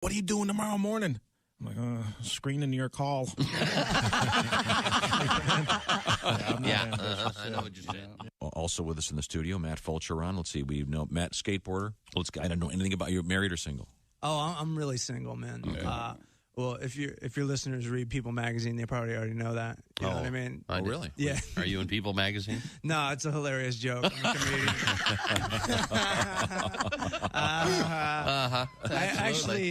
what are you doing tomorrow morning? I'm like, screening your call. I know what you're saying. Also with us in the studio, Matt Fulcheron. Let's see, we know Matt, skateboarder. I don't know anything about you. Married or single? Oh, I'm really single, man. Okay. Well, if your listeners read People Magazine, they probably already know that. You know what I mean? Oh, really? Yeah. Are you in People Magazine? No, it's a hilarious joke. I'm a comedian. I actually,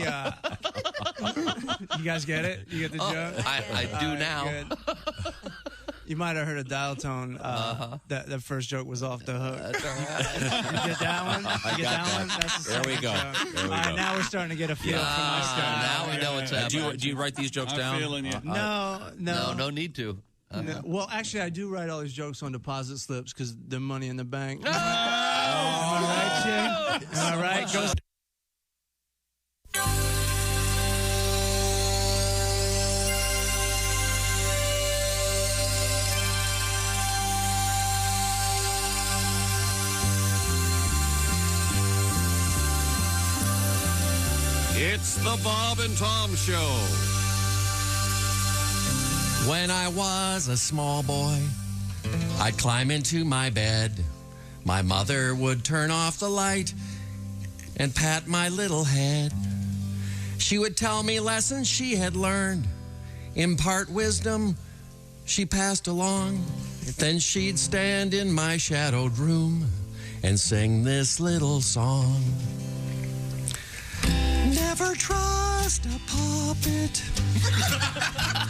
you guys get it? You get the joke? I do now. Good. You might have heard a dial tone. That first joke was off the hook. That's all right. You get that one? You get that one? That's the There we go. joke. There we All right, go. now we're starting to get a feel for my style. Now we know what's happening. Do you write these jokes down? I'm feeling you. No need to. No. Well, actually, I do write all these jokes on deposit slips because they're money in the bank. Oh! Am I right, Jim? Am I right? Goes. It's the Bob and Tom Show. When I was a small boy, I'd climb into my bed. My mother would turn off the light and pat my little head. She would tell me lessons she had learned, impart wisdom she passed along. Then she'd stand in my shadowed room and sing this little song. Never trust a puppet.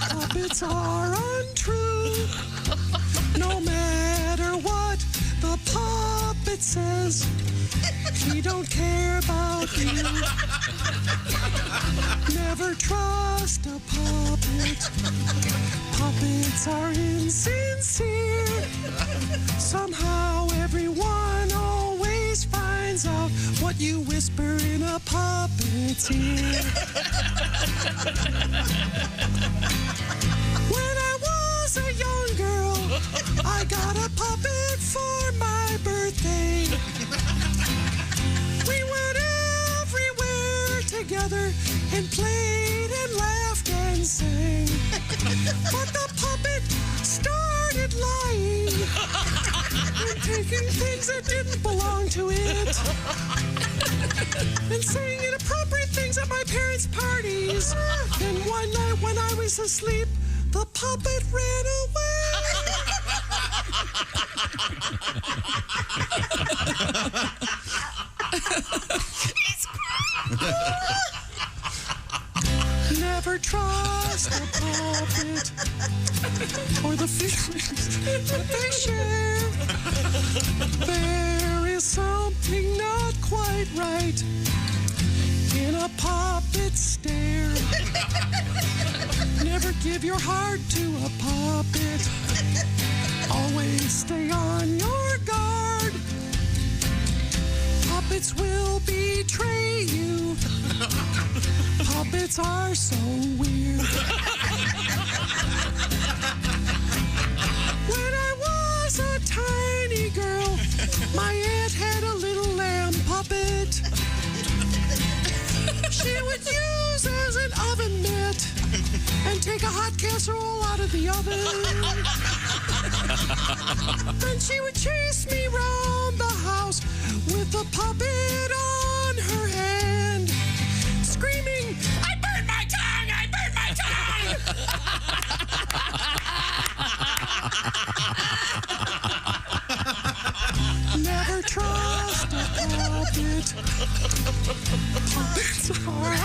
Puppets are untrue. No matter what the puppet says, he don't care about you. Never trust a puppet. Puppets are insincere. Somehow everyone always finds out what you whisper in a puppet's ear. When I was a young girl, I got a puppet for my birthday. We went everywhere together and played and laughed and sang. But the puppet started lying and taking things that didn't belong to it and saying inappropriate things at my parents' parties. And one night when I was asleep, the puppet ran away. Never trust a puppet or the feelings that they share. There is something not quite right in a puppet stare. Never give your heart to a puppet. Always stay on your guard. Puppets will betray you. Puppets are so weird. When I was a tiny girl, my aunt had a little lamb puppet. She would use as an oven mitt and take a hot casserole out of the oven. Then she would chase me round the house with the puppet on her hand, screaming, "I burned my tongue! I burned my tongue!" Never trust a puppet. Puppets are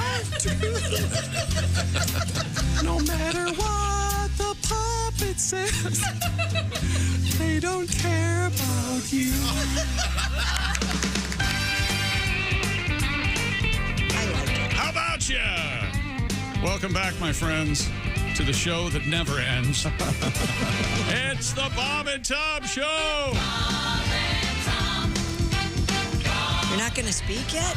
no matter what the puppet says, they don't care about you. How about you? Welcome back, my friends, to the show that never ends. It's the Bob and Tom Show. You're not going to speak yet?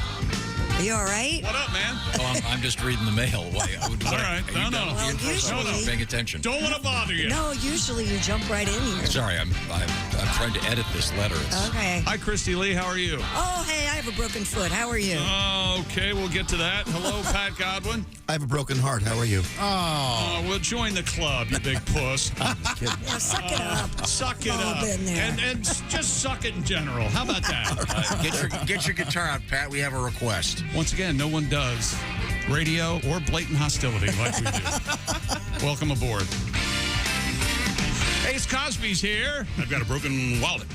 Are you all right? What up, man? Oh, I'm just reading the mail. Why? All right. No. Well, usually, Paying attention. Don't want to bother you. no, usually you jump right in here. Sorry, I'm trying to edit this letter. Okay. Hi, Christy Lee. How are you? Oh, hey, I have a broken foot. How are you? Okay, we'll get to that. Hello, Pat Godwin. I have a broken heart. How are you? Oh, well, join the club, you big puss. Yeah, suck it up. Suck it All up. been there. And just suck it in general. How about that? Get your guitar out, Pat. We have a request. Once again, no one does radio or blatant hostility like we do. Welcome aboard. Ace Cosby's here. I've got a broken wallet.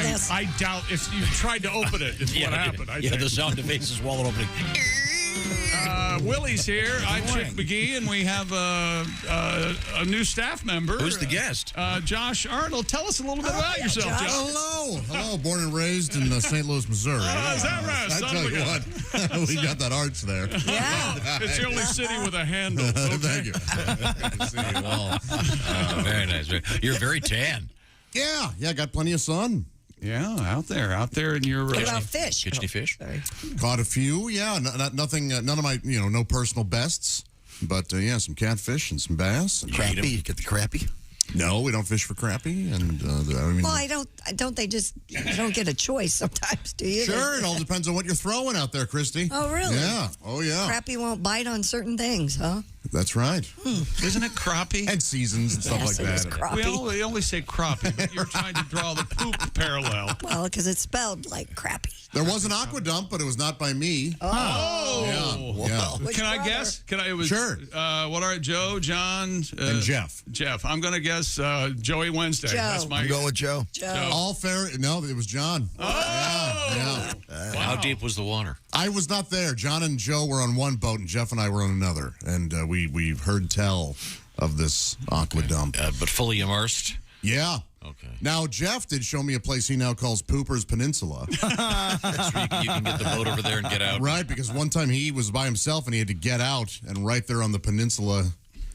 Yes. I doubt if you tried to open it, is what happened. I think. The sound of Ace's wallet opening. Willie's here. I'm Chick McGee, and we have a new staff member. Who's the guest? Josh Arnold. Tell us a little bit about yourself, Josh. Josh. Hello. Born and raised in St. Louis, Missouri. Oh, is that right? I Son tell of a you gun. what, we got that arch there. Yeah. It's the only city with a handle. Okay. Thank you. Good to see you all. Very nice. You're very tan. Yeah, got plenty of sun. Yeah, out there in your. What about fish? Catch any fish? Sorry. Caught a few. Yeah, nothing. None of my, no personal bests, but yeah, some catfish and some bass. And Crappie? You get the crappie? No, we don't fish for crappie, and I mean. Well, don't they just, you don't get a choice sometimes, do you? Sure, it all depends on what you're throwing out there, Christy. Oh, really? Yeah. Oh, yeah. Crappie won't bite on certain things, huh? That's right. Isn't it crappie? And seasons and stuff Yes, like it is that. crappie. We only say crappie, but you're trying to draw the poop parallel. Well, because it's spelled like crappie. There was an aqua dump, but it was not by me. Oh. Yeah. Which Can I brother? guess? It was Sure. What are Joe, John, And Jeff. Jeff. I'm going to guess Joey Wednesday. Joe. That's my. I'm going with Joe. Joe. All fair. No, it was John. Oh. Yeah. How deep was the water? I was not there. John and Joe were on one boat, and Jeff and I were on another. And we heard tell of this aqua dump. But fully immersed? Yeah. Okay. Now, Jeff did show me a place he now calls Pooper's Peninsula. That's where you can get the boat over there and get out. Right, because one time he was by himself and he had to get out, and right there on the peninsula,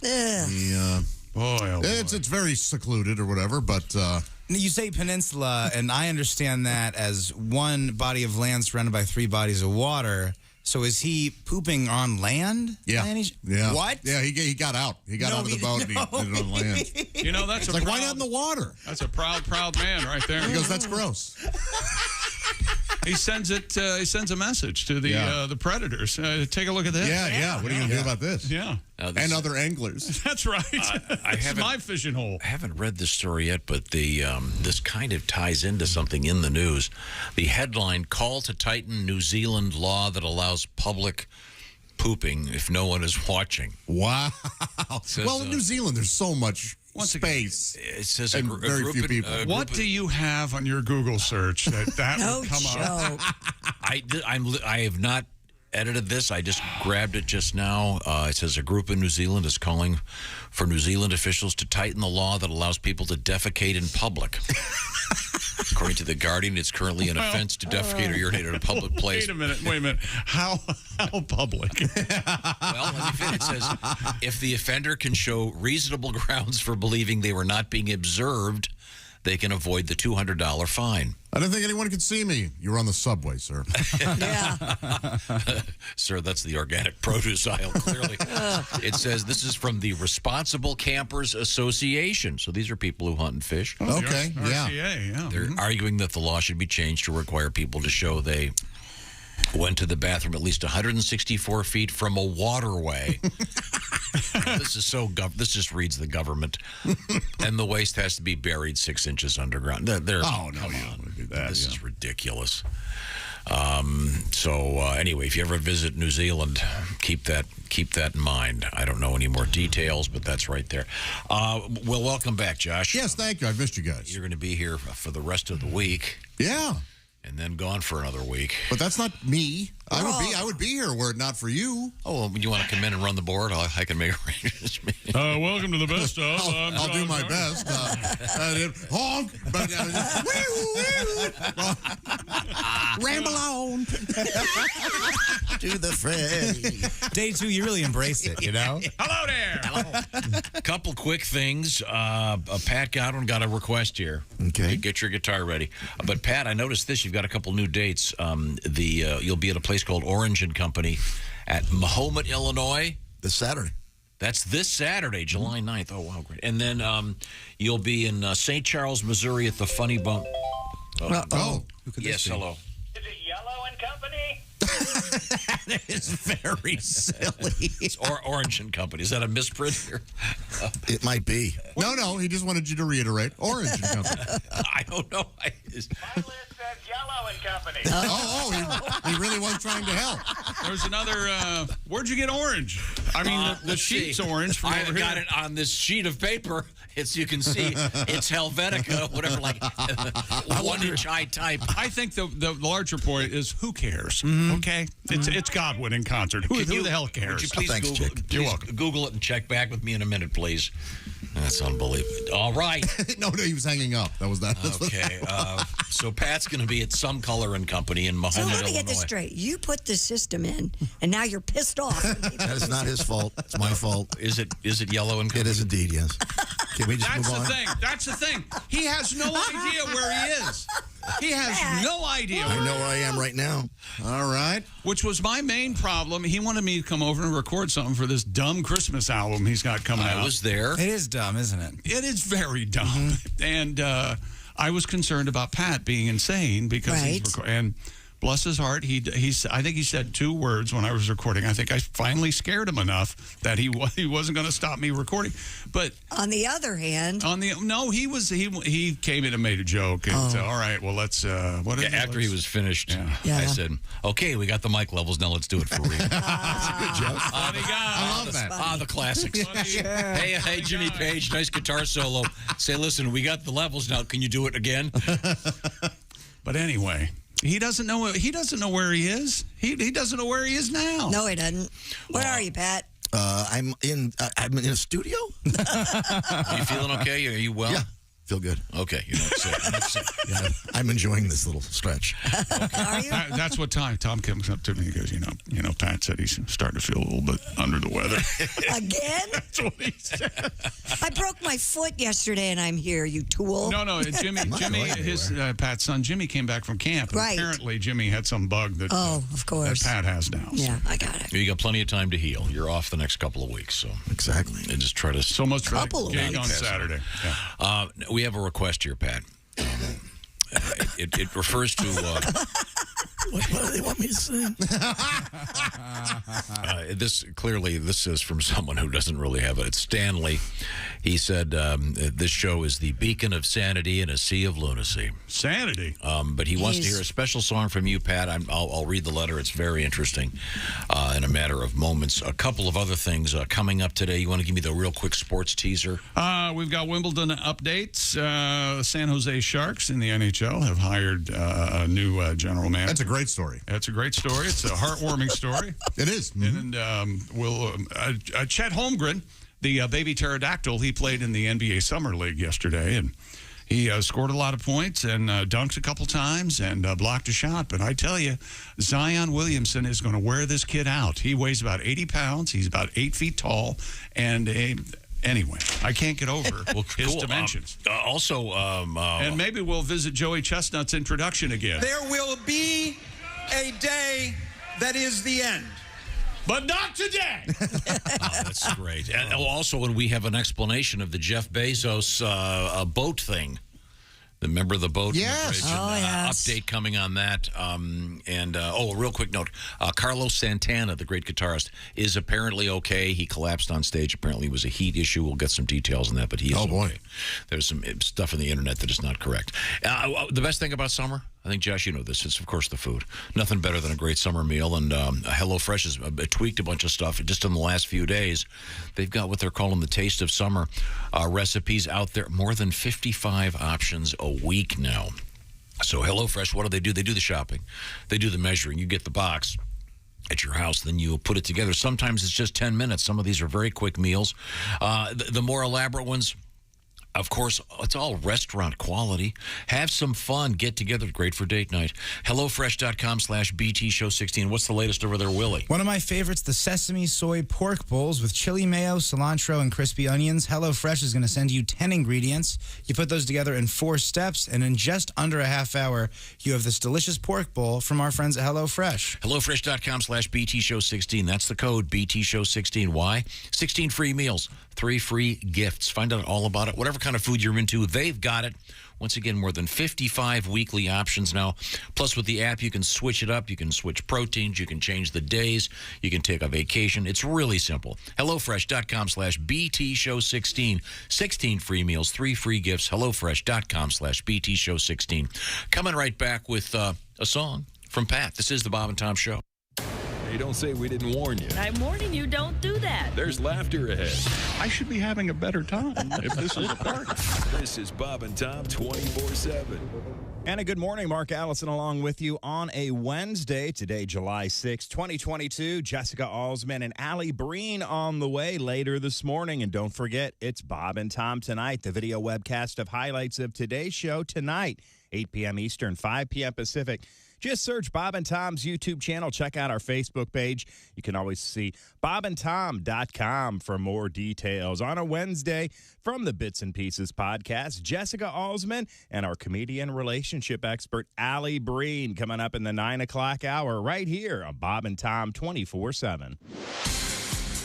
Ugh. Boy, it's very secluded or whatever, but You say peninsula, and I understand that as one body of land surrounded by three bodies of water. So is he pooping on land? yeah. Lanny? Yeah. What? Yeah, he got out. He got out of the boat and he did it on land. That's It's like, why not in the water? That's a proud man right there. He goes, that's gross. He sends it. He sends a message to the predators. Take a look at this. Yeah. What are you going to do about this? Yeah. And other anglers. That's right. I It's haven't- my fishing hole. I haven't read this story yet, but this kind of ties into something in the news. The headline, Call to Tighten New Zealand Law That Allows Public Pooping If No One Is Watching. Wow. Says, Well, in New Zealand, there's so much Once again, space. It says And very group few in- people. What do you have on your Google search that No would come up? joke. I have not edited this. I just grabbed it just now. It says a group in New Zealand is calling for New Zealand officials to tighten the law that allows people to defecate in public. According to The Guardian, it's currently an offense to defecate or urinate at a public place. Wait a minute. How public? Well, let me finish. It says, if the offender can show reasonable grounds for believing they were not being observed, they can avoid the $200 fine. I didn't think anyone could see me. You were on the subway, sir. Yeah. Sir, that's the organic produce aisle, clearly. It says this is from the Responsible Campers Association. So these are people who hunt and fish. Okay, yeah. RCA, yeah. They're arguing that the law should be changed to require people to show they went to the bathroom at least 164 feet from a waterway. This is this just reads the government. And the waste has to be buried 6 inches underground. Oh, no, come you on. don't want to do that. This is ridiculous. Anyway, if you ever visit New Zealand, keep that in mind. I don't know any more details, but that's right there. Well, welcome back, Josh. Yes, thank you. I've missed you guys. You're going to be here for the rest of the week. Yeah. And then gone for another week. But that's not me. I would be here were it not for you. Oh, well, you want to come in and run the board? I can make arrangements. Welcome to the best of. I'll do my best. Honk. But, ramble on. Do the Freddy. Day 2, you really embrace it, you know? Hello there. A couple quick things. Pat Godwin got a request here. Okay. Get your guitar ready. But Pat, I noticed this. You've got a couple new dates. You'll be at a place place called Orange and Company at Mahomet, Illinois. This Saturday. That's this Saturday, July 9th. Oh, wow, great. And then you'll be in St. Charles, Missouri at the Funny Bone. Oh. Yes, hello. Is it Yellow and Company? That is very silly. It's Orange and Company. Is that a misprint here? It might be. No, he just wanted you to reiterate. Orange and Company. I don't know. My list says Yellow and Company. He really was trying to help. There's another. Where'd you get orange? I mean, the sheet's orange from I over got here. it on this sheet of paper. You can see, it's Helvetica, whatever, like 1 inch high type. I think the larger point is who cares? Okay, it's Godwin in concert. Who the hell cares? Would you please Thanks, Google, Chick. You're welcome. Google it and check back with me in a minute, please. That's unbelievable. All right. No, he was hanging up. That was that. Okay. So Pat's going to be at Some Color and Company in Mahomet, So let me Illinois. get this straight. You put the system in, and now you're pissed off. That is not his fault. It's my fault. Is it Yellow and Company? It is indeed, yes. Can we just That's move the on? thing. That's the thing. He has no idea where he is. He has no idea. I know where I am right now. All right. Which was my main problem. He wanted me to come over and record something for this dumb Christmas album he's got coming out. I was there. It is dumb, isn't it? It is very dumb. And I was concerned about Pat being insane because he's and bless his heart, I think he said 2 words when I was recording. I think I finally scared him enough that he wasn't going to stop me recording. But On the other hand, he came in and made a joke and said, all right, well let's After he was finished, Yeah. I said, okay, we got the mic levels, now let's do it for real. That's a good joke. I love that. The classics. Hey, Jimmy Page, nice guitar solo. Say, listen, we got the levels now. Can you do it again? But anyway, he doesn't know where he is. He doesn't know where he is now. no, he doesn't. Where are you, Pat? I'm in a studio. Are you feeling okay? Are you well? Yeah, feel good. Okay, you're not sick. Yeah, I'm enjoying this little stretch. Are you? That's what Tom comes up to me and goes, you know, Pat said he's starting to feel a little bit under the weather. Again? That's what he said. I broke my foot yesterday, and I'm here, you tool. No, Jimmy, his Pat's son, Jimmy came back from camp. And Right. apparently, Jimmy had some bug that of course. that Pat has now. Yeah, I got it. You got plenty of time to heal. You're off the next couple of weeks, so Exactly. and just try to. So much for Couple the of gig on weeks. Saturday. Yeah. We have a request here, Pat. It refers to. What do they want me to sing? This is from someone who doesn't really have it. It's Stanley. He said this show is the beacon of sanity in a sea of lunacy. Sanity. But he wants to hear a special song from you, Pat. I'll read the letter. It's very interesting in a matter of moments. A couple of other things coming up today. You want to give me the real quick sports teaser? We've got Wimbledon updates. San Jose Sharks in the NHL have hired a new general manager. That's a great story. That's a great story. It's a heartwarming story. It is. And Chet Holmgren, the baby pterodactyl, he played in the NBA Summer League yesterday, and he scored a lot of points and dunked a couple times and blocked a shot. But I tell you, Zion Williamson is going to wear this kid out. He weighs about 80 pounds. He's about 8 feet tall. And anyway, I can't get over his dimensions. And maybe we'll visit Joey Chestnut's introduction again. There will be a day that is the end. But not today. That's great. And also, when we have an explanation of the Jeff Bezos boat thing. Remember the boat? Yes. Update coming on that. A real quick note. Carlos Santana, the great guitarist, is apparently okay. He collapsed on stage. Apparently it was a heat issue. We'll get some details on that, but he is okay. There's some stuff on the internet that is not correct. The best thing about summer, I think, Josh, you know this, it's, of course, the food. Nothing better than a great summer meal, and HelloFresh has tweaked a bunch of stuff just in the last few days. They've got what they're calling the Taste of Summer recipes out there. More than 55 options a week now. So HelloFresh, what do? They do the shopping. They do the measuring. You get the box at your house, then you put it together. Sometimes it's just 10 minutes. Some of these are very quick meals. The more elaborate ones, Of course, it's all restaurant quality. Have some fun. Get together. Great for date night. HelloFresh.com/BT Show 16. What's the latest over there, Willie? One of my favorites, the sesame soy pork bowls with chili mayo, cilantro, and crispy onions. HelloFresh is going to send you 10 ingredients. You put those together in 4 steps, and in just under a half hour, you have this delicious pork bowl from our friends at HelloFresh. HelloFresh.com/BT Show 16. That's the code, BT Show 16. Why? 16 free meals, 3 free gifts. Find out all about it. Whatever kind of food you're into, they've got it. Once again, more than 55 weekly options now. Plus, with the app, you can switch it up. You can switch proteins. You can change the days. You can take a vacation. It's really simple. HelloFresh.com/BT Show 16. 16 free meals, 3 free gifts. HelloFresh.com/BT Show 16. Coming right back with a song from Pat. This is the Bob and Tom Show. Hey, don't say we didn't warn you. I'm warning you, don't do that. There's laughter ahead. I should be having a better time if this is a party. This is Bob and Tom 24/7. And a good morning, Mark Allison along with you on a Wednesday. Today, July 6, 2022. Jessica Alsman and Allie Breen on the way later this morning. And don't forget, it's Bob and Tom Tonight, the video webcast of highlights of today's show tonight, 8 p.m. Eastern, 5 p.m. Pacific. Just search Bob and Tom's YouTube channel. Check out our Facebook page. You can always see bobandtom.com for more details. On a Wednesday, from the Bits and Pieces podcast, Jessica Alsman and our comedian relationship expert, Allie Breen, coming up in the 9 o'clock hour right here on Bob and Tom 24/7.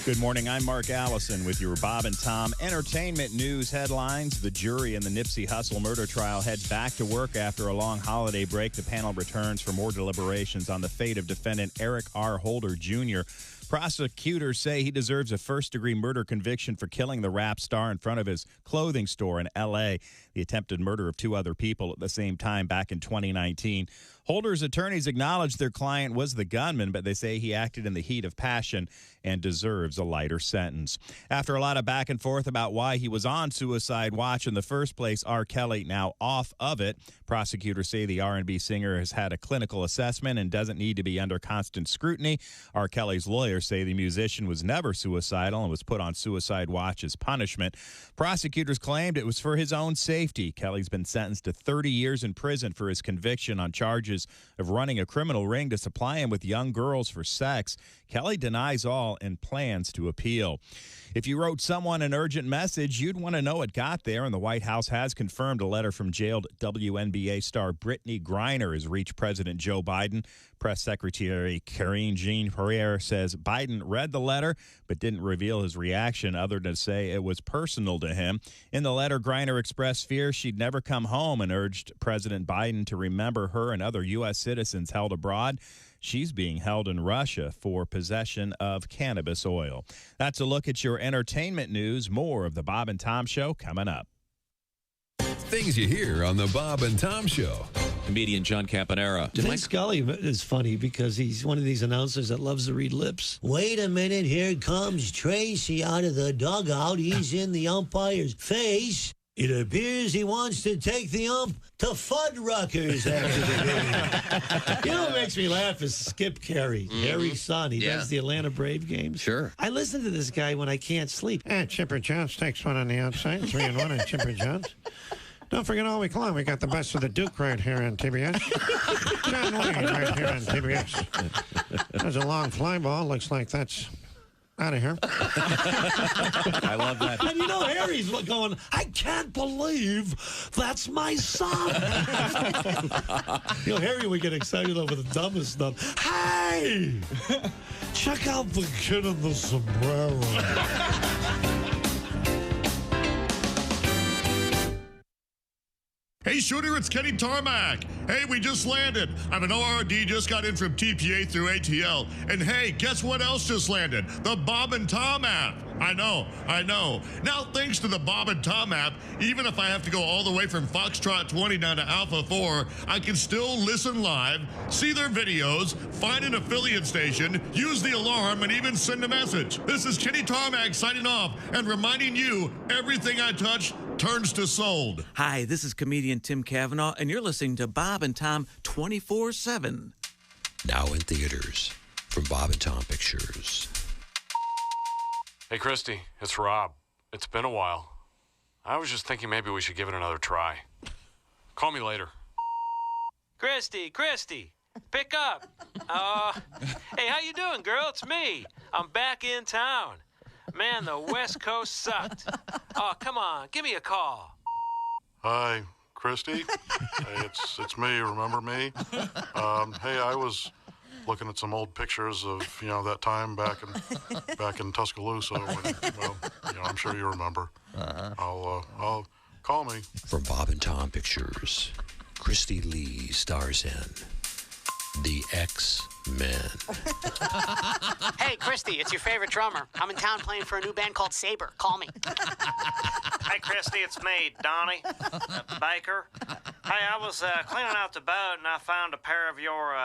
Good morning, I'm Mark Allison with your Bob and Tom entertainment news headlines. The jury in the Nipsey Hussle murder trial heads back to work after a long holiday break. The panel returns for more deliberations on the fate of defendant Eric R. Holder Jr. Prosecutors say he deserves a first-degree murder conviction for killing the rap star in front of his clothing store in L.A., the attempted murder of 2 other people at the same time back in 2019. Holder's attorneys acknowledged their client was the gunman, but they say he acted in the heat of passion and deserves a lighter sentence. After a lot of back and forth about why he was on suicide watch in the first place, R. Kelly now off of it. Prosecutors say the R&B singer has had a clinical assessment and doesn't need to be under constant scrutiny. R. Kelly's lawyers say the musician was never suicidal and was put on suicide watch as punishment. Prosecutors claimed it was for his own safety. Kelly's been sentenced to 30 years in prison for his conviction on charges of running a criminal ring to supply him with young girls for sex. Kelly denies all and plans to appeal. If you wrote someone an urgent message, you'd want to know it got there, and the White House has confirmed a letter from jailed WNBA star Brittany Griner has reached President Joe Biden. Press Secretary Karine Jean-Pierre says Biden read the letter but didn't reveal his reaction other than to say it was personal to him. In the letter, Griner expressed fear she'd never come home and urged President Biden to remember her and other U.S. citizens held abroad. She's being held in Russia for possession of cannabis oil. That's a look at your entertainment news. More of the Bob and Tom Show coming up. Things you hear on the Bob and Tom Show. Comedian John Campanera. Vin Scully is funny because he's one of these announcers that loves to read lips. Wait a minute, here comes Tracy out of the dugout. He's in the umpire's face. It appears he wants to take the ump to Fuddruckers after the game. You know what makes me laugh is Skip Carey, Harry's son. He does the Atlanta Brave games. Sure. I listen to this guy when I can't sleep. Chipper Jones takes one on the outside, 3-1 on Chipper Jones. Don't forget all week long, we got the best of the Duke right here on TBS. John Wayne right here on TBS. There's a long fly ball. Looks like that's out of here. I love that. And you know, Harry's going, I can't believe that's my son. You know, Harry would get excited over the dumbest stuff. Hey! Check out the kid in the sombrero. Hey, Shooter, it's Kenny Tarmac. Hey, we just landed. I'm an ORD, just got in from TPA through ATL. And hey, guess what else just landed? The Bob and Tom app. I know. Now, thanks to the Bob and Tom app, even if I have to go all the way from Foxtrot 20 down to Alpha 4, I can still listen live, see their videos, find an affiliate station, use the alarm, and even send a message. This is Kenny Tarmac signing off and reminding you, everything I touch turns to sold. Hi, this is comedian Tim Cavanaugh, and you're listening to Bob and Tom 24/7. Now in theaters from Bob and Tom Pictures. Hey, Christy, it's Rob. It's been a while. I was just thinking maybe we should give it another try. Call me later. Christy, pick up. Hey, how you doing, girl? It's me. I'm back in town. Man, the West Coast sucked. Oh, come on, give me a call. Hi, Christy. Hey, it's me. Remember me? Hey, I was looking at some old pictures of that time back in Tuscaloosa. When, I'm sure you remember. I'll call me. From Bob and Tom Pictures, Christy Lee stars in The X-Men. Hey, Christy, it's your favorite drummer. I'm in town playing for a new band called Saber. Call me. Hey, Christy, it's me, Donnie Baker. Hey, I was cleaning out the boat, and I found a pair of your,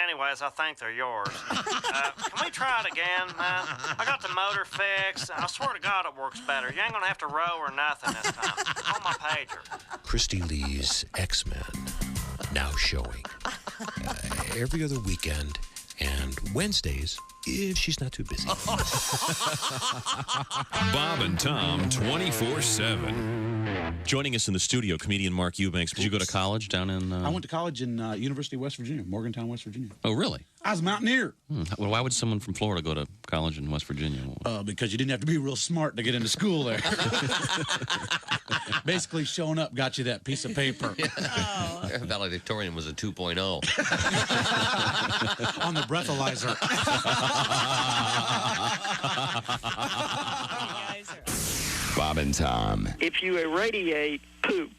anyways, I think they're yours. Can we try it again? I got the motor fixed. I swear to God it works better. You ain't gonna have to row or nothing this time. On my pager. Christy Lee's X-Men, now showing every other weekend and Wednesdays if she's not too busy. Bob and Tom 24/7. Joining us in the studio, comedian Mark Eubanks. Did you go to college down in... I went to college in University of West Virginia, Morgantown, West Virginia. Oh, really? I was a mountaineer. Well, why would someone from Florida go to college in West Virginia? Because you didn't have to be real smart to get into school there. Basically, showing up got you that piece of paper. Valedictorian was a 2.0. On the breathalyzer. Bob and Tom. If you irradiate poop,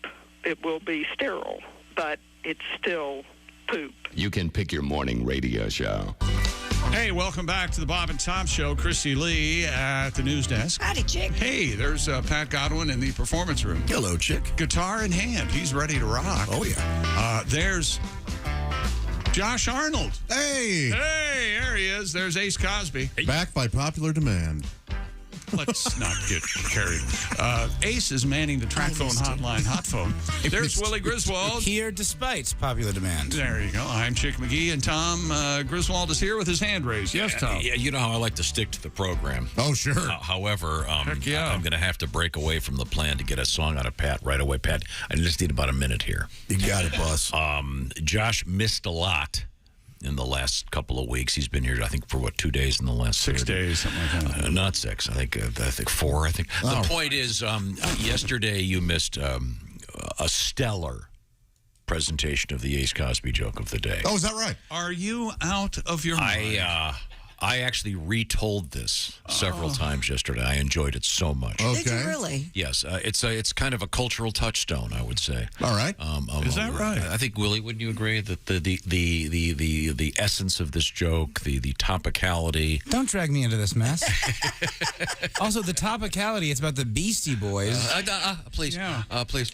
it will be sterile, but it's still poop. You can pick your morning radio show. Hey, welcome back to the Bob and Tom Show. Christy Lee at the news desk. Howdy, chick. Hey, there's Pat Godwin in the performance room. Hello, chick. Guitar in hand. He's ready to rock. Oh, yeah. There's Josh Arnold. Hey. Hey, there he is. There's Ace Cosby. Back by popular demand. Let's not get carried. Ace is manning the track phone hotline, hot phone. There's Willie Griswold. Here despite popular demand. There you go. I'm Chick McGee, and Tom Griswold is here with his hand raised. Yes, Tom. Yeah, you know how I like to stick to the program. Oh, sure. However, Heck yeah. I'm going to have to break away from the plan to get a song out of Pat right away. Pat, I just need about a minute here. You got it, boss. Josh missed a lot in the last couple of weeks. He's been here, I think, for 2 days in the last 6 days, something like that. Not 6. I think 4. I think the point is, yesterday you missed a stellar presentation of the Ace Cosby joke of the day. Oh, is that right? Are you out of your mind? I actually retold this several times yesterday. I enjoyed it so much. Okay. Did you really? Yes, it's kind of a cultural touchstone, I would say. All right. Is that right? I think, Willie, wouldn't you agree that the essence of this joke, the topicality? Don't drag me into this mess. Also, the topicality, it's about the Beastie Boys. Please, please.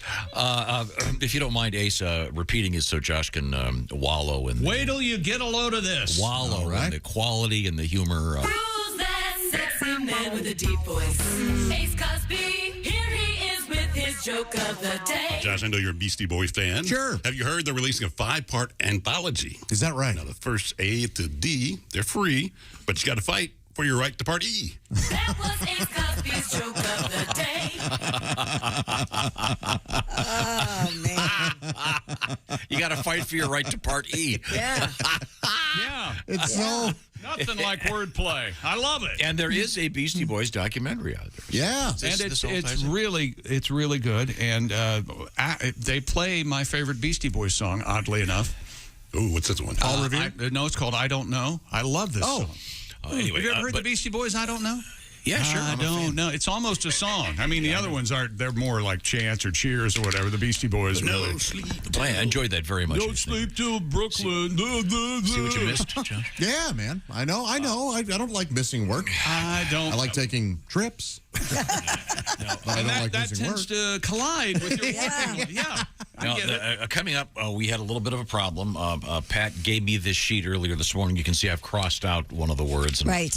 If you don't mind, Ace, repeating it so Josh can wallow in. Wait till you get a load of this. Wallow in the quality and the humor. Who's that sexy man with a deep voice? Ace Cosby, here he is with his joke of the day. Josh, I know you're a Beastie Boys fan. Sure. Have you heard they're releasing a 5-part anthology? Is that right? Now, the first A to D, they're free, but you got to fight for your right to part E. That was Ace Cosby's joke of the day. Oh, man. You got to fight for your right to part E. Yeah. Yeah. It's so... Nothing like wordplay. I love it. And there is a Beastie Boys documentary out there. Yeah. And it's really good. And they play my favorite Beastie Boys song, oddly enough. Ooh, what's this one? Paul Revere? No, it's called I Don't Know. I love this song. Anyway, have you ever heard the Beastie Boys, I Don't Know? Yeah, sure. I don't know. It's almost a song. I mean, the other ones they're more like chants or cheers or whatever. The Beastie Boys. No sleep. I enjoyed that very much. No sleep till Brooklyn. See what you missed, John? Yeah, man. I know. I don't like missing work. I don't. I like taking trips. But I don't like that missing tends work. to collide with your work. Yeah. Now, coming up, we had a little bit of a problem. Pat gave me this sheet earlier this morning. You can see I've crossed out one of the words. Right.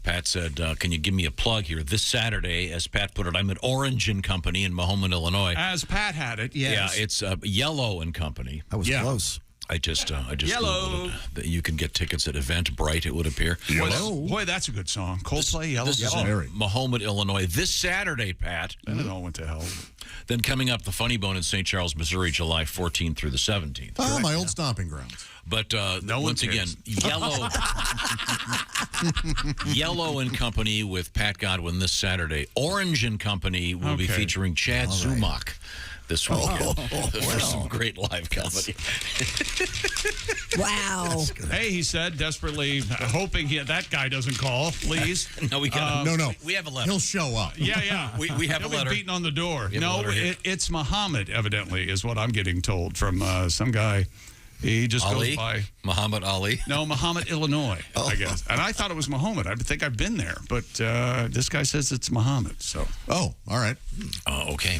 Pat said, can you give me a plug here? This Saturday, as Pat put it, I'm at Orange and Company in Mahomet, Illinois. As Pat had it, yes. Yeah, it's Yellow and Company. I was close. I just Yellow. Googled it. You can get tickets at Eventbrite, it would appear. Boy, that's a good song. Coldplay, Yellow. This is in Mahomet, Illinois. This Saturday, Pat. And it all went to hell. Then coming up, the Funny Bone in St. Charles, Missouri, July 14th through the 17th. Oh, my old stomping grounds. But once again, Yellow and Company with Pat Godwin this Saturday. Orange and Company will be featuring Chad Zumach this weekend for some great live comedy. Wow. Hey, he said, desperately hoping that guy doesn't call, please. No, we got no. We have a letter. He'll show up. Yeah. We have a letter. Beating on the door. No, it's Muhammad, evidently, is what I'm getting told from some guy. He just goes by Muhammad Ali. No, Muhammad, Illinois, I guess. And I thought it was Muhammad. I think I've been there, but this guy says it's Muhammad. So. Oh, all right. Okay.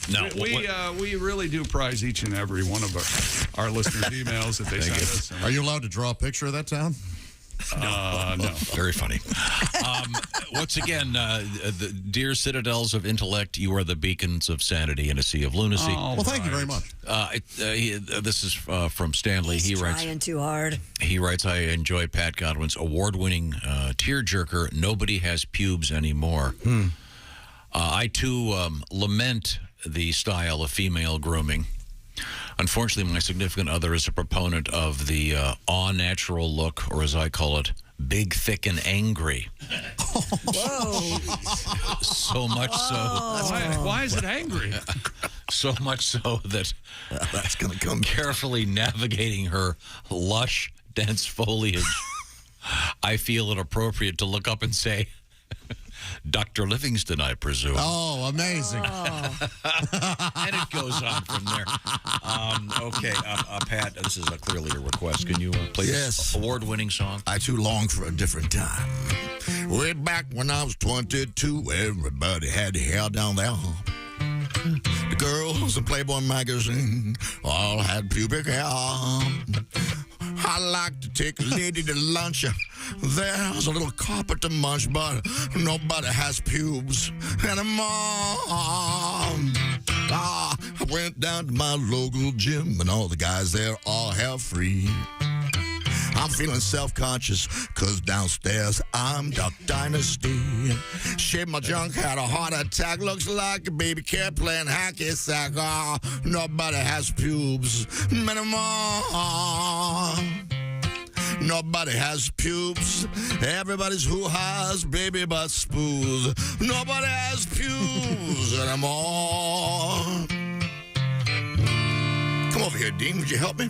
Now we really do prize each and every one of our listeners' emails that they send us. Are you allowed to draw a picture of that town? No. Very funny. Once again, the dear citadels of intellect, you are the beacons of sanity in a sea of lunacy. Well, thank you very much. This is from Stanley. He writes, trying too hard. He writes, I enjoy Pat Godwin's award-winning tearjerker, Nobody Has Pubes Anymore. I, too, lament the style of female grooming. Unfortunately, my significant other is a proponent of the all-natural look, or as I call it, big, thick, and angry. Whoa. So much so. Why is it angry? So much so that that's going to come carefully navigating her lush, dense foliage, I feel it appropriate to look up and say, Dr. Livingston, I presume. Oh, amazing. And it goes on from there. Okay, Pat, this is clearly a request. Can you play this award-winning song? I too long for a different time. Way back when I was 22, everybody had their hair down their hump. The girls in Playboy magazine all had pubic hair. I like to take a lady to lunch. There's a little carpet to munch, but nobody has pubes anymore. I went down to my local gym, and all the guys there all hair free. I'm feeling self-conscious, cause downstairs I'm Duck Dynasty. Shaved my junk, had a heart attack. Looks like a baby cat playing hacky sack. Oh, nobody has pubes anymore. Nobody has pubes. Everybody's hoo-ha's baby butt smooth. Nobody has pubes anymore. Come over here, Dean. Would you help me?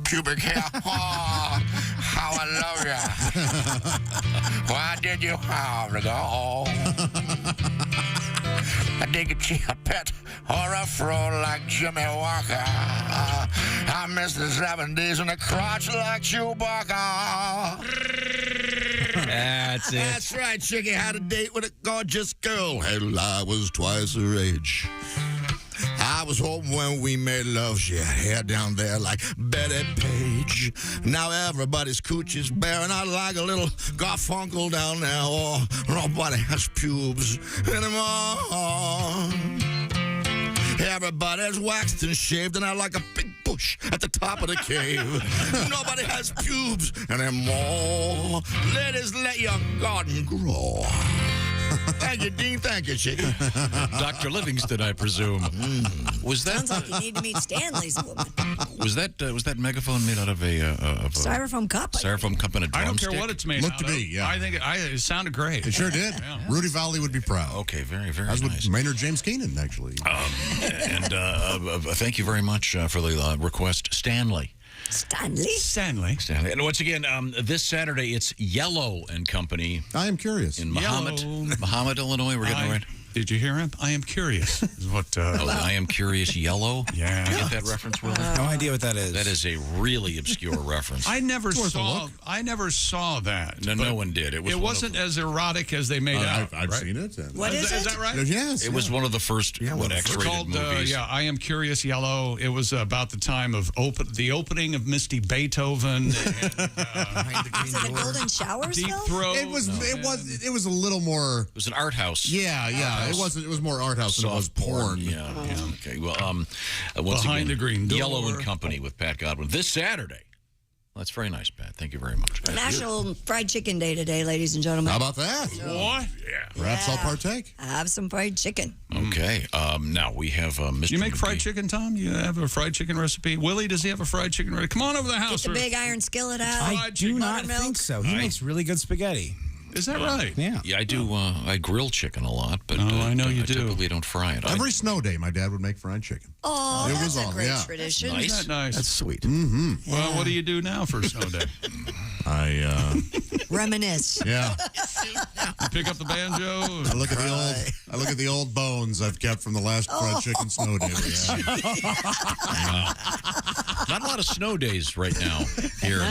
Pubic hair. Oh, how I love ya. Why did you have to go? I dig a pet or a fro like Jimmy Walker. I miss the 70s and a crotch like Chewbacca. That's it. That's right, Chickie had a date with a gorgeous girl. Hell, I was twice her age. I was hoping when we made love, she had hair down there like Betty Page. Now everybody's cooch is bare, and I like a little Garfunkel down there. Oh, nobody has pubes anymore. Everybody's waxed and shaved, and I like a big bush at the top of the cave. Nobody has pubes anymore. Ladies, let your garden grow. Thank you, Dean. Thank you, Chicky. Dr. Livingston, I presume. Was that? Sounds like you need to meet Stanley's woman. Was that megaphone made out of a styrofoam cup? Styrofoam cup and a drumstick? I don't care what it's made Looked out to of. be, yeah. I think it sounded great. It sure did. Yeah. Rudy Valley would be proud. Okay, very, very As nice. with Maynard James Keenan, actually. And thank you very much for the request, Stanley. Stanley. And once again, this Saturday, it's Yellow and Company. I am curious. In Mahomet, Illinois. We're getting it right. Did you hear him? I am curious. Is what? I am curious. Yellow. Yeah. Did you get that reference, Willie? No idea what that is. That is a really obscure reference. I never saw that. No one did. It wasn't as erotic as they made out. I've seen it. What is it? Is that right? Yes. It was one of the first X-rated called, movies. I Am Curious Yellow. It was about the time of the opening of Misty Beethoven. Is it a golden shower Deep still? Throat. It was a little more. It was an art house. Yeah. house. It was more art house than it was porn. Yeah. Okay. Well, once Behind again, the green door. Yellow and Company with Pat Godwin this Saturday. That's very nice, Pat. Thank you very much. National Fried Chicken Day today, ladies and gentlemen. How about that? What? Yeah. Perhaps I'll partake. Have some fried chicken. Okay. Now we have Mr. You make fried McGee. chicken, Tom? You have a fried chicken recipe? Willie, does he have a fried chicken recipe? Come on over to the house. Get the big iron skillet out. I do not think so. He makes really good spaghetti. Is that right? Yeah. Yeah, I do. I grill chicken a lot, but I know you I do. typically don't fry it. Every snow day, my dad would make fried chicken. Oh, It that's was a all- great yeah. tradition. Nice. Isn't that nice? That's sweet. Well, what do you do now for snow day? I Reminisce. yeah. You pick up the banjo? I look at the old bones I've kept from the last fried chicken snow day we had. Not a lot of snow days right now here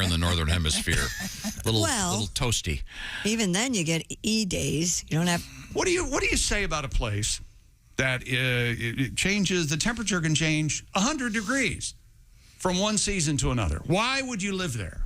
in the northern hemisphere. Little toasty. Even then, you get days. You don't have. What do you say about a place that it changes? The temperature can change 100 degrees from one season to another. Why would you live there?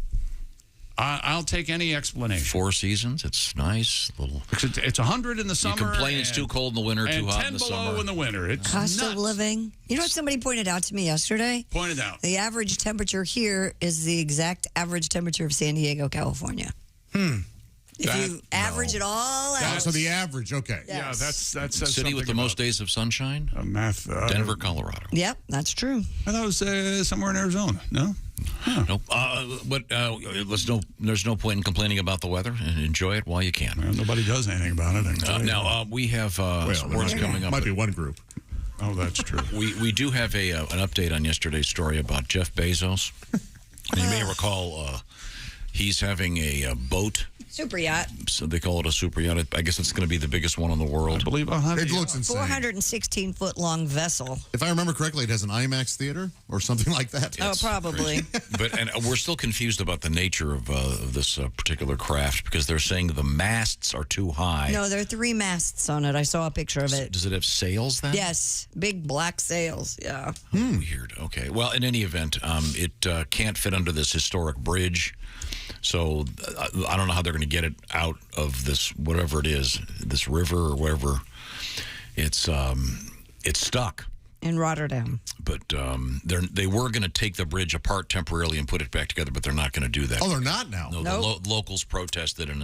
I'll take any explanation. 4 seasons. It's nice. It's 100 in the summer. You complain it's too cold in the winter, too hot in the summer. And 10 below in the winter. It's Cost nuts. of living. You know what somebody pointed out to me yesterday? Pointed out. The average temperature here is the exact average temperature of San Diego, California. If you average it all out. So the average, okay. Yeah, that's city with the most days of sunshine. Math. Denver, Colorado. Yep, that's true. I thought it was somewhere in Arizona. No. Nope. But there's no point in complaining about the weather, and enjoy it while you can. Well, nobody does anything about it. Now we have sports coming up. Might be one group. Oh, that's true. We do have an update on yesterday's story about Jeff Bezos. And you may recall he's having a boat. Super yacht. So they call it a super yacht. I guess it's going to be the biggest one in the world. I believe it looks insane. 416-foot long vessel. If I remember correctly, it has an IMAX theater or something like that. Oh, probably. And we're still confused about the nature of this particular craft because they're saying the masts are too high. No, there are 3 masts on it. I saw a picture of it. Does it have sails then? Yes, big black sails. Yeah. Weird. Okay. Well, in any event, it can't fit under this historic bridge. So I don't know how they're going to get it out of this, whatever it is, this river or wherever. It's stuck. In Rotterdam. But they were going to take the bridge apart temporarily and put it back together, but they're not going to do that. Oh, they're not now? No, Nope. the locals protested, and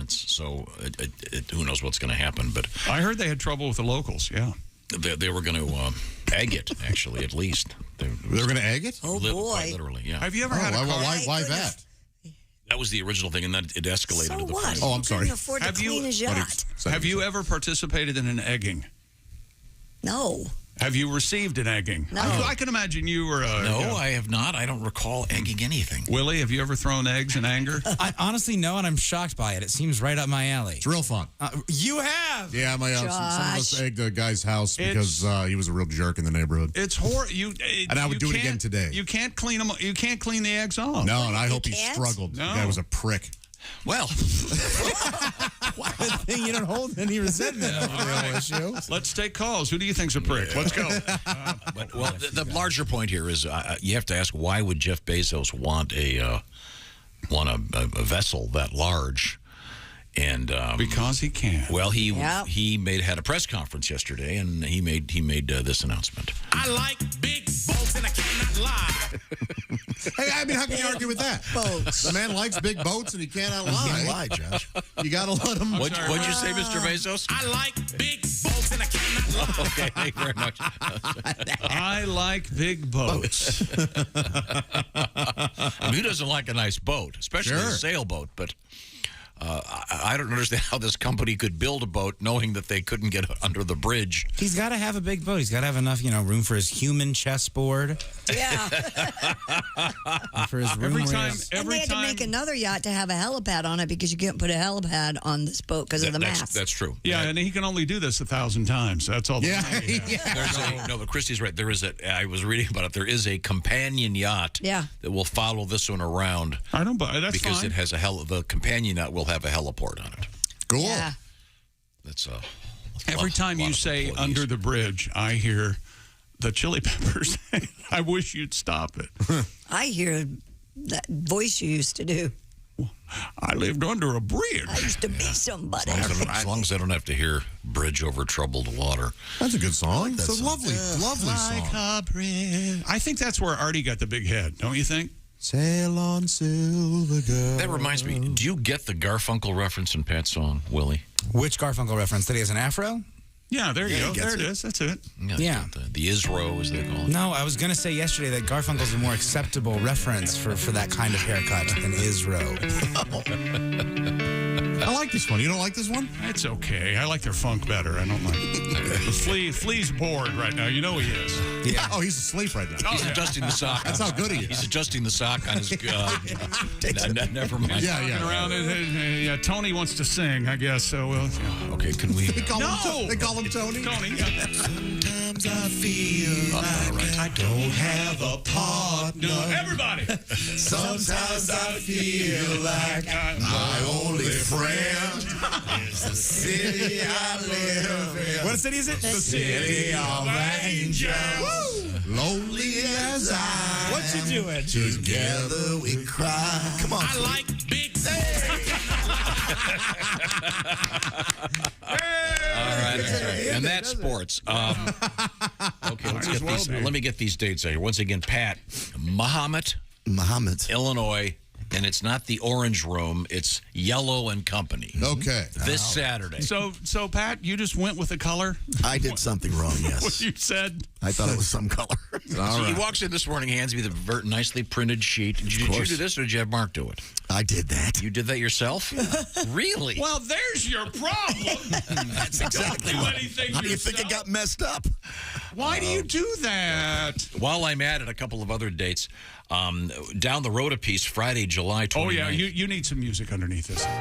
who knows what's going to happen. But I heard they had trouble with the locals, yeah. They were going to egg it, actually, at least. They were going to egg it? Oh, boy. Quite literally, yeah. Have you ever had a car? Why that? That was the original thing, and then it escalated So to the what? point. Oh, I'm sorry. Couldn't afford to clean his yacht. Have you ever participated in an egging? No. Have you received an egging? No. I can imagine you were. No, I have not. I don't recall egging anything. Willie, have you ever thrown eggs in anger? I honestly no, and I'm shocked by it. It seems right up my alley. It's real fun. You have? Yeah, some of us egged a guy's house because he was a real jerk in the neighborhood. It's horrible. And I would do it again today. You can't clean them. You can't clean the eggs off. No, and I hope he struggled. No. The guy was a prick. Well, good thing you don't hold any resentment over the whole issue. Let's take calls. Who do you think's a prick? Let's go. The larger point here is you have to ask, why would Jeff Bezos want a vessel that large? And because he can. Well, he had a press conference yesterday, and he made this announcement. I like big boats, and I cannot lie. Hey, I mean, how can you argue with that? Boats. The man likes big boats, and he cannot lie. You can't lie, Josh. You got to let him. What'd you say, Mr. Bezos? I like big boats, and I cannot lie. Okay, thank you very much. I like big boats. I mean, who doesn't like a nice boat, especially a sailboat? But I don't understand how this company could build a boat knowing that they couldn't get under the bridge. He's got to have a big boat. He's got to have enough, room for his human chessboard. Yeah. For his room. And they had to make another yacht to have a helipad on it because you can't put a helipad on this boat because of the mast. That's true. Yeah, and he can only do this 1,000 times. That's all. No, but Christy's right. I was reading about it. There is a companion yacht. That will follow this one around. I don't buy that's because fine. it has the companion yacht will have a heliport on it. Cool. Yeah. That's Every time you say under the bridge, I hear the Chili Peppers say, I wish you'd stop it. I hear that voice you used to do. I lived under a bridge. I used to be somebody. As long as I don't have to hear Bridge Over Troubled Water. That's a good song. It's a song. lovely song. Like a bridge. I think that's where Artie got the big head, don't you think? Sail on, silver girl. That reminds me, do you get the Garfunkel reference in Pat's song, Willie? Which Garfunkel reference? That he has an afro? Yeah, there you go. There it is. That's it. Yeah. The Isro, as they call it. No, I was going to say yesterday that Garfunkel's a more acceptable reference for that kind of haircut than Isro. I like this one. You don't like this one? It's okay. I like their funk better. I don't like it. Flea's bored right now. You know he is. Yeah. Oh, he's asleep right now. He's adjusting the sock. That's how good he is. He's adjusting the sock on his... never mind. Yeah. Around it. Tony wants to sing, I guess. So, okay, can we... They call him Tony. Tony. Sometimes I feel like I don't have a partner. Everybody. Sometimes I feel like my only friend is the city I live in. What city is it? The city of angels. Lonely as I. What you doing? Together we cry. Come on. I like big things. All right. And that's sports. Okay, let's get these. Let me get these dates out here. Once again, Pat, Muhammad, Illinois, and it's not the Orange Room. It's Yellow and Company. Okay. This Saturday. So, Pat, you just went with the color? I did something wrong, yes. What you said? I thought it was some color. So he walks in this morning, hands me the nicely printed sheet. Did you do this, or did you have Mark do it? I did that. You did that yourself? Really? Well, there's your problem. That's exactly Don't do what. anything How do you yourself. think it got messed up? Why do you do that? While I'm at it, a couple of other dates. Down the road a piece, Friday, July 29th. Oh, yeah, you need some music underneath this. I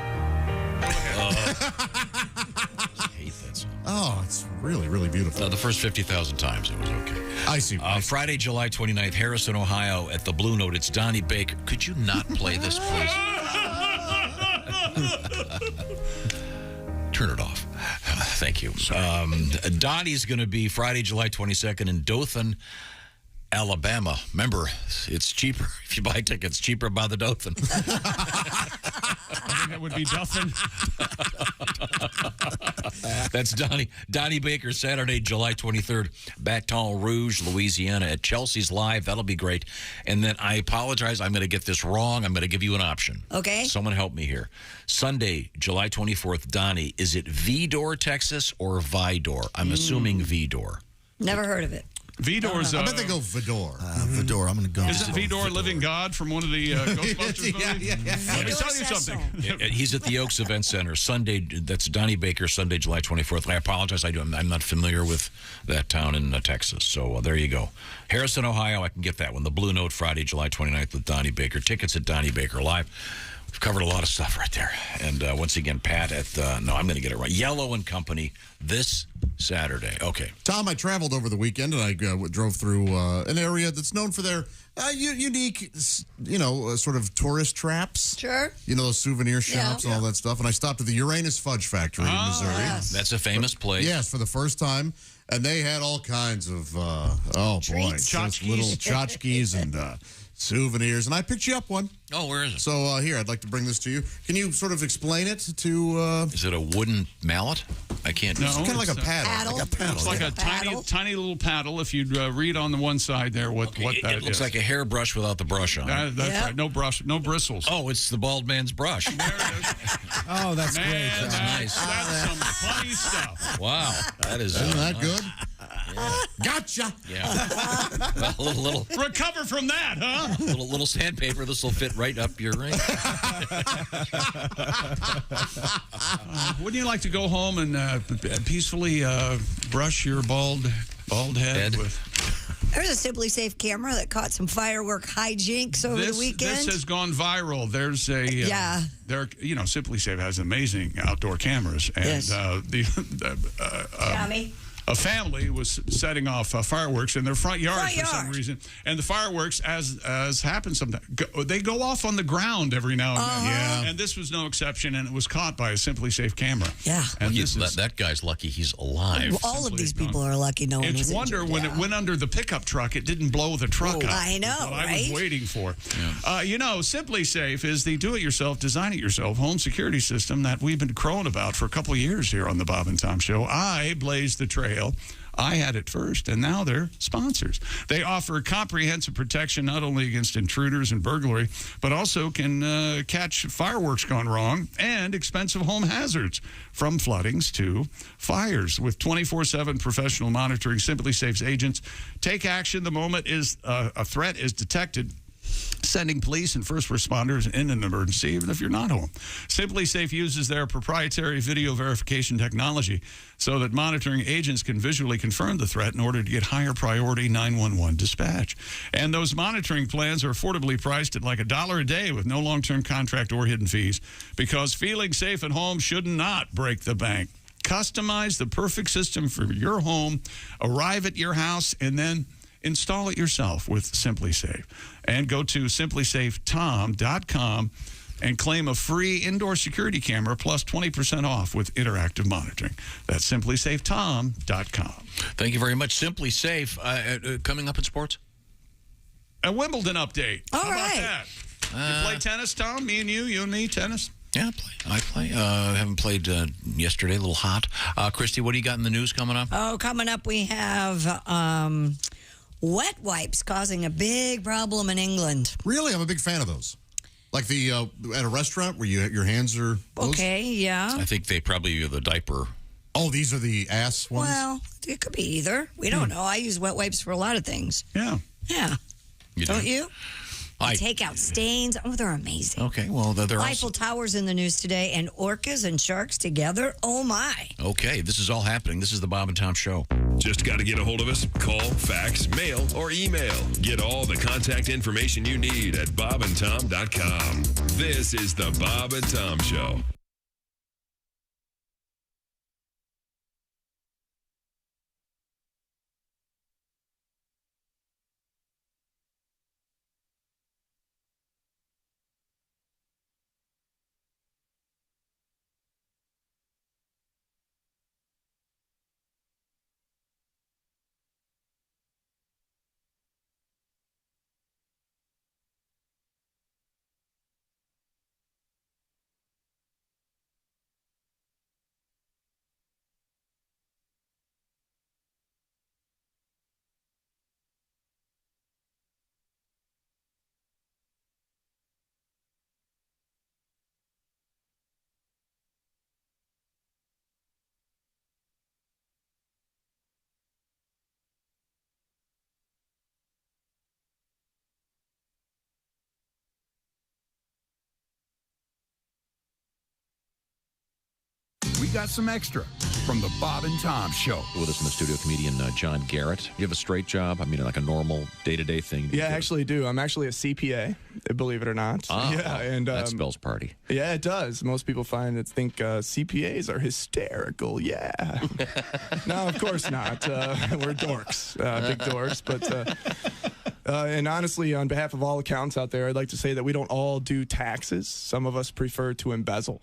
hate that song. Oh, it's really, really beautiful. The first 50,000 times it was okay. I see. Friday, July 29th, Harrison, Ohio, at the Blue Note. It's Donnie Baker. Could you not play this, please? Turn it off. Thank you. Donnie's going to be Friday, July 22nd in Dothan, Alabama. Remember, it's cheaper. If you buy tickets, cheaper by the Dothan. I think that would be Dothan. That's Donnie Baker, Saturday, July 23rd, Baton Rouge, Louisiana, at Chelsea's Live. That'll be great. And then I apologize. I'm going to get this wrong. I'm going to give you an option. Okay. Someone help me here. Sunday, July 24th, Donnie, is it Vidor, Texas, or Vidor? I'm assuming Vidor. Never heard of it. Vidor's. I bet they go Vidor. Vidor, I'm going to go. Is it Vidor Living God from one of the Ghostbusters movies? Yeah. Let me tell you something. He's at the Oaks Event Center Sunday. That's Donnie Baker, Sunday, July 24th. I apologize. I'm not familiar with that town in Texas. So there you go. Harrison, Ohio, I can get that one. The Blue Note, Friday, July 29th with Donnie Baker. Tickets at Donnie Baker Live. We've covered a lot of stuff right there. And once again, Pat at no, I'm going to get it right. Yellow and Company this Saturday. Okay. Tom, I traveled over the weekend, and I drove through an area that's known for their unique, sort of tourist traps. Sure. Those souvenir shops and all that stuff. And I stopped at the Uranus Fudge Factory in Missouri. Yes. That's a famous place. Yes, for the first time. And they had all kinds of, just little tchotchkes and souvenirs. And I picked you up one. Oh, where is it? So here, I'd like to bring this to you. Can you sort of explain it to... Is it a wooden mallet? I can't... No, it's kind of like a paddle. Paddle? Like a paddle. It's like a tiny little paddle. If you'd read on the one side there what that it looks is. like a hairbrush without the brush on it. That's right. No brush, no bristles. Oh, it's the bald man's brush. There it is. Oh, that's Man, great. That's nice. That's some funny stuff. Wow. That is... Isn't that good? Yeah. Gotcha. Yeah. Well, a little Recover from that, huh? little sandpaper. This will fit right up your ring. Wouldn't you like to go home and peacefully brush your bald head with? There's a SimpliSafe camera that caught some firework hijinks over the weekend. This has gone viral. There's a SimpliSafe has amazing outdoor cameras, and Yes. Tommy. a family was setting off fireworks in their front yard for some reason, and the fireworks, as happens sometimes, they go off on the ground every now and then. Yeah, and this was no exception, and it was caught by a SimpliSafe camera. Yeah, and that guy's lucky he's alive. Well, all of these people are lucky no one was It's wonder injured. when it went under the pickup truck, it didn't blow the truck up. I know, That's what I right? was waiting for. SimpliSafe is the do-it-yourself, design-it-yourself home security system that we've been crowing about for a couple of years here on the Bob and Tom Show. I blazed the trail. I had it first, and now they're sponsors. They offer comprehensive protection not only against intruders and burglary, but also can catch fireworks gone wrong and expensive home hazards, from floodings to fires. With 24/7 professional monitoring, SimpliSafe's agents take action the moment a threat is detected, sending police and first responders in an emergency, even if you're not home. SimpliSafe uses their proprietary video verification technology so that monitoring agents can visually confirm the threat in order to get higher priority 911 dispatch. And those monitoring plans are affordably priced at like $1 a day with no long-term contract or hidden fees, because feeling safe at home should not break the bank. Customize the perfect system for your home, arrive at your house, and then install it yourself with SimpliSafe. And go to SimpliSafeTom.com and claim a free indoor security camera plus 20% off with interactive monitoring. That's SimpliSafeTom.com. Thank you very much. SimpliSafe. Coming up in sports? A Wimbledon update. All How right. about that? You play tennis, Tom? Me and you and me, tennis? Yeah, I play. Haven't played yesterday, a little hot. Christy, what do you got in the news coming up? Oh, coming up we have wet wipes causing a big problem in England. Really? I'm a big fan of those. Like the at a restaurant where your hands are... Okay, yeah. I think they probably are the diaper. Oh, these are the ass ones? Well, it could be either. We don't know. I use wet wipes for a lot of things. Yeah. Yeah. Don't you? I take out stains. Oh, they're amazing. Okay, well, they're Eiffel Tower's in the news today, and orcas and sharks together. Oh, my. Okay, this is all happening. This is the Bob and Tom Show. Just got to get a hold of us. Call, fax, mail, or email. Get all the contact information you need at bobandtom.com. This is the Bob and Tom Show. We got some extra from the Bob and Tom Show. With us in the studio, comedian John Garrett. You have a straight job? I mean, like a normal day-to-day thing? Yeah, I actually do. I'm actually a CPA, believe it or not. Yeah, and that spells party. Yeah, it does. Most people think CPAs are hysterical. Yeah. No, of course not. We're dorks, big dorks. But and honestly, on behalf of all accountants out there, I'd like to say that we don't all do taxes. Some of us prefer to embezzle.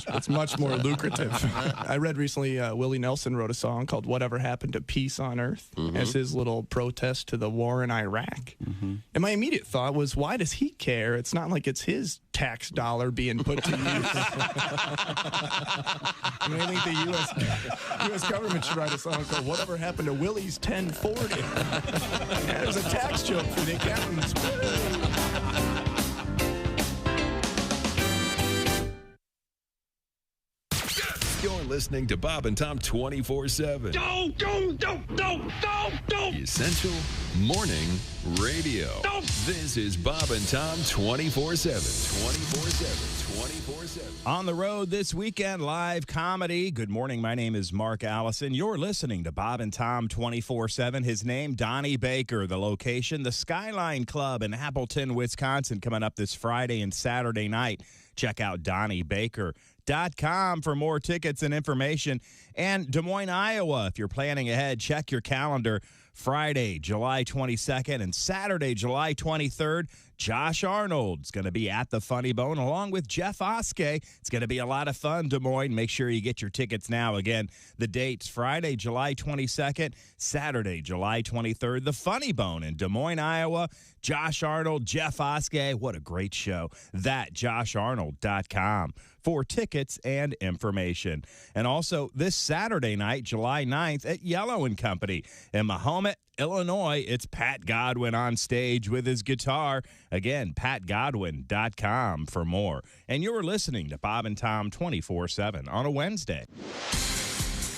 It's much more lucrative. I read recently Willie Nelson wrote a song called Whatever Happened to Peace on Earth as his little protest to the war in Iraq. And my immediate thought was, why does he care? It's not like it's his tax dollar being put to use. I mean, I think the U.S. government should write a song called Whatever Happened to Willie's 1040. Yeah, there's a tax joke for the accountants. You're listening to Bob and Tom 24/7. The Essential Morning Radio. This is Bob and Tom 24/7. 24/7. 24/7. On the road this weekend, live comedy. Good morning. My name is Mark Allison. You're listening to Bob and Tom 24/7. His name, Donnie Baker. The location, the Skyline Club in Appleton, Wisconsin, coming up this Friday and Saturday night. Check out DonnieBaker.com. BabenTom.com for more tickets and information. And Des Moines, Iowa, if you're planning ahead, check your calendar. Friday, July 22nd and Saturday, July 23rd, Josh Arnold's going to be at the Funny Bone along with Jeff Oskey. It's going to be a lot of fun, Des Moines. Make sure you get your tickets now. Again, the dates, Friday, July 22nd, Saturday, July 23rd, the Funny Bone in Des Moines, Iowa. Josh Arnold, Jeff Oskey. What a great show. That, JoshArnold.com for tickets and information. And also this Saturday night, July 9th at Yellow & Company in Mahomet, Illinois, it's Pat Godwin on stage with his guitar. Again, PatGodwin.com for more. And you're listening to Bob and Tom 24/7 on a Wednesday.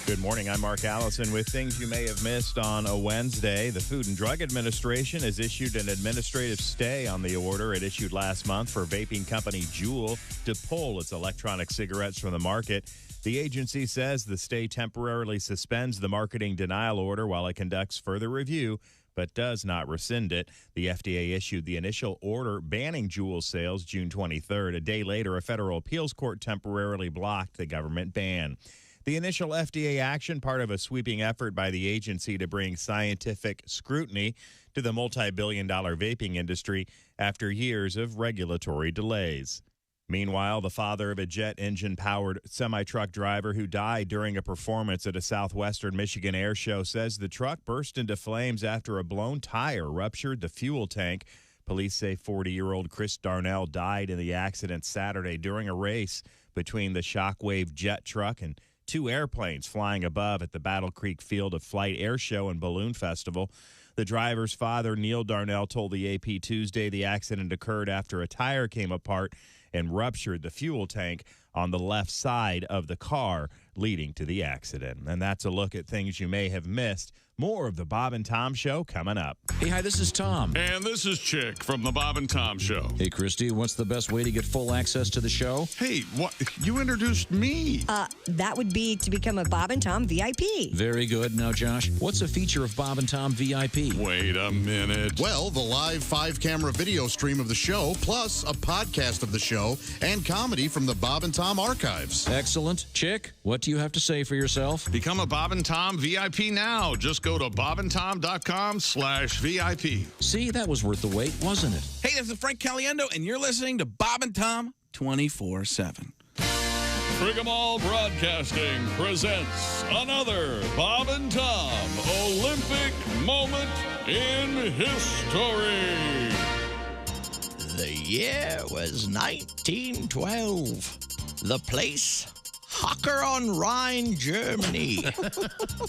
Good morning. I'm Mark Allison with things you may have missed on a Wednesday. The Food and Drug Administration has issued an administrative stay on the order it issued last month for vaping company Juul to pull its electronic cigarettes from the market. The agency says the stay temporarily suspends the marketing denial order while it conducts further review, but does not rescind it. The FDA issued the initial order banning Juul sales June 23rd. A day later, a federal appeals court temporarily blocked the government ban. The initial FDA action, part of a sweeping effort by the agency to bring scientific scrutiny to the multi-billion-dollar vaping industry after years of regulatory delays. Meanwhile, the father of a jet engine-powered semi-truck driver who died during a performance at a southwestern Michigan air show says the truck burst into flames after a blown tire ruptured the fuel tank. Police say 40-year-old Chris Darnell died in the accident Saturday during a race between the Shockwave jet truck and two airplanes flying above at the Battle Creek Field of Flight Air Show and Balloon Festival. The driver's father, Neil Darnell, told the AP Tuesday the accident occurred after a tire came apart and ruptured the fuel tank on the left side of the car, leading to the accident. And that's a look at things you may have missed. More of the Bob and Tom Show coming up. Hey, hi, this is Tom. And this is Chick from the Bob and Tom Show. Hey, Christy, what's the best way to get full access to the show? Hey, what? You introduced me. That would be to become a Bob and Tom VIP. Very good. Now, Josh, what's a feature of Bob and Tom VIP? Wait a minute. Well, the live 5-camera video stream of the show, plus a podcast of the show and comedy from the Bob and Tom archives. Excellent. Chick, what do you have to say for yourself? Become a Bob and Tom VIP now. Just go to bobandtom.com/VIP. See, that was worth the wait, wasn't it? Hey, this is Frank Caliendo, and you're listening to Bob and Tom 24/7. Frigamall Broadcasting presents another Bob and Tom Olympic moment in history. The year was 1912. The place, Hocker on Rhine, Germany.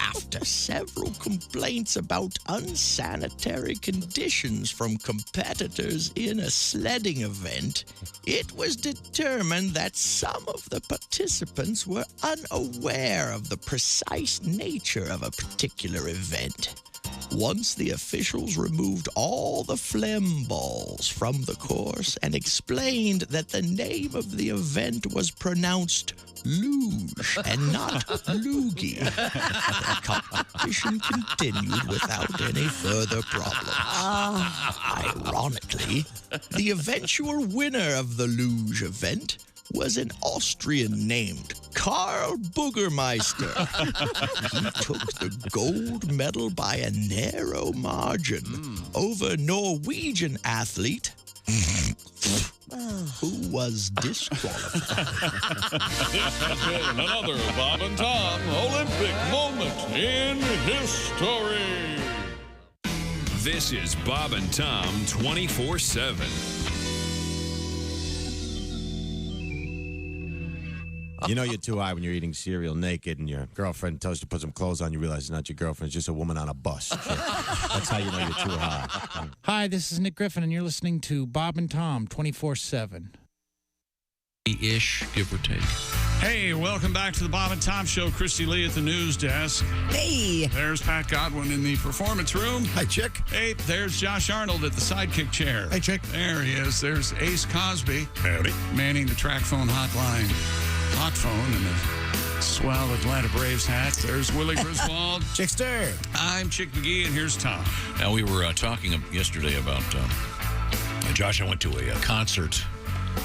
After several complaints about unsanitary conditions from competitors in a sledding event, it was determined that some of the participants were unaware of the precise nature of a particular event. Once the officials removed all the phlegm balls from the course and explained that the name of the event was pronounced luge and not loogie, the competition continued without any further problems. Ironically, the eventual winner of the luge event was an Austrian named Karl Boogermeister. He took the gold medal by a narrow margin over Norwegian athlete who was disqualified. This has been another Bob and Tom Olympic moment in history. This is Bob and Tom 24/7. You know you're too high when you're eating cereal naked and your girlfriend tells you to put some clothes on. You realize it's not your girlfriend. It's just a woman on a bus. That's how you know you're too high. Hi, this is Nick Griffin, and you're listening to Bob and Tom 24/7. Ish, give or take. Hey, welcome back to the Bob and Tom Show. Christy Lee at the news desk. Hey. There's Pat Godwin in the performance room. Hi, Chick. Hey, there's Josh Arnold at the sidekick chair. Hey, Chick. There he is. There's Ace Cosby. Howdy. Manning the track phone hotline. Hot phone and a swell Atlanta Braves hat. There's Willie Griswold. Chickster. I'm Chick McGee, and here's Tom. Now, we were talking yesterday about, Josh, I went to a concert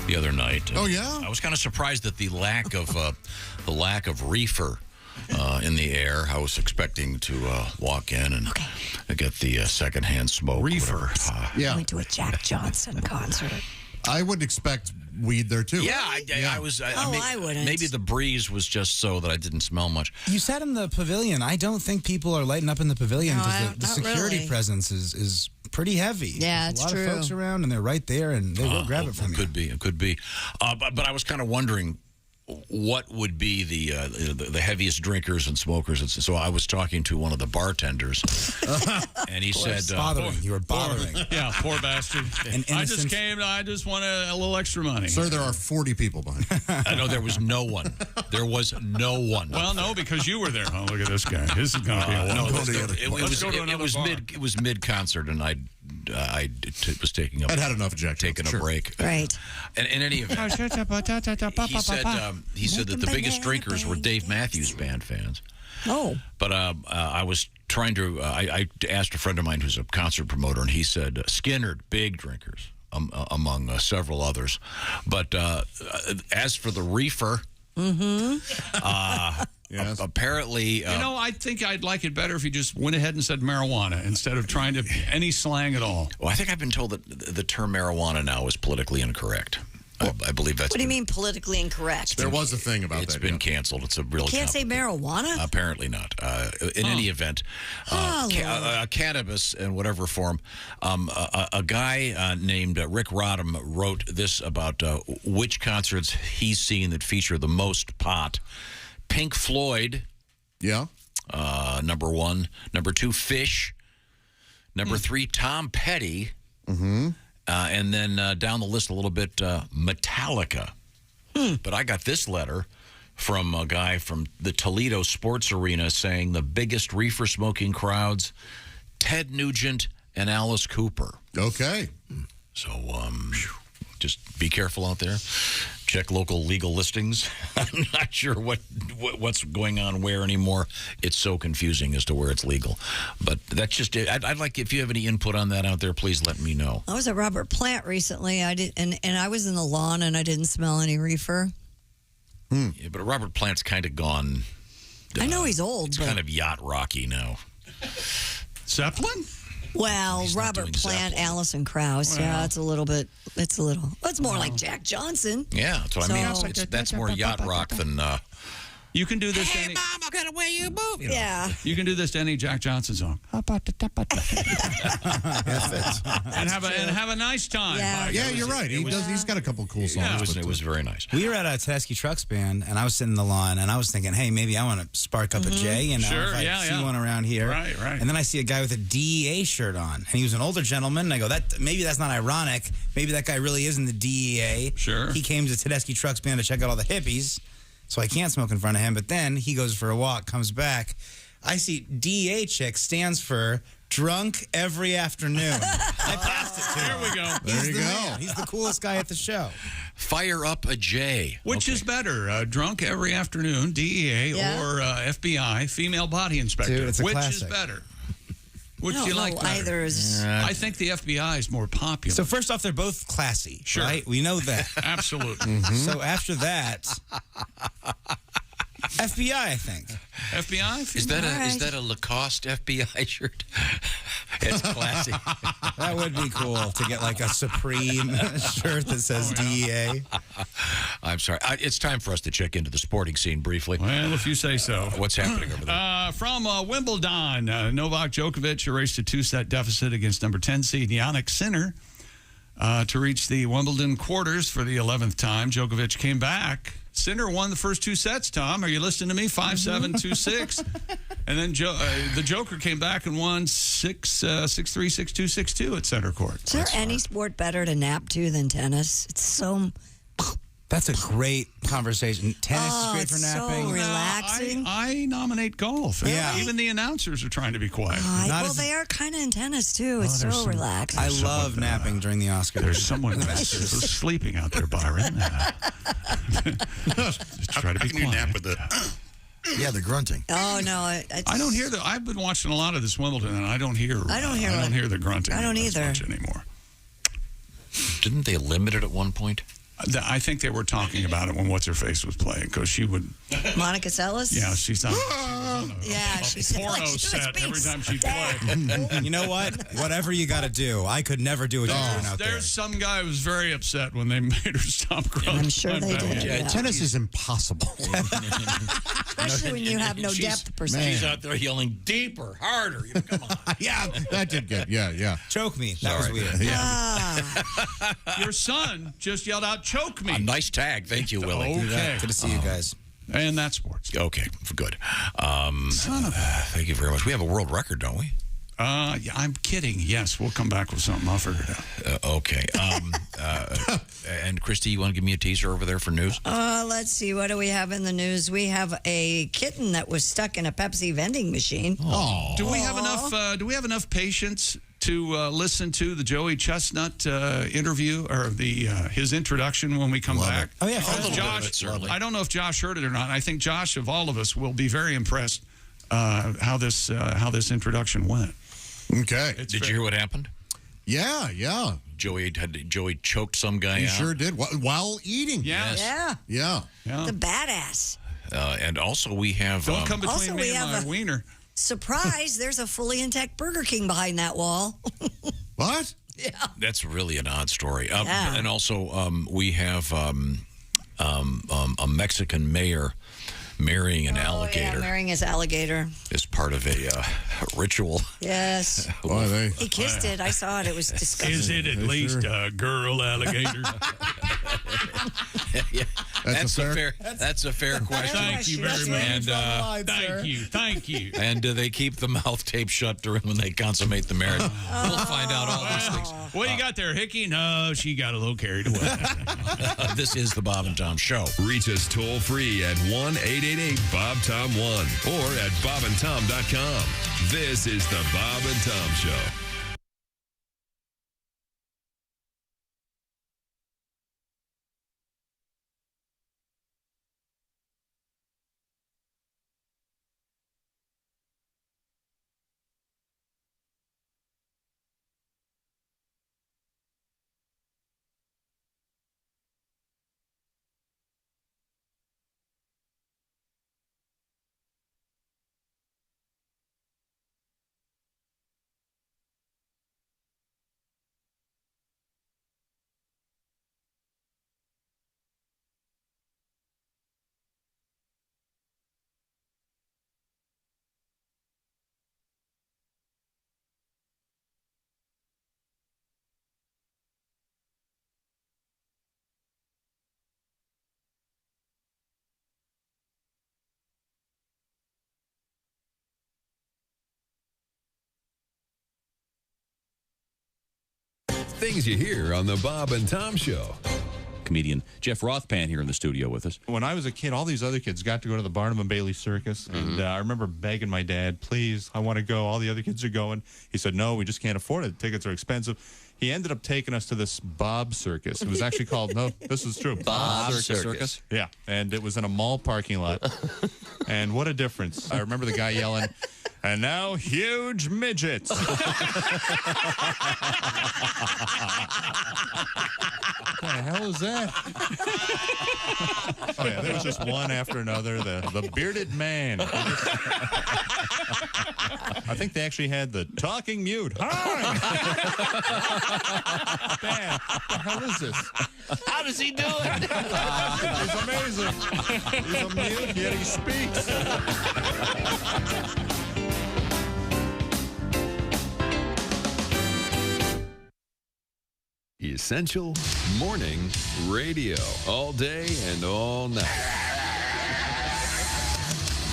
the other night. Oh, yeah? I was kind of surprised at the lack of reefer in the air. I was expecting to walk in and get the secondhand smoke. Reefer. Yeah. I went to a Jack Johnson concert. I would expect weed there, too. Yeah, I was. I wouldn't. Maybe the breeze was just so that I didn't smell much. You sat in the pavilion. I don't think people are lighting up in the pavilion because the security really. presence is pretty heavy. Yeah, There's it's a lot of folks around, and they're right there, and they will grab it from you. It could be. But I was kind of wondering what would be the heaviest drinkers and smokers. And so I was talking to one of the bartenders, and he said, You were bothering. Yeah, poor bastard. I just came. I just want a little extra money. Sir, there are 40 people behind. I know there was no one. There was no one. Well, no, because you were there. Oh, look at this guy. This is going to be a no, it was mid concert, and I was taking a break. Right. And in any event, he said that the biggest drinkers were Dave Matthews Band fans. Oh. But I was trying to. I asked a friend of mine who's a concert promoter, and he said Skinner, big drinkers, among several others. But as for the reefer. Yes. Apparently, I think I'd like it better if you just went ahead and said marijuana instead of trying to any slang at all. Well, I think I've been told that the term marijuana now is politically incorrect. I believe that's. What do you mean politically incorrect? There was a thing about that. It's been canceled. It's a real. You can't say marijuana? Apparently not. In any event, cannabis in whatever form. A guy named Rick Rodham wrote this about which concerts he's seen that feature the most pot. Pink Floyd. Yeah. Number 1. Number 2, Fish. Number 3, Tom Petty. Mm-hmm. And then down the list a little bit, Metallica. But I got this letter from a guy from the Toledo Sports Arena saying the biggest reefer smoking crowds, Ted Nugent and Alice Cooper. Okay. So just be careful out there. Check local legal listings. I'm not sure what's going on where anymore. It's so confusing as to where it's legal. But that's just it. I'd like, if you have any input on that out there, please let me know. I was at Robert Plant recently. I did, and I was in the lawn, and I didn't smell any reefer. Yeah, but Robert Plant's kind of gone. I know he's old. It's but kind of yacht rocky now. Zeppelin? Well, Robert Plant, Alison Krauss. Yeah, it's more like Jack Johnson. Yeah, that's what I mean. That's more yacht rock than. You can do this. Hey, Mom, I got the way you move. Yeah. You can do this to any Jack Johnson song. And have a nice time. Yeah, you're right. He's got a couple cool songs. It was very nice. We were at a Tedeschi Trucks band, and I was sitting in the lawn, and I was thinking, hey, maybe I want to spark up a J, and Sure, if I see one around here. Right. And then I see a guy with a DEA shirt on, and he was an older gentleman, and I go, maybe that's not ironic. Maybe that guy really is in the DEA. Sure. He came to Tedeschi Trucks band to check out all the hippies, so I can't smoke in front of him. But then he goes for a walk, comes back. I see DEA chick stands for drunk every afternoon. I passed it to him. There we go. There you go. Man. He's the coolest guy at the show. Fire up a J. Which is better, drunk every afternoon, DEA, or FBI, female body inspector? Dude, it's a Which classic. is better? Which I do you don't like know better? either is. I think the FBI is more popular. So first off, they're both classy, Sure. right? We know that. Absolutely. So after that, FBI, I think. FBI? Is that a Lacoste FBI shirt? It's classy. That would be cool to get like a Supreme shirt that says DEA. I'm sorry. It's time for us to check into the sporting scene briefly. Well, if you say so. What's happening over there? From Wimbledon, Novak Djokovic erased a 2-set deficit against number 10 seed Yannick Sinner to reach the Wimbledon quarters for the 11th time. Djokovic came back. Sinner won the first 2 sets, Tom. Are you listening to me? 5-7, 2-6. And then the Joker came back and won 6-3, 6-2, 6-2 at center court. Is there any sport better to nap to than tennis? It's so... That's a great conversation. Tennis is great for napping. So relaxing. I nominate golf. Yeah. Even the announcers are trying to be quiet. They are kind of in tennis, too. It's so relaxing. I love napping during the Oscars. There's someone sleeping out there, Byron. Just try to be quiet. You nap with the... Yeah, the grunting. Oh, no. I don't hear the... I've been watching a lot of this Wimbledon, and I don't hear the grunting. I don't either. Much anymore. Didn't they limit it at one point? I think they were talking about it when What's-Her-Face was playing, because she would... Monica Seles? Yeah, she's on she's a porno set every time she'd play. You know what? Whatever you got to do. I could never do what you're doing out there. There's some guy who was very upset when they made her stop growing. I'm sure they did. Yeah, tennis is impossible. Especially when you have no depth perception. She's out there yelling deeper, harder. Come on. Yeah, that did good. Yeah. Choke me. That was weird. Your son just yelled out, "Choke me." A nice tag. Thank you, Willie. Okay. Good to see you guys. And that's sports. Okay, good. Thank you very much. We have a world record, don't we? Yeah, I'm kidding. Yes, we'll come back with something. I'll figure it out. Okay. And Christy, you want to give me a teaser over there for news? Let's see. What do we have in the news? We have a kitten that was stuck in a Pepsi vending machine. Oh. Do we have enough? Do we have enough patience to listen to the Joey Chestnut interview, or his introduction when we come back? Oh yeah, Josh. I don't know if Josh heard it or not. I think Josh, of all of us, will be very impressed how this introduction went. Okay. Did you hear what happened? Yeah. Joey choked some guy out. He sure did while eating. Yes. Yeah. The badass. And also we have... Don't come between me and my wiener. Surprise, there's a fully intact Burger King behind that wall. What? Yeah. That's really an odd story. Yeah. And also we have a Mexican mayor marrying an alligator. Yeah, marrying his alligator. As part of a ritual. Yes. He kissed it. I saw it. It was disgusting. Is it at least a girl alligator? Yeah. That's a fair question. Thank you very much. And thank you. And do they keep the mouth tape shut when they consummate the marriage? We'll find out all these things. What you got there, Hickey? No, she got a little carried away. This is the Bob and Tom Show. Reach us toll free at 1-888-BOB-TOM-1 or at bobandtom.com. This is the Bob and Tom Show. Things you hear on the Bob and Tom Show. Comedian Jeff Rothpan here in the studio with us. When I was a kid, all these other kids got to go to the Barnum and Bailey Circus, and I remember begging my dad, please, I want to go. All the other kids are going. He said, no, we just can't afford it. Tickets are expensive. He ended up taking us to this Bob Circus. It was actually called, no, this is true. Bob Circus. Yeah, and it was in a mall parking lot. And what a difference. I remember the guy yelling, and now huge midgets. What the hell is that? Oh, yeah, there was just one after another. The bearded man. I think they actually had the talking mute. Hi! Man, what the hell is this? How does he do it? He's amazing. He's a mute, yet he speaks. Essential Morning Radio. All day and all night.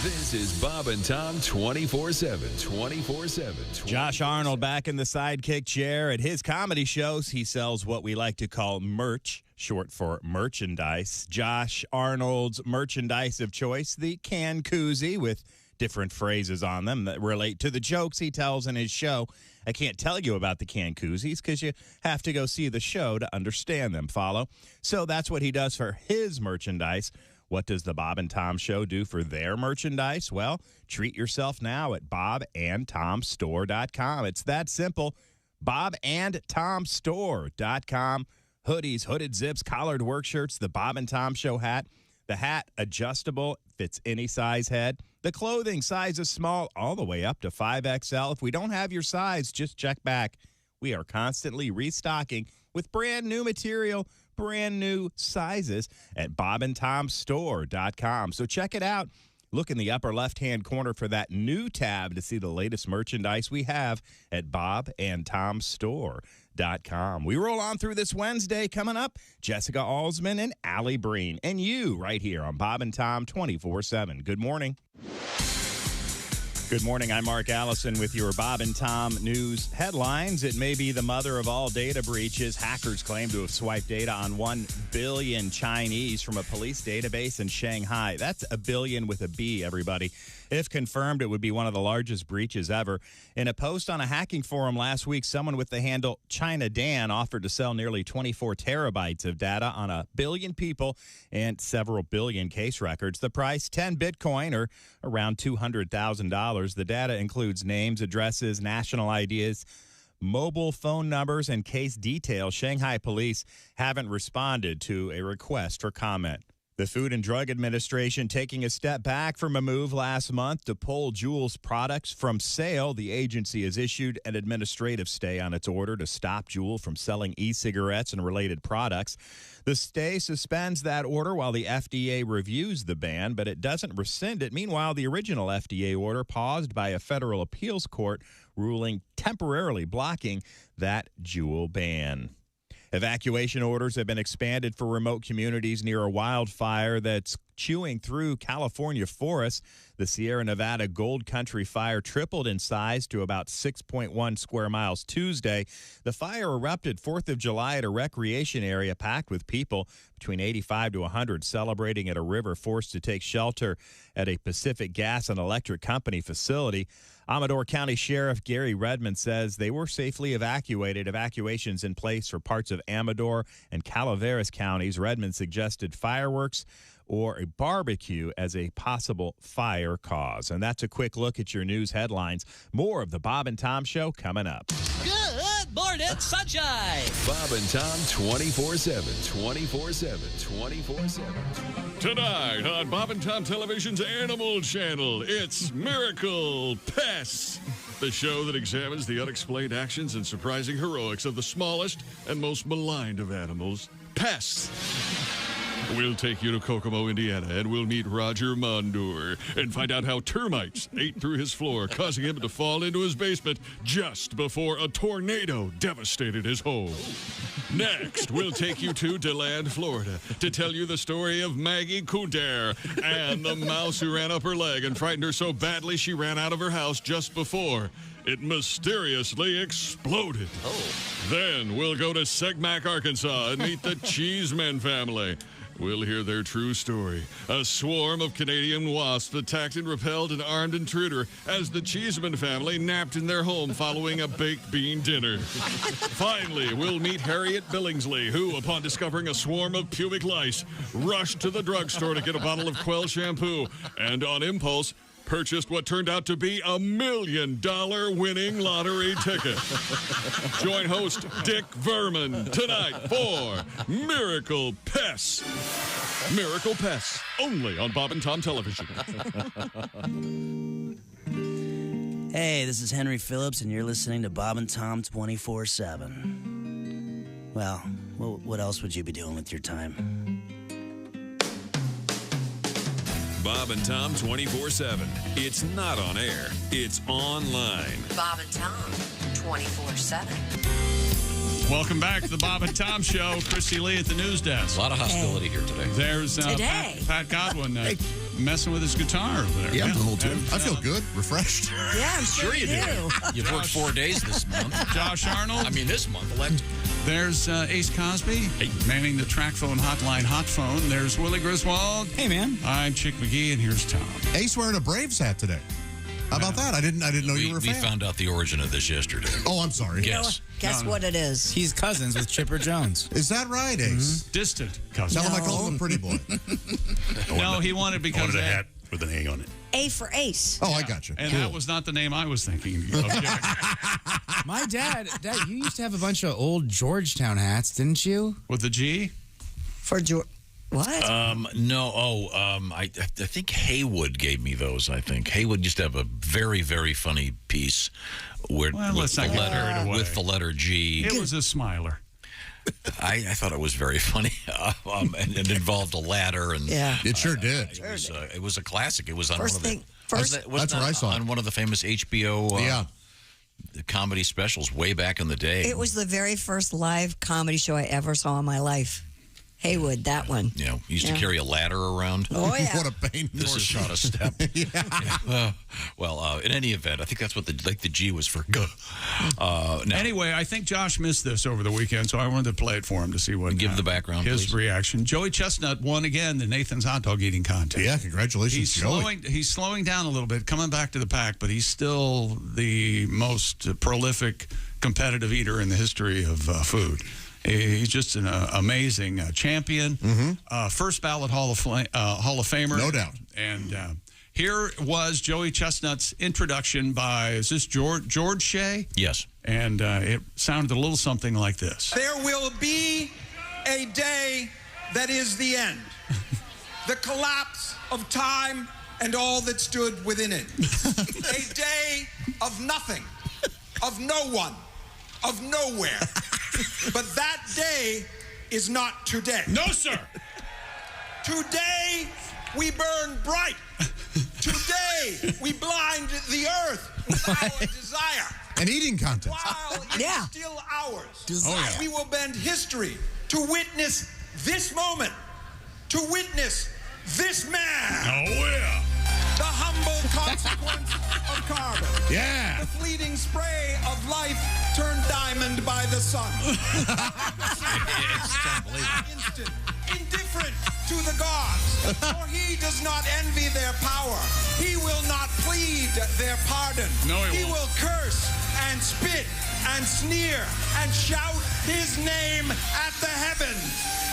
This is Bob and Tom 24/7. 24/7. Josh Arnold back in the sidekick chair. At his comedy shows, he sells what we like to call merch, short for merchandise. Josh Arnold's merchandise of choice, the can koozie with different phrases on them that relate to the jokes he tells in his show. I can't tell you about the can koozies because you have to go see the show to understand them, follow? So that's what he does for his merchandise. What does the Bob and Tom Show do for their merchandise? Well, treat yourself now at bobandtomstore.com. It's that simple. bobandtomstore.com. hoodies, hooded zips, collared work shirts, the Bob and Tom Show hat. The hat, adjustable, fits any size head. The clothing, size is small, all the way up to 5XL. If we don't have your size, just check back. We are constantly restocking with brand new material, brand new sizes at bobandtomstore.com. So check it out. Look in the upper left-hand corner for that new tab to see the latest merchandise we have at bobandtomstore.com. We roll on through this Wednesday. Coming up, Jessica Alsman and Allie Breen. And you right here on Bob and Tom 24/7. Good morning. Good morning. I'm Mark Allison with your Bob and Tom news headlines. It may be the mother of all data breaches. Hackers claim to have swiped data on 1 billion Chinese from a police database in Shanghai. That's a billion with a B, everybody. If confirmed, it would be one of the largest breaches ever. In a post on a hacking forum last week, someone with the handle China Dan offered to sell nearly 24 terabytes of data on a billion people and several billion case records. The price, 10 Bitcoin, or around $200,000. The data includes names, addresses, national IDs, mobile phone numbers, and case details. Shanghai police haven't responded to a request for comment. The Food and Drug Administration taking a step back from a move last month to pull Juul's products from sale. The agency has issued an administrative stay on its order to stop Juul from selling e-cigarettes and related products. The stay suspends that order while the FDA reviews the ban, but it doesn't rescind it. Meanwhile, the original FDA order paused by a federal appeals court ruling temporarily blocking that Juul ban. Evacuation orders have been expanded for remote communities near a wildfire that's chewing through California forests. The Sierra Nevada Gold Country fire tripled in size to about 6.1 square miles Tuesday. The fire erupted 4th of July at a recreation area packed with people, between 85 to 100, celebrating at a river, forced to take shelter at a Pacific Gas and Electric Company facility. Amador County Sheriff Gary Redmond says they were safely evacuated. Evacuations in place for parts of Amador and Calaveras counties. Redmond suggested fireworks or a barbecue as a possible fire cause. And that's a quick look at your news headlines. More of the Bob and Tom Show coming up. Good morning, sunshine. Bob and Tom 24/7, 24/7, 24/7. Tonight on Bob and Tom Television's Animal Channel, it's Miracle Pests, the show that examines the unexplained actions and surprising heroics of the smallest and most maligned of animals, pests. We'll take you to Kokomo, Indiana, and we'll meet Roger Mondor and find out how termites ate through his floor, causing him to fall into his basement just before a tornado devastated his home. Next, we'll take you to DeLand, Florida, to tell you the story of Maggie Couder and the mouse who ran up her leg and frightened her so badly she ran out of her house just before it mysteriously exploded. Then we'll go to Segmack, Arkansas, and meet the Cheeseman family. We'll hear their true story. A swarm of Canadian wasps attacked and repelled an armed intruder as the Cheeseman family napped in their home following a baked bean dinner. Finally, we'll meet Harriet Billingsley, who, upon discovering a swarm of pubic lice, rushed to the drugstore to get a bottle of Quell shampoo and, on impulse, purchased what turned out to be $1 million winning lottery ticket. Join host Dick Verman tonight for Miracle Pests. Miracle Pests, only on Bob and Tom Television. Hey, this is Henry Phillips, and you're listening to Bob and Tom 24/7. Well, what else would you be doing with your time? Bob and Tom 24/7. It's not on air, it's online. Bob and Tom 24/7. Welcome back to the Bob and Tom Show. Christy Lee at the news desk. A lot of hostility here today. There's Pat Godwin messing with his guitar over there. Yeah, I'm doing a little too. I feel good, refreshed. Yeah, I'm sure you do. You've worked 4 days this month. Josh Arnold. I mean, this month. There's Ace Cosby, manning the track phone hotline hot phone. There's Willie Griswold. Hey, man. I'm Chick McGee, and here's Tom. Ace wearing a Braves hat today. How about that? I didn't know you were a fan. We found out the origin of this yesterday. Oh, I'm sorry. Guess. Guess what it is. He's cousins with Chipper Jones. Is that right, Ace? Distant cousins. Tell him I called him Pretty Boy. No, he wanted because I wanted a hat with an A on it. A for ace. Oh, I got you. And that was not the name I was thinking of. My dad, you used to have a bunch of old Georgetown hats, didn't you? With the G? For George. What? No. I think Haywood gave me those. I think Haywood used to have a very, very funny piece with the letter G. It was a smiler. I thought it was very funny, and it involved a ladder, and it sure did. It was a classic. It was on First one thing, of the. That's where I saw it. On one of the famous HBO comedy specials way back in the day. It was the very first live comedy show I ever saw in my life. Haywood, that one. You know, he used to carry a ladder around. Oh, yeah. What a pain. This is not a step. Well, in any event, I think that's what the G was for. Anyway, I think Josh missed this over the weekend, so I wanted to play it for him to see what. Give the background, his please. reaction. Joey Chestnut won again the Nathan's hot dog eating contest. Yeah, congratulations, Joey. He's slowing down a little bit, coming back to the pack, but he's still the most prolific competitive eater in the history of food. He's just an amazing champion. First ballot Hall of Famer. No doubt. And here was Joey Chestnut's introduction by, is this George Shea? Yes. And it sounded a little something like this. There will be a day that is the end. The collapse of time and all that stood within it. A day of nothing, of no one, of nowhere. But that day is not today. No, sir. Today we burn bright. Today we blind the earth with our desire. An eating contest. While it is still ours, we will bend history to witness this moment, to witness this man. Oh, yeah. The humble consequence of carbon. Yeah. The fleeting spray of life turned diamond by the sun. Instant, indifferent to the gods. For he does not envy their power. He will not plead their pardon. No, he won't. Will curse and spit and sneer and shout his name at the heavens.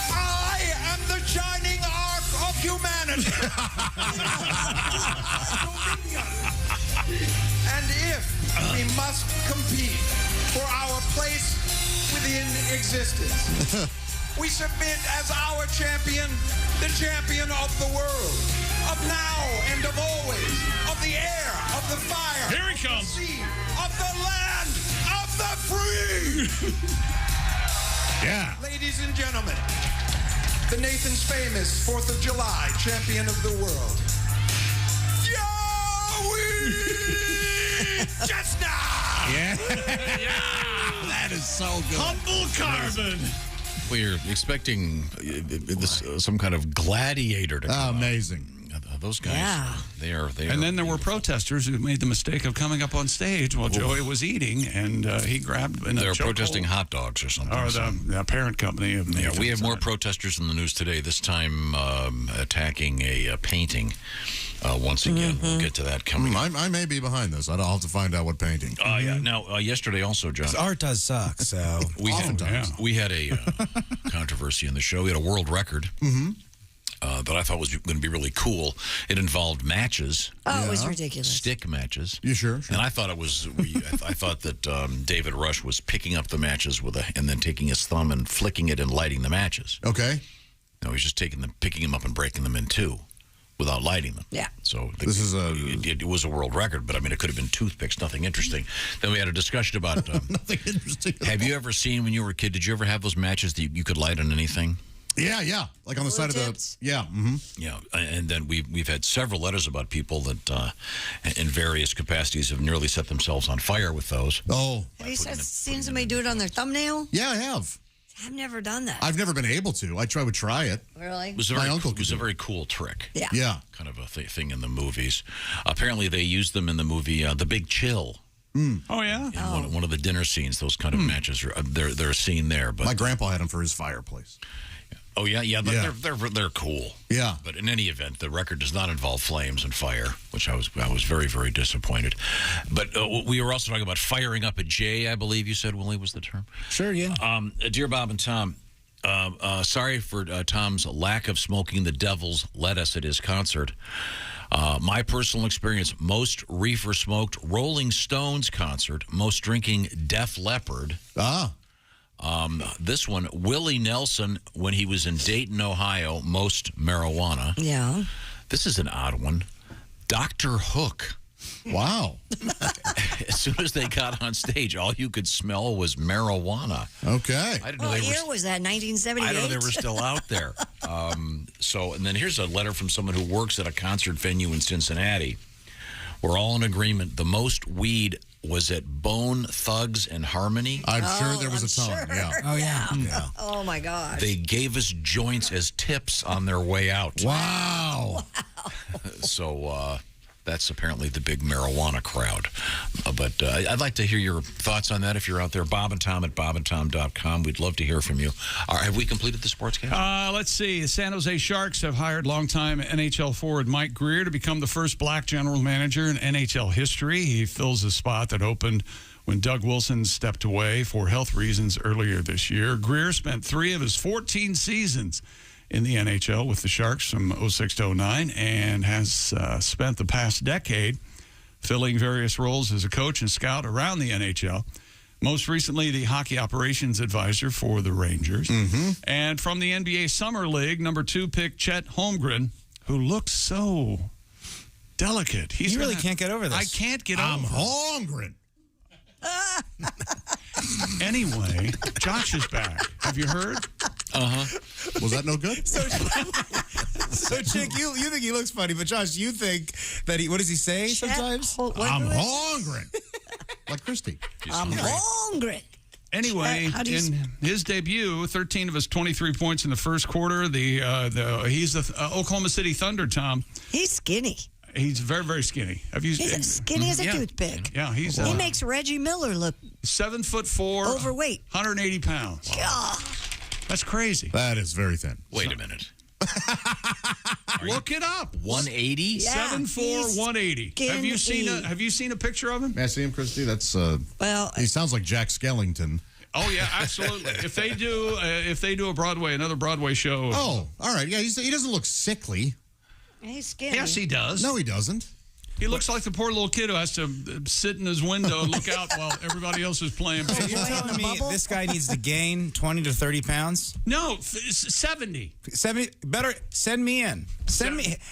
I am the shining arc of humanity. And if we must compete for our place within existence, we submit as our champion, the champion of the world, of now and of always, of the air, of the fire, Here he comes. of the sea, of the land, of the free. Yeah. Ladies and gentlemen, the Nathan's Famous 4th of July champion of the world, Joey Chestnut! Yeah. That is so good. Humble carbon. We're expecting some kind of gladiator to come amazing. Those guys, they are. And then there were protesters who made the mistake of coming up on stage while Joey was eating, and he grabbed. They were protesting hot dogs or something. Or the parent company of Nathan's. We have more protesters in the news today. This time attacking a painting. Once again, we'll get to that coming. I may be behind this. I'll have to find out what painting. Yeah. Now, yesterday also, John. Art does suck. So we had a controversy in the show. We had a world record. That I thought was going to be really cool. It involved matches. Oh, it was ridiculous. Stick matches. You sure? And I thought it was. I thought that David Rush was picking up the matches and then taking his thumb and flicking it and lighting the matches. Okay. No, he's just picking them and breaking them in two, without lighting them. Yeah. So this is it was a world record, but I mean, it could have been toothpicks, nothing interesting. Then we had a discussion about nothing interesting. Have you ever seen when you were a kid? Did you ever have those matches that you could light on anything? Yeah. Like on the side of the Yeah. And then we've had several letters about people that in various capacities have nearly set themselves on fire with those. Oh. Have you seen somebody do it on their thumbnail? Yeah, I have. I've never done that. I've never been able to. I would try it. Really? It was a very cool trick. Yeah. Kind of a thing in the movies. Apparently, they used them in the movie The Big Chill. Oh yeah. In one of the dinner scenes, those kind of matches are they're seen there. But my grandpa had them for his fireplace. Oh yeah. They're cool. Yeah. But in any event, the record does not involve flames and fire, which I was very, very disappointed. But we were also talking about firing up a J, I believe you said, Willie, was the term. Sure, yeah. Dear Bob and Tom, sorry for Tom's lack of smoking the devil's lettuce at his concert. My personal experience, most reefer smoked Rolling Stones concert, most drinking Def Leppard. This one, Willie Nelson, when he was in Dayton, Ohio, most marijuana. Yeah. This is an odd one. Dr. Hook. Wow. As soon as they got on stage, all you could smell was marijuana. Okay. I didn't know What year was that? 1978? I don't know they were still out there. And then here's a letter from someone who works at a concert venue in Cincinnati. We're all in agreement. The most weed was at Bone Thugs and Harmony. I'm sure there was a ton. sure. Yeah. Oh, yeah. Oh, my gosh. They gave us joints as tips on their way out. Wow. So that's apparently the big marijuana crowd. But I'd like to hear your thoughts on that if you're out there. Bob and Tom at bobandtom.com. We'd love to hear from you. All right, have we completed the sportscast? Let's see. The San Jose Sharks have hired longtime NHL forward Mike Greer to become the first black general manager in NHL history. He fills a spot that opened when Doug Wilson stepped away for health reasons earlier this year. Greer spent 3 of his 14 seasons in the NHL with the Sharks from 06 to 09 and has spent the past decade filling various roles as a coach and scout around the NHL. Most recently, the hockey operations advisor for the Rangers. And from the NBA Summer League, number 2 pick Chet Holmgren, who looks so delicate. You really can't get over this. I can't get over I'm Holmgren. Anyway, Josh is back. Have you heard? Was that no good? So, Chick, you think he looks funny, but Josh, you think that what does he say sometimes? I'm Holmgren. Like Christy. I'm hungry. Anyway, in his debut, 13 of his 23 points in the first quarter. He's the Oklahoma City Thunder, Tom. He's skinny. He's very, very skinny. He's as skinny as a toothpick. Yeah, he makes Reggie Miller look 7'4", overweight, 180 pounds. Wow. That's crazy. That is very thin. Wait a minute. Look it up. 180? Yeah, 7'4", 180. Have you seen a picture of him? May I see him, Christy? That's well. He sounds like Jack Skellington. Oh yeah, absolutely. If they do another Broadway show. Oh, all right. Yeah, he doesn't look sickly. He's skinny. Yes, he does. No, he doesn't. He looks like the poor little kid who has to sit in his window and look out while everybody else is playing. So you're telling me this guy needs to gain 20 to 30 pounds? No, 70. 70. Better send me in.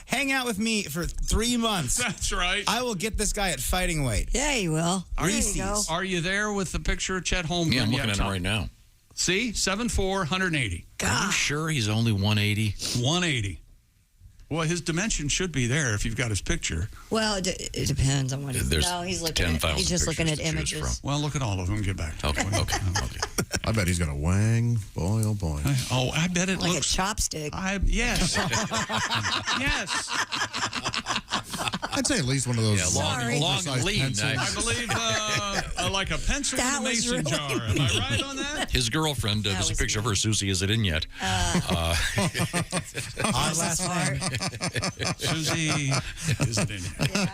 Hang out with me for 3 months. That's right. I will get this guy at fighting weight. Yeah, you will. Are you there with the picture of Chet Holmgren? Yeah, I'm looking at him right now. See? 7'4", 180. Are you sure he's only 180? 180. Well, his dimension should be there if you've got his picture. Well, it depends on what he's. No, he's looking. He's just looking at images. Well, look at all of them. Get back. Okay. I bet he's got a wang. Boy, oh boy. Oh, I bet it like looks a chopstick. Yes. Yes. I'd say at least one of those. Yeah, long and lean. I believe like a pencil in a mason jar. Am I right on that? His girlfriend, there's a picture of her. Susie, is it in yet? Last name. Susie, is it in here?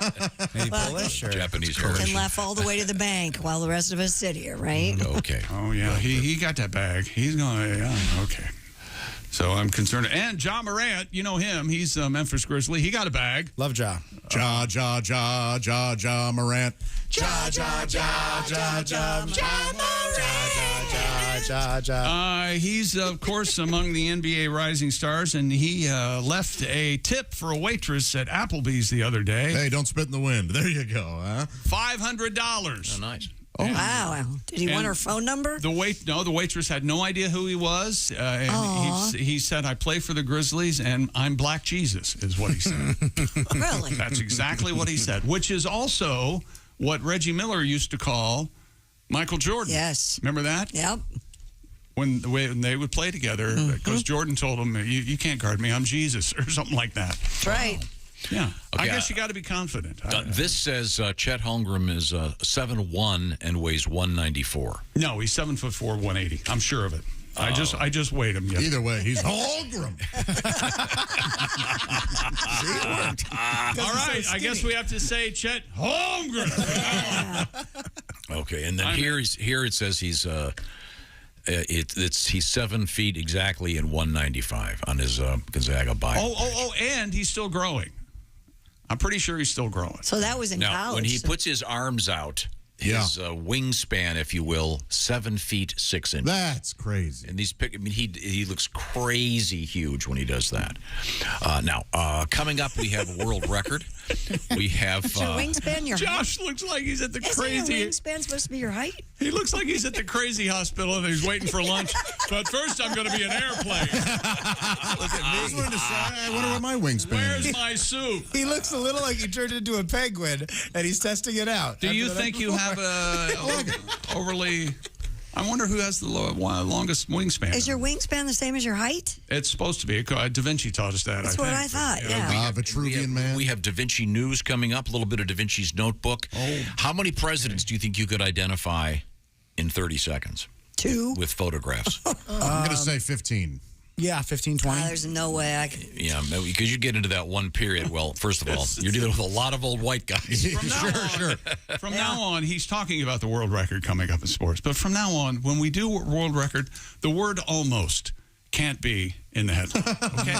Maybe Polish or Japanese And origin. left all the way to the bank while the rest of us sit here, right? Okay. Oh, yeah. He got that bag. He's going to, yeah, okay. So I'm concerned. And John Morant, you know him. He's a Memphis Grizzly. He got a bag. Love Ja. Ja Morant. He's, of course, among the NBA rising stars, and he left a tip for a waitress at Applebee's the other day. Hey, don't spit in the wind. There you go, huh? $500. Oh, nice. Oh, wow. Did he want her phone number? The waitress had no idea who he was. And he said, I play for the Grizzlies, and I'm Black Jesus, is what he said. Really? That's exactly what he said, which is also what Reggie Miller used to call Michael Jordan. Yes. Remember that? Yep. When they would play together, because Jordan told him, you can't guard me, I'm Jesus, or something like that. That's right. Yeah. Okay, I guess you got to be confident. This says Chet Holmgren is 7'1" and weighs 194. No, he's 7'4", 180. I'm sure of it. I just weighed him. Either way, he's Holmgren. All right, I guess we have to say Chet Holmgren. Okay, and then here it says he's he's 7 feet exactly and 195 on his Gonzaga bio. Oh, and he's still growing. I'm pretty sure he's still growing. So that was in now, college. when he puts his arms out, his wingspan, if you will, 7 feet 6 inches. That's crazy. And he looks crazy huge when he does that. Now, coming up, we have a world record. We have Is your wingspan your Josh looks like he's at the Isn't crazy. your wingspan supposed to be your height? He looks like he's at the crazy hospital and he's waiting for lunch. But first, I'm going to be an airplane. Look at me. I was going to say, I wonder what my wingspan Where's is. my soup? He looks a little like he turned into a penguin, and he's testing it out. Do you think you have overly... I wonder who has the longest wingspan. Is your wingspan the same as your height? It's supposed to be. Da Vinci taught us that, That's I what think. I thought, yeah. Vitruvian Man. We have Da Vinci News coming up, a little bit of Da Vinci's Notebook. How many presidents do you think you could identify in 30 seconds? 2. With photographs. I'm going to say 15. Yeah, 15, 20. There's no way I could. Yeah, because you get into that one period. Well, first of all, you're dealing with a lot of old white guys. From now on, he's talking about the world record coming up in sports. But from now on, when we do world record, the word almost can't be in the headline. Okay?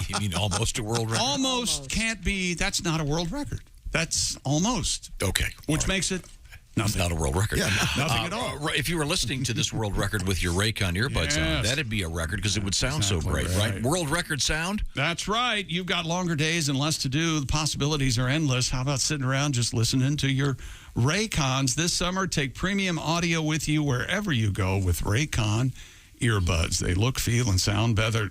You mean almost a world record? Almost can't be. That's not a world record. That's almost. Okay. Which makes it nothing. Not a world record. Yeah, nothing at all. If you were listening to this world record with your Raycon earbuds on, that'd be a record because it would sound so great, right? World record sound? That's right. You've got longer days and less to do. The possibilities are endless. How about sitting around just listening to your Raycons this summer? Take premium audio with you wherever you go with Raycon earbuds. They look, feel, and sound better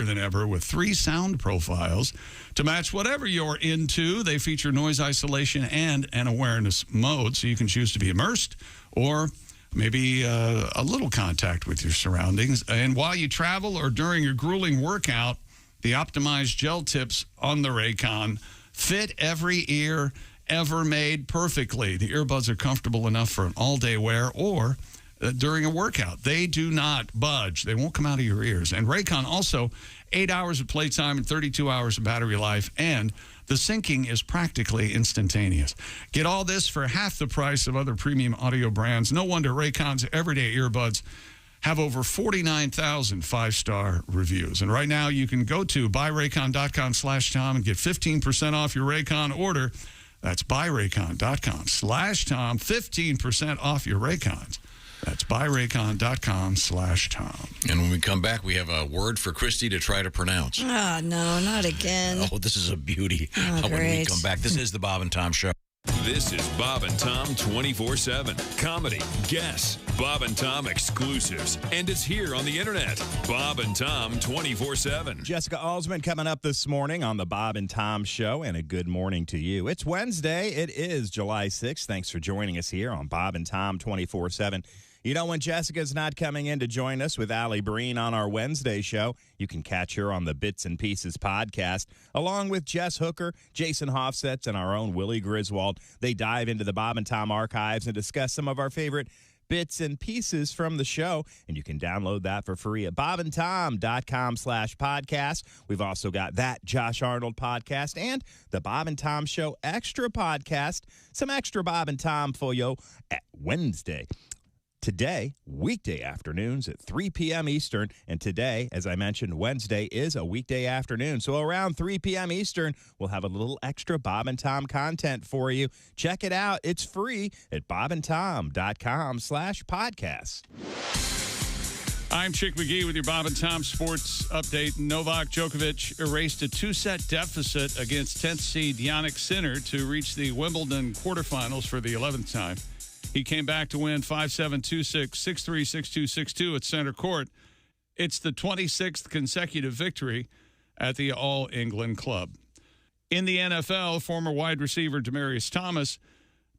than ever with 3 sound profiles to match whatever you're into. They feature noise isolation and an awareness mode, so you can choose to be immersed or maybe a little contact with your surroundings. And while you travel or during your grueling workout, the optimized gel tips on the Raycon fit every ear ever made perfectly. The earbuds are comfortable enough for an all-day wear or during a workout. They do not budge. They won't come out of your ears. And Raycon also 8 hours of playtime and 32 hours of battery life, and the syncing is practically instantaneous. Get all this for half the price of other premium audio brands. No wonder Raycon's everyday earbuds have over 49,000 five-star reviews. And right now you can go to buyraycon.com/Tom and get 15% off your Raycon order. That's buyraycon.com/Tom, 15% off your Raycons. That's buyraycon.com/Tom. And when we come back, we have a word for Christy to try to pronounce. Oh, no, not again. Oh, this is a beauty. Oh, when we great. come back, this is the Bob and Tom Show. This is Bob and Tom 24/7. Comedy, guests, Bob and Tom exclusives. And it's here on the internet. Bob and Tom 24/7. Jessica Alsman coming up this morning on the Bob and Tom Show, and a good morning to you. It's Wednesday. It is July 6th. Thanks for joining us here on Bob and Tom 24/7. You know, when Jessica's not coming in to join us with Allie Breen on our Wednesday show, you can catch her on the Bits and Pieces podcast, along with Jess Hooker, Jason Hofsetz, and our own Willie Griswold. They dive into the Bob and Tom archives and discuss some of our favorite bits and pieces from the show, and you can download that for free at bobandtom.com/podcast. We've also got that Josh Arnold podcast and the Bob and Tom Show extra podcast, some extra Bob and Tom for you at Wednesday. Today, weekday afternoons at 3 p.m. Eastern, and today, as I mentioned, Wednesday is a weekday afternoon. So around 3 p.m. Eastern, we'll have a little extra Bob and Tom content for you. Check it out. It's free at bobandtom.com/podcast. I'm Chick McGee with your Bob and Tom Sports Update. Novak Djokovic erased a 2-set deficit against 10th seed Jannik Sinner to reach the Wimbledon quarterfinals for the 11th time. He came back to win 5-7, 2-6, 6-3, 6-2, 6-2 at center court. It's the 26th consecutive victory at the All-England Club. In the NFL, former wide receiver Demaryius Thomas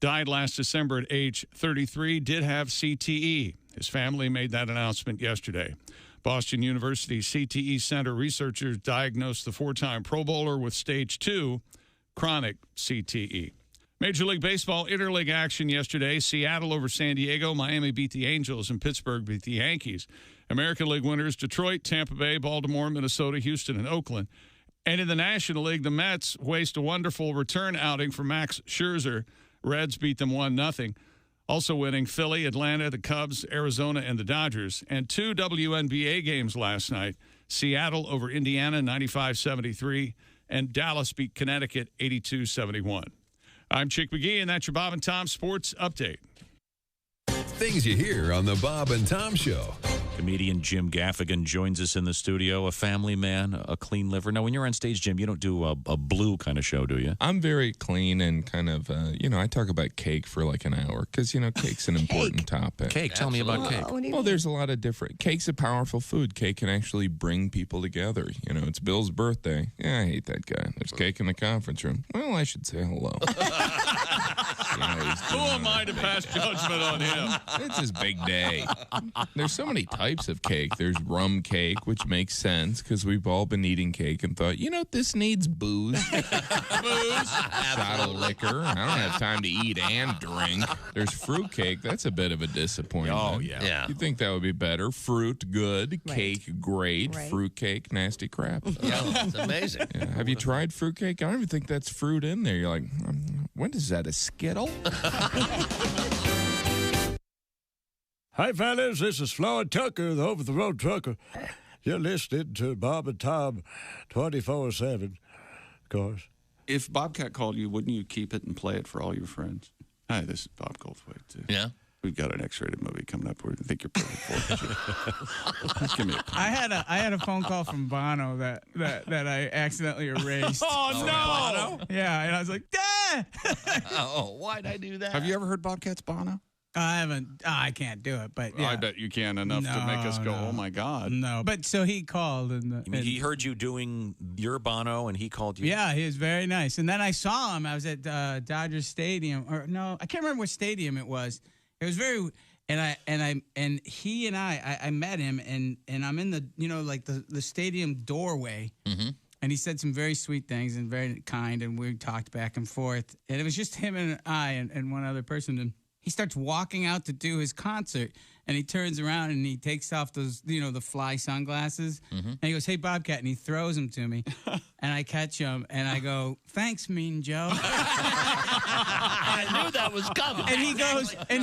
died last December at age 33, did have CTE. His family made that announcement yesterday. Boston University CTE Center researchers diagnosed the 4-time Pro Bowler with stage 2 chronic CTE. Major League Baseball interleague action yesterday. Seattle over San Diego. Miami beat the Angels, and Pittsburgh beat the Yankees. American League winners Detroit, Tampa Bay, Baltimore, Minnesota, Houston, and Oakland. And in the National League, the Mets waste a wonderful return outing for Max Scherzer. Reds beat them 1-0. Also winning Philly, Atlanta, the Cubs, Arizona, and the Dodgers. And 2 WNBA games last night. Seattle over Indiana, 95-73. and Dallas beat Connecticut 82-71. I'm Chick McGee, and that's your Bob and Tom Sports Update. Things you hear on the Bob and Tom Show. Comedian Jim Gaffigan joins us in the studio, a family man, a clean liver. Now, when you're on stage, Jim, you don't do a blue kind of show, do you? I'm very clean and kind of, I talk about cake for like an hour because, cake's an important topic. Cake, tell me about cake. Well, there's a lot of different. Cake's a powerful food. Cake can actually bring people together. It's Bill's birthday. Yeah, I hate that guy. There's cake in the conference room. Well, I should say hello. Who am I to pass judgment on him? It's his big day. There's so many types of cake. There's rum cake, which makes sense because we've all been eating cake and thought, this needs booze. Shot of liquor. I don't have time to eat and drink. There's fruit cake. That's a bit of a disappointment. Oh, yeah. You'd think that would be better. Fruit, good. Right. Cake, great. Right. Fruit cake, nasty crap. Yeah, it's amazing. Yeah. Have you tried fruit cake? I don't even think that's fruit in there. You're like, when is that, a Skittle? Hi, fellas. This is Floyd Tucker, the over-the-road trucker. You're listening to Bob and Tom 24/7, of course. If Bobcat called you, wouldn't you keep it and play it for all your friends? Hi, this is Bob Goldthwait, too. Yeah? We've got an X-rated movie coming up where I think you're perfect for it. Just give me a call. I had a phone call from Bono that I accidentally erased. Oh, no! Bono? Yeah, and I was like, ah! Oh, why'd I do that? Have you ever heard Bobcat's Bono? I haven't. I can't do it, but yeah. I bet you can enough to make us go, oh, my God. No, but so he called. You mean he heard you doing your Bono and he called you? Yeah, he was very nice. And then I saw him. I was at Dodger Stadium. Or no, I can't remember what stadium it was. It was very... And he and I met him, and I'm in the, like the stadium doorway. Mm-hmm. And he said some very sweet things and very kind, and we talked back and forth. And it was just him and I and one other person. And he starts walking out to do his concert, and he turns around and he takes off those, the fly sunglasses. Mm-hmm. And he goes, "Hey, Bobcat," and he throws them to me. And I catch him, and I go, "Thanks, Mean Joe." I knew that was coming. And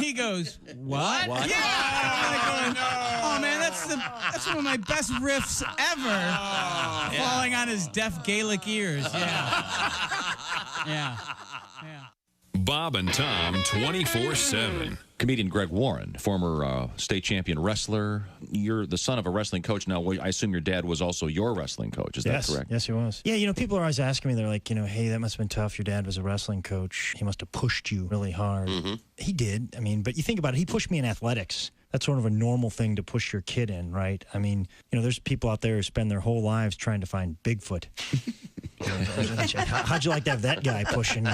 he goes, "What?" What? Yeah. I'm going, oh man, that's one of my best riffs ever. Falling on his deaf Gaelic ears. Yeah. Yeah. Yeah. Bob and Tom 24/7. Comedian Greg Warren, former state champion wrestler. You're the son of a wrestling coach. Now, I assume your dad was also your wrestling coach. Is that correct? Yes, he was. Yeah, people are always asking me, they're like, hey, that must have been tough. Your dad was a wrestling coach. He must have pushed you really hard. Mm-hmm. He did. But you think about it, he pushed me in athletics. That's sort of a normal thing to push your kid in, right? There's people out there who spend their whole lives trying to find Bigfoot. How'd you like to have that guy pushing you,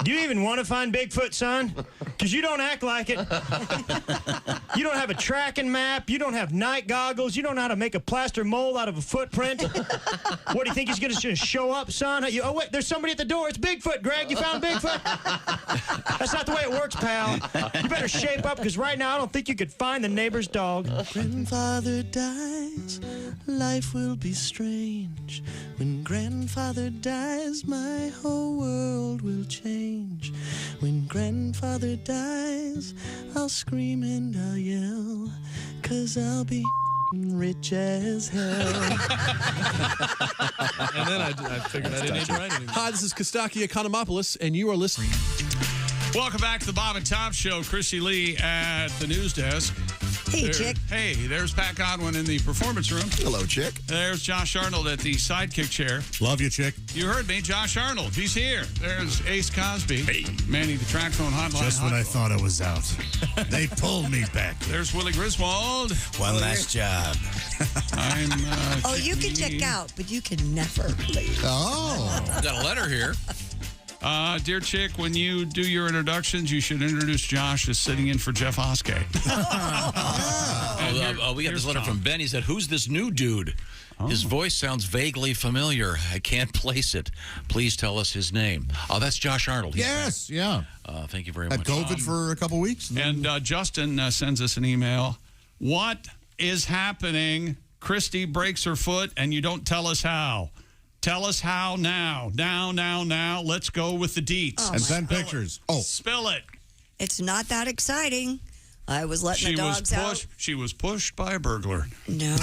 Do you even want to find Bigfoot, son? Because you don't act like it. You don't have a tracking map. You don't have night goggles. You don't know how to make a plaster mold out of a footprint. What, do you think he's going to just show up, son? Oh, wait, there's somebody at the door. It's Bigfoot, Greg. You found Bigfoot? That's not the way it works, pal. You better shape up, because right now I don't think you could find the neighbor's dog. Grandfather dies, life will be strange. When grandfather dies, my whole world will change. When grandfather dies, I'll scream and I'll yell, 'cause I'll be rich as hell. And then I figured I didn't need to write anymore. Hi, this is Kostaki Economopoulos, and you are listening. Welcome back to the Bob and Tom Show. Christy Lee at the news desk. Hey, Chick. Hey, there's Pat Godwin in the performance room. Hello, Chick. There's Josh Arnold at the sidekick chair. Love you, Chick. You heard me, Josh Arnold. He's here. There's Ace Cosby. Hey. Manning the track phone hotline. Just when I thought I was out, they pulled me back. There's Willie Griswold. One last job. I'm. You can check out, but you can never leave. Oh. Got a letter here. Dear Chick, when you do your introductions, you should introduce Josh as sitting in for Jeff Oskey. We got this letter from Ben. He said, "Who's this new dude? His voice sounds vaguely familiar. I can't place it. Please tell us his name." Oh, that's Josh Arnold. He's yes, back. yeah. Thank you very much. Had COVID for a couple weeks. And Justin sends us an email. What is happening? Christy breaks her foot, and you don't tell us how. Tell us how now. Now. Let's go with the deets. And send pictures. Spill it. It's not that exciting. I was letting the dogs out. She was pushed by a burglar. No.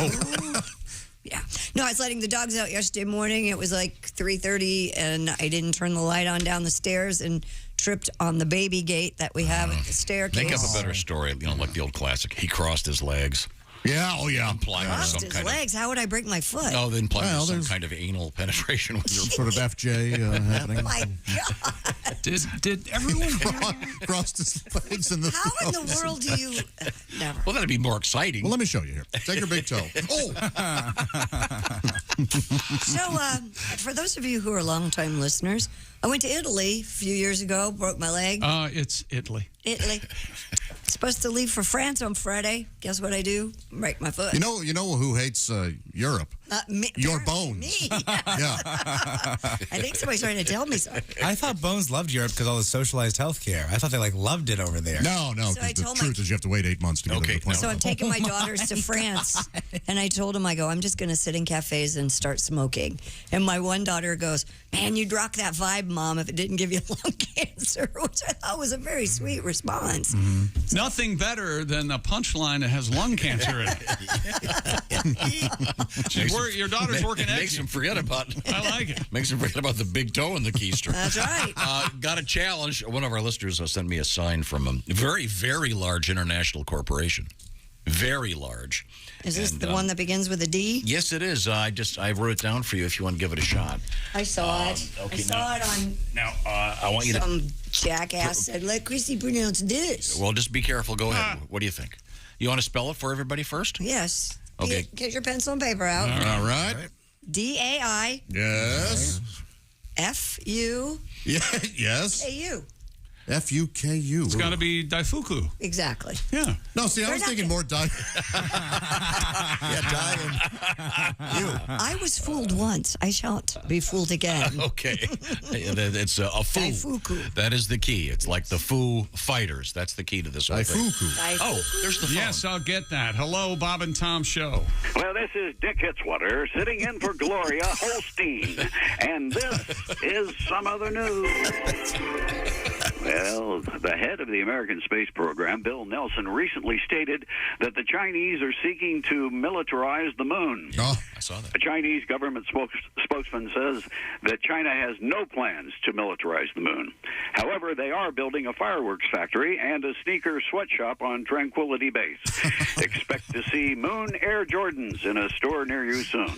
Yeah. No, I was letting the dogs out yesterday morning. It was like 3:30, and I didn't turn the light on down the stairs and tripped on the baby gate that we have at the staircase. Make up a better story, like the old classic. He crossed his legs. Yeah, oh yeah. Implying Crossed his legs. How would I break my foot? No, then implying some kind of anal penetration with your sort of FJ happening. Oh my God. Did everyone crossed his legs in the How in the world do you... Never. Well, that'd be more exciting. Well, let me show you here. Take your big toe. Oh! So, for those of you who are longtime listeners, I went to Italy a few years ago, broke my leg. It's Italy. Italy. Supposed to leave for France on Friday. Guess what I do? Break my foot. You know who hates Europe? Me, Your bones. Me. Yeah. I think somebody's trying to tell me something. I thought Bones loved Europe because all the socialized health care. I thought they loved it over there. No, So I because the told truth is you have to wait 8 months to get to the plane. So I'm taking my daughters to France, and I told them, I'm just going to sit in cafes and start smoking. And my one daughter goes, man, you'd rock that vibe, Mom, if it didn't give you lung cancer, which I thought was a very sweet response. Mm-hmm. Nothing better than a punchline that has lung cancer in it. Your daughter's working at Makes him forget about I like it. Makes him forget about the big toe in the keister. That's right. Got a challenge. One of our listeners sent me a sign from a very, very large international corporation. Very large. Is this the one that begins with a D? Yes, it is. I wrote it down for you if you want to give it a shot. I saw it. Okay, I saw it on Now, I want you to... some jackass said, let Christy pronounce this. Well, just be careful. Go ahead. What do you think? You want to spell it for everybody first? Yes. Okay. Get your pencil and paper out. All right. D-A-I. Yes. F-U. Yeah. Yes. A-U. F-U-K-U. It's got to be Daifuku. Exactly. Yeah. No, see, I was thinking more Yeah, I was fooled once. I shan't be fooled again. Okay. It's a foo. Daifuku. That is the key. It's like the Foo Fighters. That's the key to this whole thing. Daifuku. Oh, there's the phone. Yes, I'll get that. Hello, Bob and Tom Show. Well, this is Dick Hitzwater sitting in for Gloria Holstein, and this is some other news. Well, the head of the American space program, Bill Nelson, recently stated that the Chinese are seeking to militarize the moon. Oh, I saw that. A Chinese government spokesman says that China has no plans to militarize the moon. However, they are building a fireworks factory and a sneaker sweatshop on Tranquility Base. Expect to see Moon Air Jordans in a store near you soon.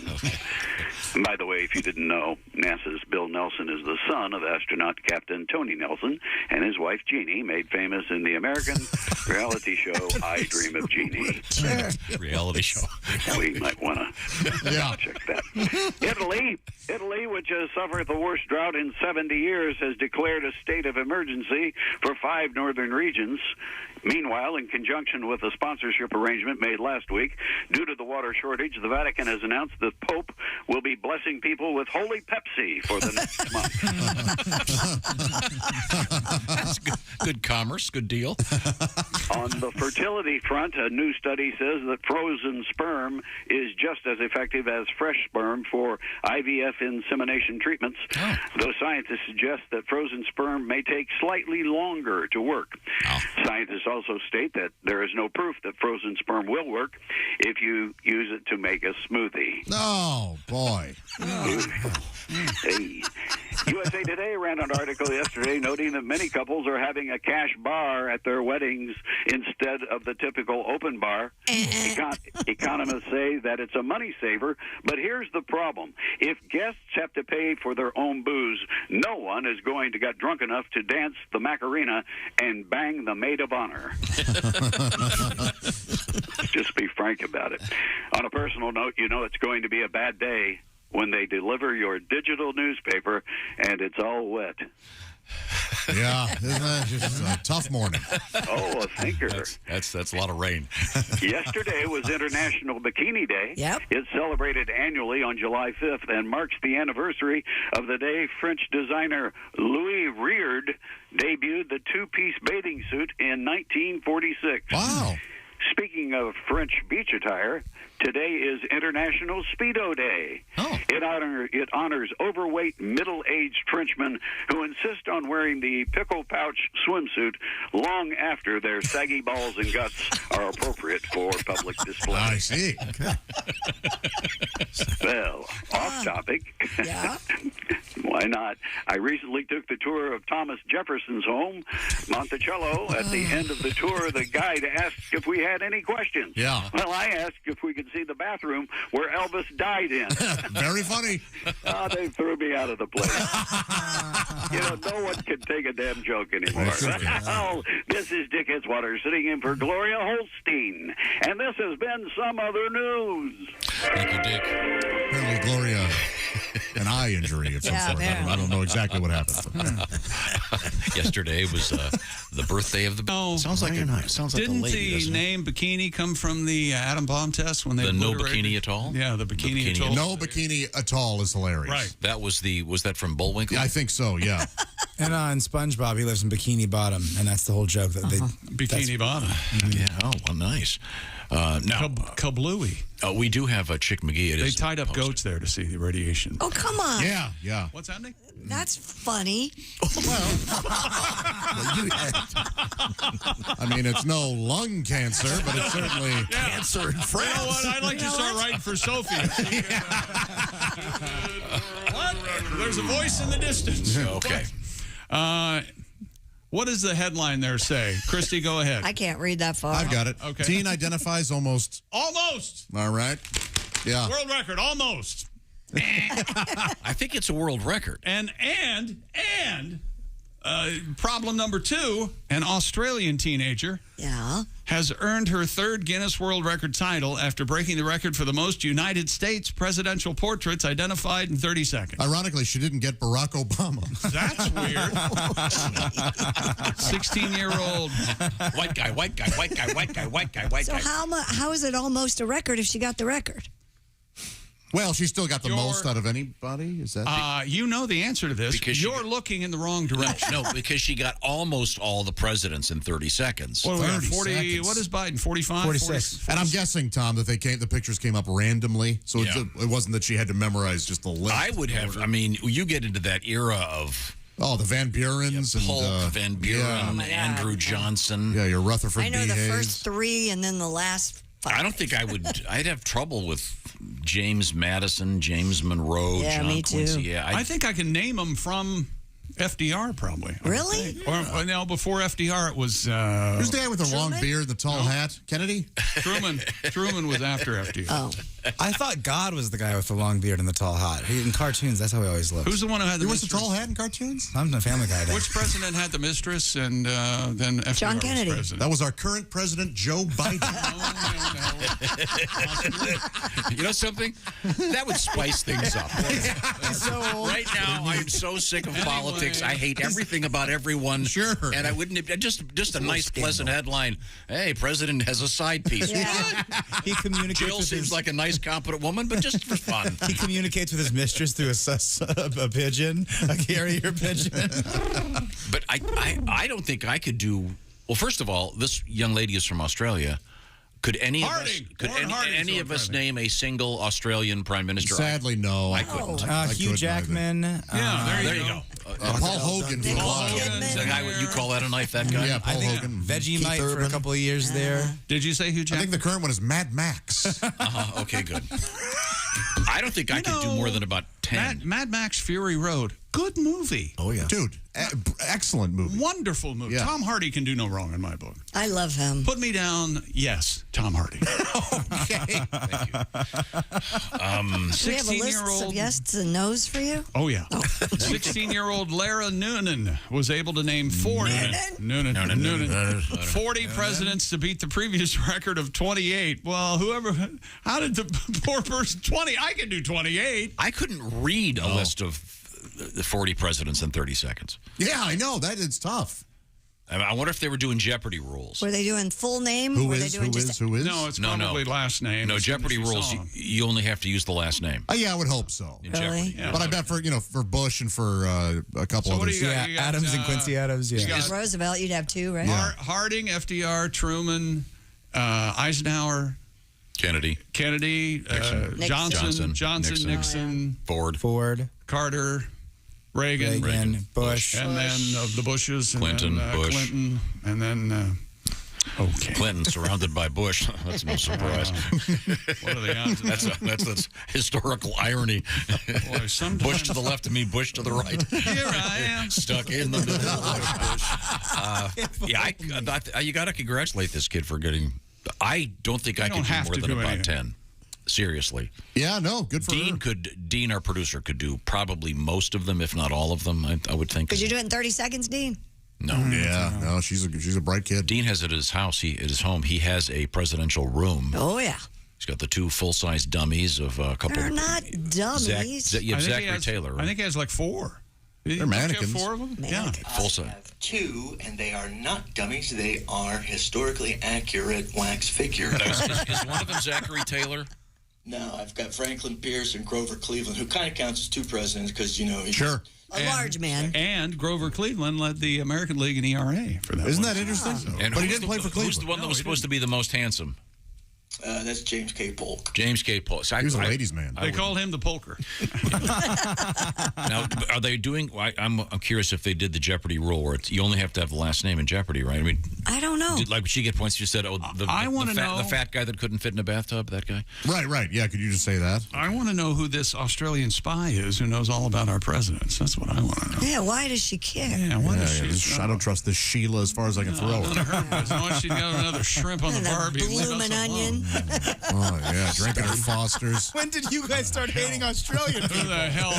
And by the way, if you didn't know, NASA's Bill Nelson is the son of astronaut Captain Tony Nelson and his wife Jeannie, made famous in the American reality show I Dream of Jeannie. Sure. Reality show. We might want to check that. Italy, which has suffered the worst drought in 70 years, has declared a state of emergency for 5 northern regions. Meanwhile, in conjunction with a sponsorship arrangement made last week, due to the water shortage, the Vatican has announced that Pope will be blessing people with Holy Pepsi for the next month. That's good commerce, good deal. On the fertility front, a new study says that frozen sperm is just as effective as fresh sperm for IVF insemination treatments, though scientists suggest that frozen sperm may take slightly longer to work. Scientists also state that there is no proof that frozen sperm will work if you use it to make a smoothie. Oh, boy. Hey. USA Today ran an article yesterday noting that many couples are having a cash bar at their weddings instead of the typical open bar. Economists say that it's a money saver, but here's the problem. If guests have to pay for their own booze, no one is going to get drunk enough to dance the Macarena and bang the maid of honor. Just be frank about it. On a personal note, you know it's going to be a bad day when they deliver your digital newspaper and it's all wet. Yeah, isn't that just a tough morning? Oh, a thinker. That's a lot of rain. Yesterday was International Bikini Day. Yep. It's celebrated annually on July 5th and marks the anniversary of the day French designer Louis Reard debuted the two-piece bathing suit in 1946. Wow. Speaking of French beach attire, today is International Speedo Day. It honors overweight, middle-aged Frenchmen who insist on wearing the pickle pouch swimsuit long after their saggy balls and guts are appropriate for public display. I see. Okay. Well, off topic. Yeah. Why not? I recently took the tour of Thomas Jefferson's home, Monticello. At the end of the tour, the guide asked if we had any questions. Yeah. Well, I asked if we could see the bathroom where Elvis died in. Very funny. They threw me out of the place. No one can take a damn joke anymore. Well, this is Dick Hitzwater sitting in for Gloria Holstein. And this has been Some Other News. Thank you, Dick. Apparently, Gloria, an eye injury of some sort. I don't know exactly what happened. Yesterday was the birthday of the. Sounds like Didn't the name bikini come from the atom bomb test when they the no obliterated- bikini atoll? Yeah, the bikini atoll. No bikini atoll is hilarious. Right. That was that from Bullwinkle? Yeah, I think so. Yeah. And in SpongeBob, he lives in Bikini Bottom, and that's the whole joke. That they Bikini Bottom. Yeah. Oh, well, nice. Now, Kablooey. We do have a Chick McGee. They tied up goats there to see the radiation. Oh, come on. Yeah. What's happening? That's funny. I mean, it's no lung cancer, but it's certainly cancer in France. You know what? I'd like to start writing for Sophie. What? There's a voice in the distance. Okay. What does the headline there say? Christy, go ahead. I can't read that far. I've got it. Okay. Teen identifies almost. Almost. All right. Yeah. World record, almost. I think it's a world record. And problem number 2, an Australian teenager has earned her 3rd Guinness World Record title after breaking the record for the most United States presidential portraits identified in 30 seconds. Ironically, she didn't get Barack Obama. That's weird. 16-year-old white guy. So how is it almost a record if she got the record? Well, she still got the most out of anybody. Is that? You know the answer to this. Because you're looking in the wrong direction. No, because she got almost all the presidents in 30 seconds. Well, 30 40. seconds. What is Biden? 45, 46. And I'm guessing, Tom, that the pictures came up randomly, so it wasn't that she had to memorize just the list. I would have. I mean, you get into that era of. Oh, the Van Burens and Polk, Van Buren, Andrew Johnson. Yeah, your Rutherford I know B. the Hayes. first 3 and then the last 5. I don't think I would. I'd have trouble with James Madison, James Monroe, Yeah, John me too. Quincy. Yeah, I think I can name them from FDR, probably. Really? Or no, before FDR, it was. Who's the guy with the long Truman? beard and the tall hat? Kennedy? Truman was after FDR. Oh. I thought God was the guy with the long beard and the tall hat. In cartoons, that's how he always looked. Who's the one who had the He was the mistress? tall hat in cartoons? I'm the Family Guy. Which president had the mistress and then FDR John Kennedy. was president? That was our current president, Joe Biden. You know something? That would spice things up. Right now, I'm so sick of politics. I hate everything about everyone. Sure. And I wouldn't just a nice, pleasant headline. Hey, president has a side piece. Yeah. He communicates Jill with seems like a nice, competent woman, but just for fun. He communicates with his mistress through a pigeon, a carrier pigeon. But I don't think I could do. Well, first of all, this young lady is from Australia. Could any of us name a single Australian prime minister? Sadly, no. I couldn't. Hugh Jackman. There you go. Paul Hogan for a while. Is that guy what you call that a knife? That guy? Yeah, Paul Hogan. Vegemite for a couple of years there. Did you say Hugh I Jackman? think the current one is Mad Max. Okay, good. I don't think I could do more than about 10. Mad Max Fury Road. Good movie. Oh, yeah. Dude, excellent movie. Wonderful movie. Yeah. Tom Hardy can do no wrong in my book. I love him. Put me down, yes, Tom Hardy. Okay. Thank you. Do we have a list of yeses and nos for you? Oh, yeah. 16-year-old Lara Noonan was able to name 40. Noonan. 40 presidents to beat the previous record of 28. Well, how did the poor person, 20? I can do 28. I couldn't read a list of the 40 presidents in 30 seconds. Yeah, I know. That is tough. I wonder if they were doing Jeopardy rules. Were they doing full name? Who Were is? they doing Who is? No, it's probably last name. No, Jeopardy rules, you only have to use the last name. Yeah, I would hope so. In Jeopardy. Yeah. But I bet for Bush and for a couple So what do others. you got? You got, Adams and Quincy Adams. Yeah. Roosevelt, you'd have 2, right? Harding, FDR, Truman, Eisenhower, Kennedy, Johnson, Nixon, Ford, Carter, Reagan, Bush, and then the Bushes, Clinton, and then, Bush, Clinton, and then. Okay. Clinton surrounded by Bush. That's no surprise. What are the odds? That's historical irony. Boy, Bush to the left of me, Bush to the right. Here I am. Stuck in the middle of Bush. You got to congratulate this kid for getting. I don't think I could do more than about 10. Seriously. Yeah, no, good for Dean her. Dean, our producer, could do probably most of them, if not all of them, I would think. Could you do it in 30 seconds, Dean? No. No, she's a bright kid. Dean has it at his house. At his home, he has a presidential room. Oh, yeah. He's got the 2 full-size dummies of a couple. They're not dummies. You have Zachary Taylor. Right? I think he has like 4. They're mannequins. 4 of them? Mannequins. Yeah. Full size. I have 2, and they are not dummies. They are historically accurate wax figures. Is one of them Zachary Taylor? No, I've got Franklin Pierce and Grover Cleveland, who kind of counts as 2 presidents because, he's a large man. And Grover Cleveland led the American League in ERA for that. Isn't that interesting? And but he didn't play for Cleveland. Who's the one that was supposed to be the most handsome? That's James K. Polk. James K. Polk. So he was a ladies' man. They called him the Polker. Now, are they doing? I'm curious if they did the Jeopardy rule where you only have to have the last name in Jeopardy, right? I mean, I don't know. Did she get points? You said, the fat guy that couldn't fit in a bathtub, that guy. Right. Yeah, could you just say that? I want to know who this Australian spy is who knows all about our presidents. That's what I want to know. Yeah, why does she care? Yeah, why does she? I don't trust this Sheila as far as I can throw it. As long as she's got another shrimp on the Barbie. Bloomin' onion. Oh, yeah, drinking her Fosters. When did you guys start hating Australian people? Who the hell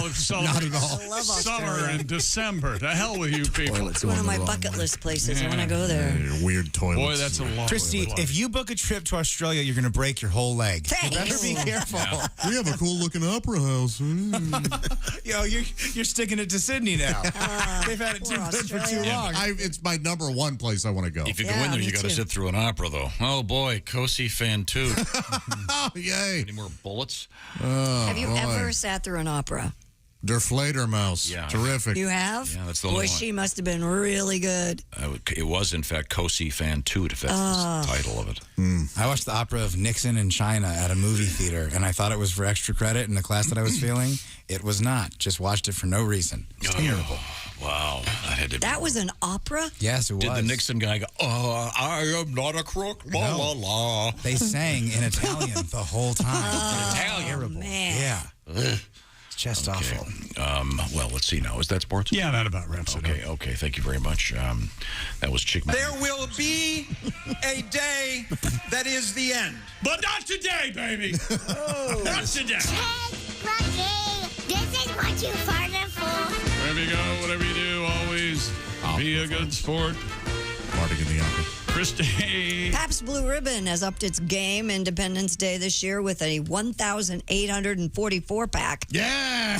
Not at all. I love Summer Australia. in December. To hell with you people. It's one of my bucket list places. I want to go there. Weird toilets. Boy, that's a long Christy, if you book a trip to Australia, you're going to break your whole leg. Thanks. You better be careful. We have a cool looking opera house. Yo, you're sticking it to Sydney now. They've had it too good for too long. It's my number 1 place I want to go. If you go in there, you got to sit through an opera, though. Oh boy, Cosi Fan 2. Yay! Any more bullets? Have you ever sat through an opera? Der Fledermaus. Yeah. Terrific. You have? Yeah, that's the Boy, only one. she must have been really good. It was, in fact, Cosi Fan 2, if that's the title of it. I watched the opera of Nixon in China at a movie theater, and I thought it was for extra credit in the class that I was feeling. It was not. Just watched it for no reason. It's terrible. Wow. That was an opera? Yes, it was. Did the Nixon guy go, I am not a crook, la, la, la. They sang in Italian the whole time. Italian? Man. Yeah. It's just awful. Well, let's see now. Is that sports? Yeah, that about wraps it up. Okay. Thank you very much. That was Chick. There will be a day that is the end. But not today, baby. Not today. This is what you farted for. Wherever you go, whatever you do, always be a good sport. Farting in the opera. Christy. Pabst Blue Ribbon has upped its game Independence Day this year with a 1,844 pack. Yeah.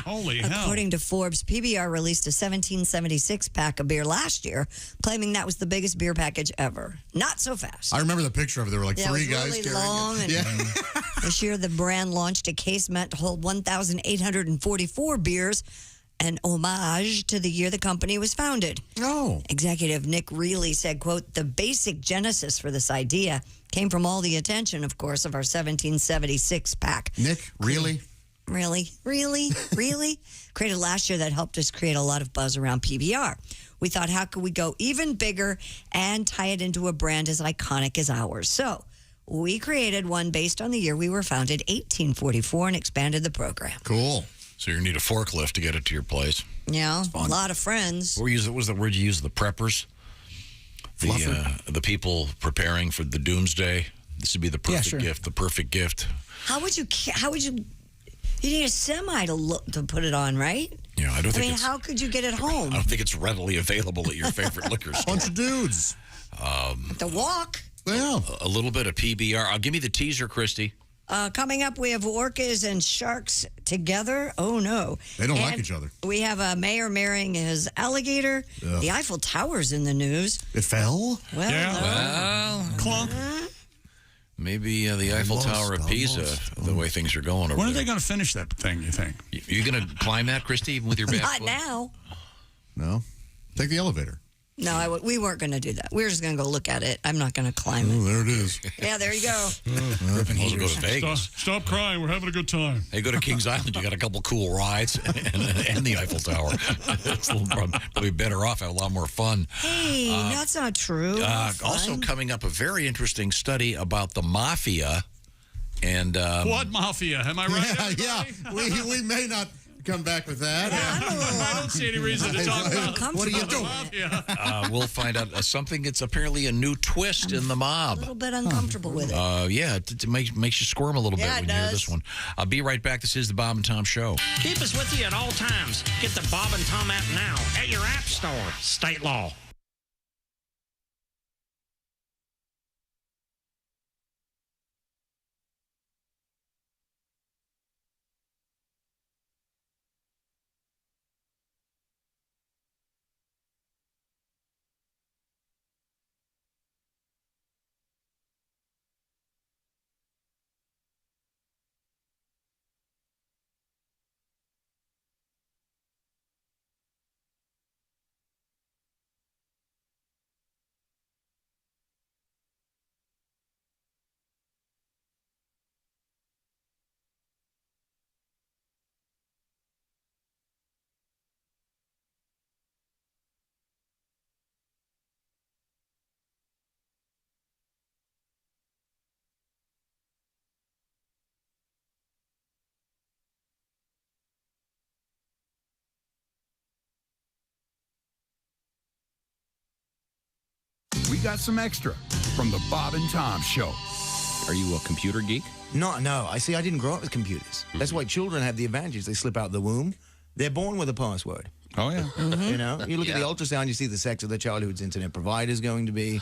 Holy hell. According to Forbes, PBR released a 1776 pack of beer last year, claiming that was the biggest beer package ever. Not so fast. I remember the picture of it. There were like 3 it was guys really carrying long it. and This year, the brand launched a case meant to hold 1,844 beers, an homage to the year the company was founded. Oh. Executive Nick Reilly said, quote, the basic genesis for this idea came from all the attention, of course, of our 1776 pack. Nick, really? Really? Created last year that helped us create a lot of buzz around PBR. We thought, how could we go even bigger and tie it into a brand as iconic as ours? So we created one based on the year we were founded, 1844, and expanded the program. Cool. So you need a forklift to get it to your place. Yeah, a lot of friends. What was the word you used? The preppers? The people preparing for the doomsday? This would be the perfect gift. The perfect gift. How would you you need a semi to put it on, right? Yeah, I don't think how could you get it home? I don't think it's readily available at your favorite liquor store. Bunch of dudes. The walk. Yeah. A little bit of PBR. Give me the teaser, Christy. Coming up, we have orcas and sharks together. Oh, no. They don't like each other. We have a mayor marrying his alligator. Ugh. The Eiffel Tower's in the news. It fell? Well, clunk. Maybe the Eiffel Tower of Pisa, the way things are going over When are there. they going to finish that thing, you think? You going to climb that, Christy, even with your back not foot? now. No. Take the elevator. No, we weren't going to do that. We were just going to go look at it. I'm not going to climb it. There it is. Yeah, there you go. We'll go to Vegas. Stop crying. We're having a good time. Hey, go to Kings Island. You got a couple cool rides and the Eiffel Tower. We'll be better off. Have a lot more fun. Hey, that's not true. Also coming up, a very interesting study about the Mafia. And what Mafia? Am I right? Yeah. We may not come back with that. I don't see any reason to talk about. What are you doing? We'll find out something that's apparently a new twist in the mob. A little bit uncomfortable with it. Yeah, it makes you squirm a little bit when you hear this one. I'll be right back. This is the Bob and Tom Show. Keep us with you at all times. Get the Bob and Tom app now at your app store. State law. We got some extra from the Bob and Tom Show. Are you a computer geek? No. I see. I didn't grow up with computers. That's why children have the advantage. They slip out the womb. They're born with a password. Oh, yeah. You know, you look at the ultrasound, you see the sex of the child whose internet provider is going to be.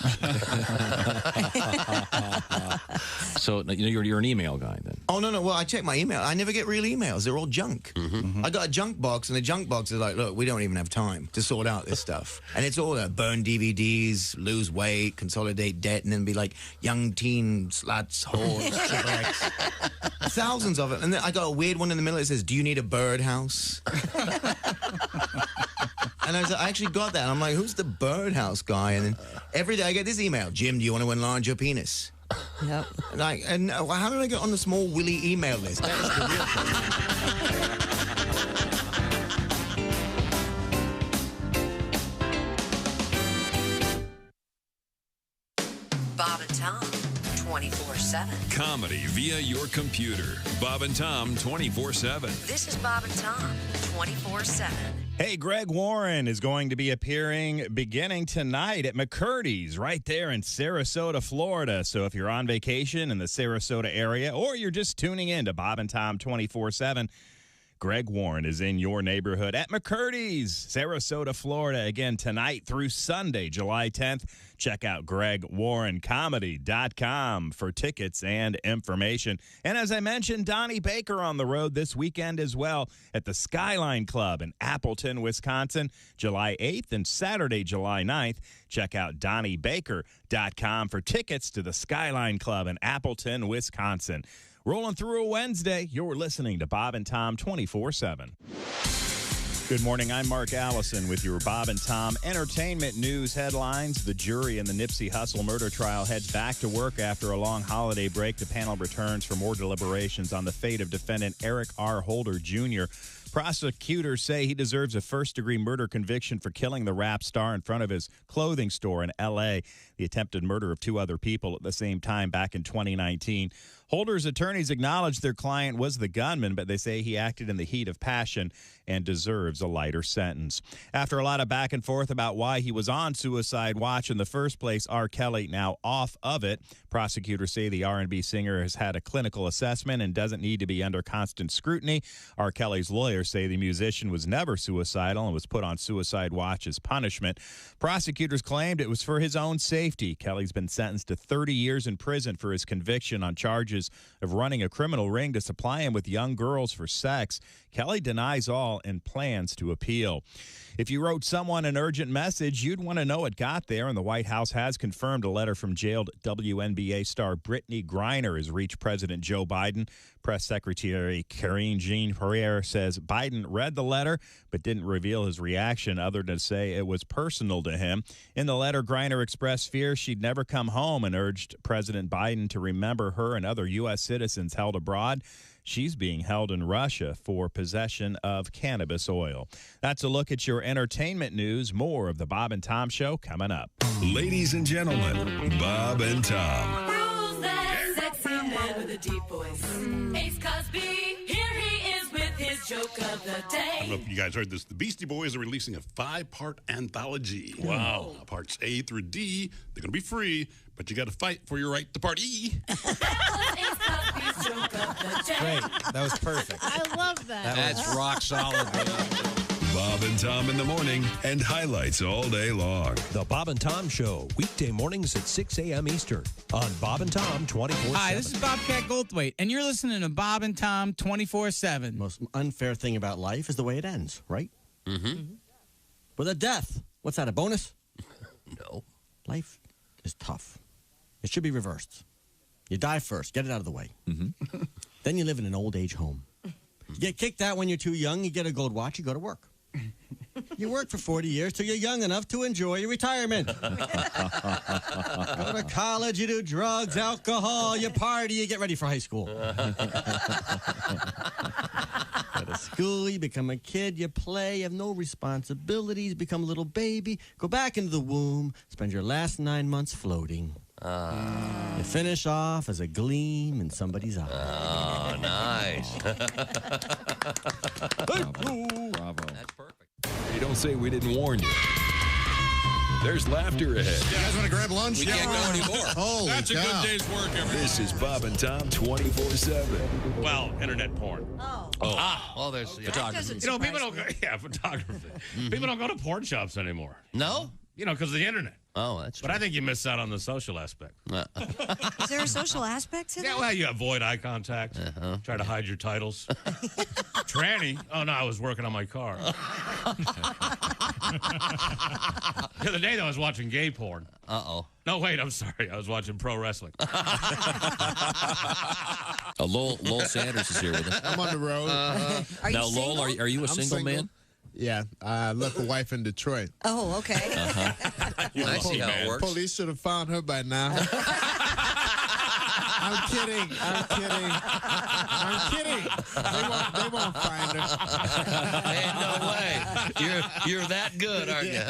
So you're an email guy then? Oh, no. Well, I check my email. I never get real emails. They're all junk. I got a junk box, and the junk box is like, look, we don't even have time to sort out this stuff. And it's all burn DVDs, lose weight, consolidate debt, and then be like young teen sluts, whores, triple X. Thousands of it. And then I got a weird one in the middle that says, do you need a birdhouse? And I actually got that. I'm like, who's the birdhouse guy? And then every day I get this email. Jim, do you want to enlarge your penis? Yep. And how did I get on the small Willy email list? That is the real problem. Bob and Tom, 24/7. Comedy via your computer. Bob and Tom, 24/7. This is Bob and Tom, 24/7. Hey, Greg Warren is going to be appearing beginning tonight at McCurdy's right there in Sarasota, Florida. So if you're on vacation in the Sarasota area or you're just tuning in to Bob and Tom 24/7, Greg Warren is in your neighborhood at McCurdy's, Sarasota, Florida. Again, tonight through Sunday, July 10th. Check out GregWarrenComedy.com for tickets and information. And as I mentioned, Donnie Baker on the road this weekend as well at the Skyline Club in Appleton, Wisconsin, July 8th and Saturday, July 9th. Check out DonnieBaker.com for tickets to the Skyline Club in Appleton, Wisconsin. Rolling through a Wednesday, you're listening to Bob and Tom 24/7. Good morning, I'm Mark Allison with your Bob and Tom entertainment news headlines. The jury in the Nipsey Hussle murder trial heads back to work after a long holiday break. The panel returns for more deliberations on the fate of defendant Eric R. Holder Jr. Prosecutors say he deserves a first-degree murder conviction for killing the rap star in front of his clothing store in L.A., the attempted murder of two other people at the same time back in 2019. Holder's attorneys acknowledged their client was the gunman, but they say he acted in the heat of passion and deserves a lighter sentence. After a lot of back and forth about why he was on suicide watch in the first place, R. Kelly now off of it. Prosecutors say the R&B singer has had a clinical assessment and doesn't need to be under constant scrutiny. R. Kelly's lawyers say the musician was never suicidal and was put on suicide watch as punishment. Prosecutors claimed it was for his own safety. Kelly's been sentenced to 30 years in prison for his conviction on charges of running a criminal ring to supply him with young girls for sex. Kelly denies all and plans to appeal. If you wrote someone an urgent message, you'd want to know it got there, and the White House has confirmed a letter from jailed WNBA star Brittany Griner has reached President Joe Biden. Press Secretary Karine Jean-Pierre says Biden read the letter but didn't reveal his reaction other than to say it was personal to him. In the letter, Griner expressed fear she'd never come home and urged President Biden to remember her and other U.S. citizens held abroad. She's being held in Russia for possession of cannabis oil. That's a look at your entertainment news. More of the Bob and Tom Show coming up. Ladies and gentlemen, Bob and Tom. Rules that sexy man with a deep voice. Ace Cosby, here he is with his joke of the day. I don't know if you guys heard this. The Beastie Boys are releasing a 5-part anthology. Wow. Parts A through D, they're going to be free, but you got to fight for your right to part E. Great. That was perfect. I love that. That's rock solid. Bob and Tom in the morning and highlights all day long. The Bob and Tom Show, weekday mornings at 6 a.m. Eastern on Bob and Tom 24/7. Hi, this is Bobcat Goldthwait, and you're listening to Bob and Tom 24/7. Most unfair thing about life is the way it ends, right? Mm-hmm. With a death. What's that, a bonus? No. Life is tough. It should be reversed. You die first. Get it out of the way. Mm-hmm. Then you live in an old age home. You get kicked out when you're too young. You get a gold watch. You go to work. You work for 40 years till you're young enough to enjoy your retirement. Go to college, you do drugs, alcohol, you party, you get ready for high school. Go to school, you become a kid, you play, you have no responsibilities, become a little baby, go back into the womb, spend your last 9 months floating. You finish off as a gleam in somebody's eye. Oh, nice. Bravo. That's perfect. You don't say we didn't warn you. There's laughter ahead. You guys want to grab lunch? We can't go anymore. Holy That's cow. a good day's work, everybody. This is Bob and Tom 24/7. Well, internet porn. Well, there's photography. You know, people don't go, photography. People don't go to porn shops anymore. No? You know, because of the internet. Oh, that's true. But I think you miss out on the social aspect. Is there a social aspect to that? Yeah, well, you avoid eye contact. Try to hide your titles. Tranny. Oh, no, I was working on my car. The other day, though, I was watching gay porn. Uh-oh. No, wait, I'm sorry. I was watching pro wrestling. Lowell Sanders is here with us. I'm on the road. Are you Now, Lowell, single? are you a I'm single man? Yeah, I left a wife in Detroit. Oh, okay. I see how it works. Police should have found her by now. I'm kidding. They won't find her. Ain't no way. You're that good, aren't you?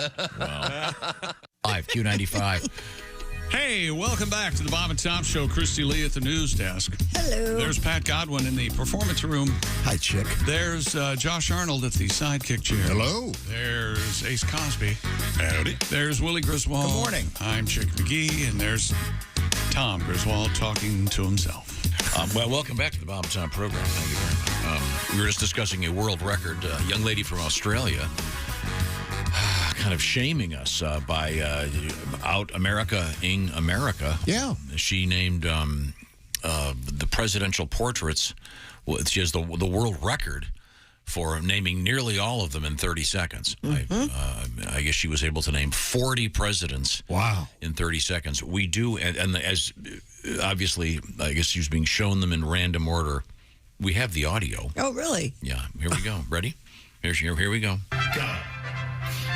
Live Q95. Hey, welcome back to the Bob and Tom Show. Christy Lee at the news desk. Hello. There's Pat Godwin in the performance room. Hi, chick. There's Josh Arnold at the sidekick chair. Hello. There's Ace Cosby. Howdy. There's Willie Griswold. Good morning. I'm Chick McGee, and there's Tom Griswold talking to himself. Well, welcome back to the Bob and Tom program. Thank you very much. We were just discussing a world record. A young lady from Australia kind of shaming us by out America-ing America. Yeah. She named the presidential portraits. Well, she has the world record for naming nearly all of them in 30 seconds. I guess she was able to name 40 presidents. Wow. In 30 seconds. We do, and as obviously, I guess she was being shown them in random order. We have the audio. Oh, really? Yeah. Here we go. Ready? Here we go.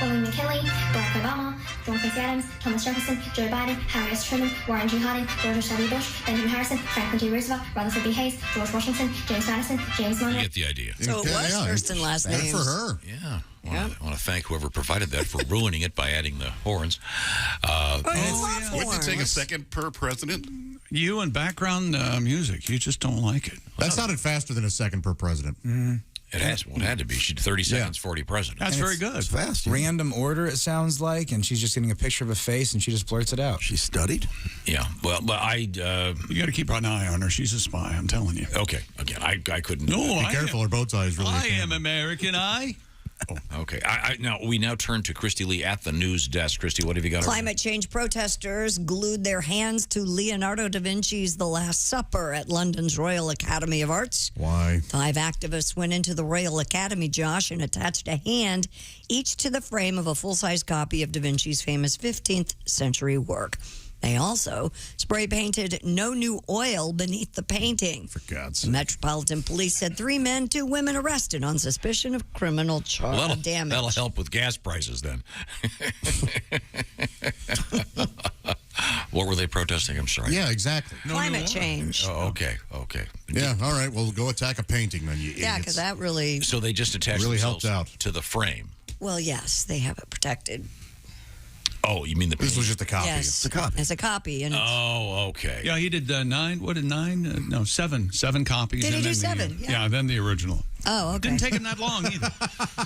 William McKinley, Barack Obama, John Quincy Adams, Thomas Jefferson, Joe Biden, Harry S. Truman, Warren G. Harding, George W. Bush, Benjamin Harrison, Franklin D. Roosevelt, Rutherford B. Hayes, George Washington, James Madison, James Monroe. You get the idea. So it was first and last names. for her. Yeah. I want to thank whoever provided that for ruining it by adding the horns. Wouldn't it take a second per president? You and background music, you just don't like it. That sounded faster than a second per president. It had to be. She did 30 seconds, 40 presidents. That's very good. It's fast. Yeah. Random order, it sounds like, and she's just getting a picture of a face, and she just blurts it out. She studied. Yeah. Well, but you got to keep an eye on her. She's a spy, I'm telling you. Okay. Again, I couldn't. No, Be careful, her bow tie is really. I am American, Okay. We now turn to Christy Lee at the news desk. Christy, what have you got? Climate change protesters glued their hands to Leonardo da Vinci's The Last Supper at London's Royal Academy of Arts. Why? 5 activists went into the Royal Academy, Josh, and attached a hand each to the frame of a full-size copy of da Vinci's famous 15th century work. They also spray painted "No New Oil" beneath the painting. For God's sake. Metropolitan Police said 3 men, 2 women arrested on suspicion of criminal damage. That'll help with gas prices then. What were they protesting? I'm sorry. Yeah, exactly. Climate change. Oh, okay. Yeah, all right. Well, go attack a painting then, you Yeah, because that really... So they just attached really themselves helped out to the frame. Well, yes, they have it protected. Oh, you mean the This was just a copy. Yes, It's a copy. It's a copy. And Oh, okay. Yeah, he did 9. What did 9? No, 7. 7 copies. Did he and do then 7? Yeah, then the original. Oh, okay. Didn't take him that long either.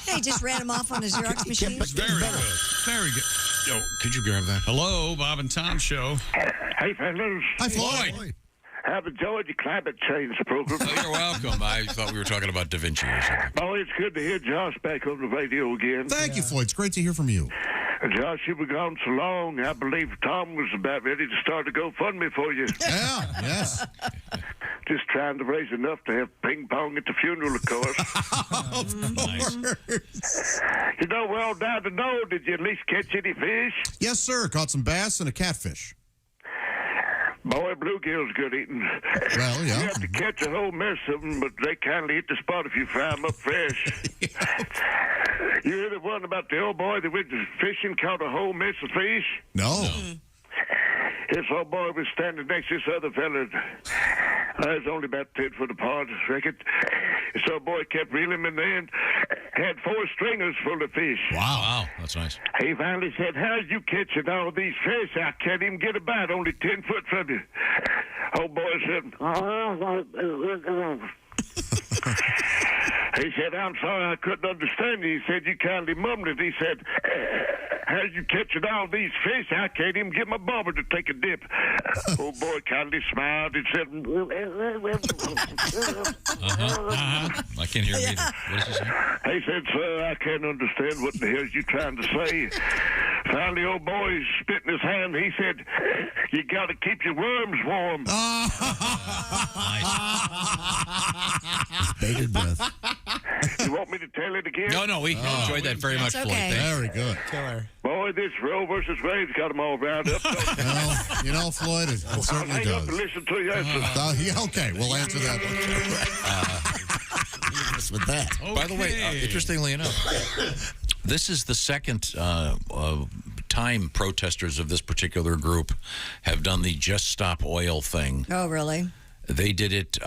Hey, just ran him off on his Xerox machine. Very good. Very good. Yo, could you grab that? Hello, Bob and Tom Show. Hey, fellas. Hi, Floyd. Have enjoyed the climate change program. Oh, you're welcome. I thought we were talking about Da Vinci or something. Oh, it's good to hear Josh back on the radio again. Thank you, Floyd. It's great to hear from you. Josh, you were gone so long, I believe Tom was about ready to start a GoFundMe for you. Yeah, yes. Just trying to raise enough to have ping pong at the funeral, of course. Of course. You know, well, down to know, did you at least catch any fish? Yes, sir. Caught some bass and a catfish. Boy, bluegill's good eating. Well, yeah. You have to catch a whole mess of them, but they kindly hit the spot if you fry them up fresh. You hear the one about the old boy that went fishing, caught a whole mess of fish? No. This old boy was standing next to this other fella. I was only about 10 foot apart, I reckon. This old boy kept reeling him in the end. Had 4 stringers full of fish. Wow, that's nice. He finally said, "How's you catching all these fish? I can't even get a bite, only 10 foot from you." Old boy said, he said, "I'm sorry, I couldn't understand you." He said, "You kindly mumbled it." He said, "How's you catching all these fish? I can't even get my bobber to take a dip." Old boy kindly smiled and said, I can't hear him either. What does he say? He said, "Sir, I can't understand what the hell you trying to say." Finally, old boy spit in his hand. He said, "You got to keep your worms warm." Bated breath. You want me to tell it again? No, we enjoyed that very much, Floyd. okay. Very good. Killer. Boy, this Roe versus Wade's got them all round up. Well, Floyd, it I'll certainly hang up does. and listen to you answer. Yeah, okay, we'll answer that with that. By the way, interestingly enough, this is the second time protesters of this particular group have done the Just Stop Oil thing. Oh, really? They did it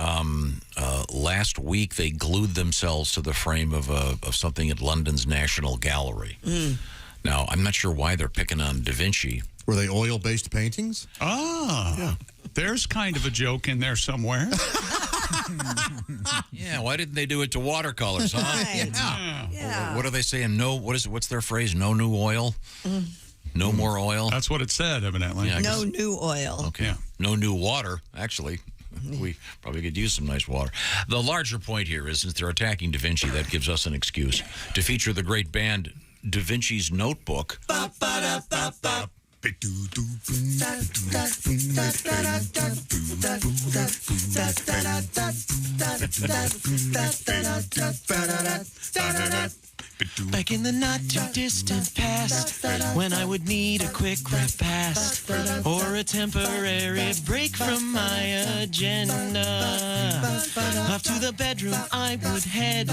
last week. They glued themselves to the frame of something at London's National Gallery. Now, I'm not sure why they're picking on Da Vinci. Were they oil-based paintings? Yeah. There's kind of a joke in there somewhere. Yeah, why didn't they do it to watercolors, huh? Right. Yeah. What are they saying? What's their phrase? No new oil? No more oil? That's what it said, evidently. Yeah, No new oil. Okay. Yeah. No new water, actually. We probably could use some nice water. The larger point here is, since they're attacking Da Vinci, that gives us an excuse to feature the great band Da Vinci's Notebook. Back in the not too distant past, when I would need a quick repast or a temporary break from my agenda, off to the bedroom I would head,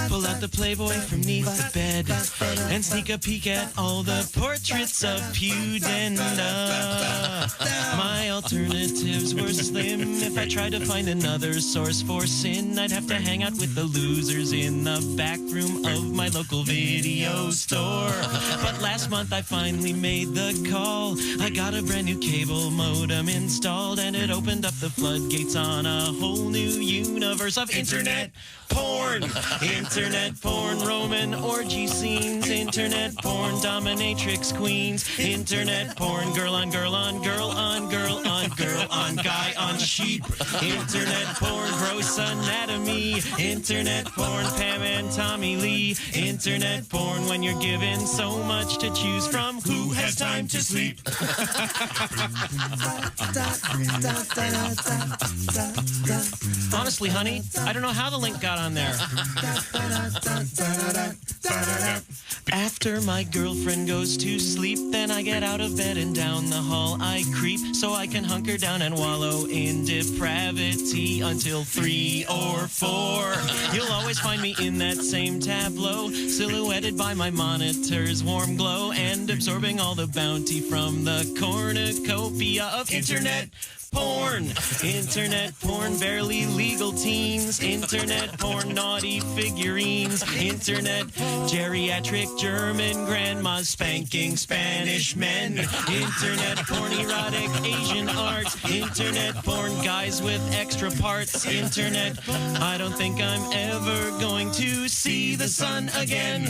pull out the Playboy from neath the bed, and sneak a peek at all the portraits of Pudenda. My alternatives were slim. If I tried to find another source for sin, I'd have to hang out with the losers in the back room of my local video store. But last month I finally made the call. I got a brand new cable modem installed, and it opened up the floodgates on a whole new universe of internet porn. Internet porn, Roman orgy scenes. Internet porn, dominatrix queens. Internet porn, girl on girl on girl on girl on girl on guy on sheep. Internet porn, gross anatomy. Internet porn, Pam and Tommy Lee. Internet porn, when you're given so much to choose from. Who has time to sleep? Honestly, honey, I don't know how the link got on there. After After my girlfriend goes to sleep, then I get out of bed and down the hall I creep, so I can hunker down and wallow in depravity until 3 or 4. You'll always find me in that same tableau, silhouetted by my monitor's warm glow and absorbing all the bounty from the cornucopia of internet porn. Internet porn, barely legal teens. Internet porn, naughty figurines. Internet geriatric German grandmas spanking Spanish men. Internet porn, erotic Asian art. Internet porn, guys with extra parts. Internet, I don't think I'm ever going to see the sun again.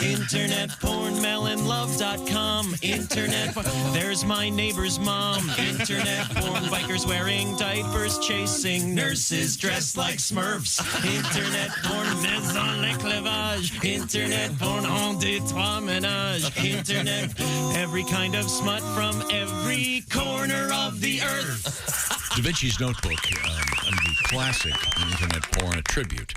Internet porn, melonlove.com. Internet porn, there's my neighbor's mom. Internet porn, bikers wearing diapers, chasing nurses dressed like Smurfs. Internet porn, maison le clavage. Internet porn, en deux trois ménages. Internet, every kind of smut from every corner of the earth. Da Vinci's Notebook, the classic internet porn, a tribute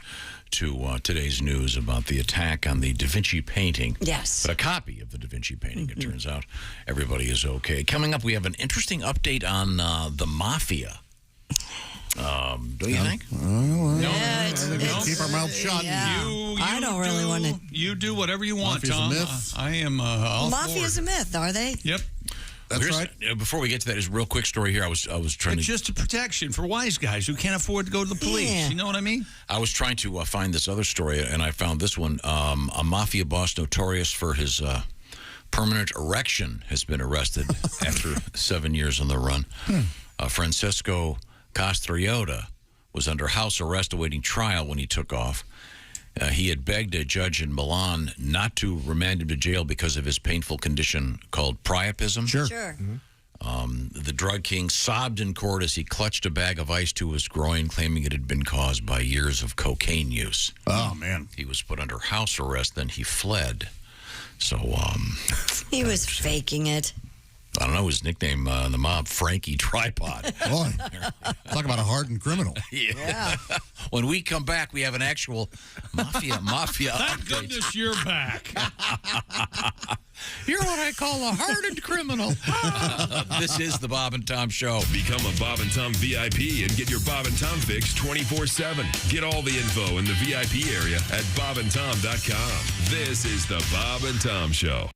to today's news about the attack on the Da Vinci painting. Yes. But a copy of the Da Vinci painting, it turns out. Everybody is okay. Coming up, we have an interesting update on the Mafia. Don't you think? Keep our mouths shut. Yeah. I don't really want to. You do whatever you want, Mafia's Tom. a myth. I am all Mafia's a myth, are they? Yep. That's right. Before we get to that, is a real quick story here. I was trying It's to just a protection for wise guys who can't afford to go to the police. Yeah. You know what I mean? I was trying to find this other story, and I found this one. A Mafia boss notorious for his permanent erection has been arrested after 7 years on the run. Francesco Castriota was under house arrest awaiting trial when he took off. He had begged a judge in Milan not to remand him to jail because of his painful condition called priapism. Sure. The drug king sobbed in court as he clutched a bag of ice to his groin, claiming it had been caused by years of cocaine use. Oh, man. He was put under house arrest, then he fled. So, He was faking it. I don't know his nickname in the mob, Frankie Tripod. Boy, talk about a hardened criminal. Yeah. When we come back, we have an actual Mafia Thank update. goodness you're back. You're what I call a hardened criminal. This is the Bob and Tom Show. Become a Bob and Tom VIP and get your Bob and Tom fix 24/7. Get all the info in the VIP area at bobandtom.com. This is the Bob and Tom Show.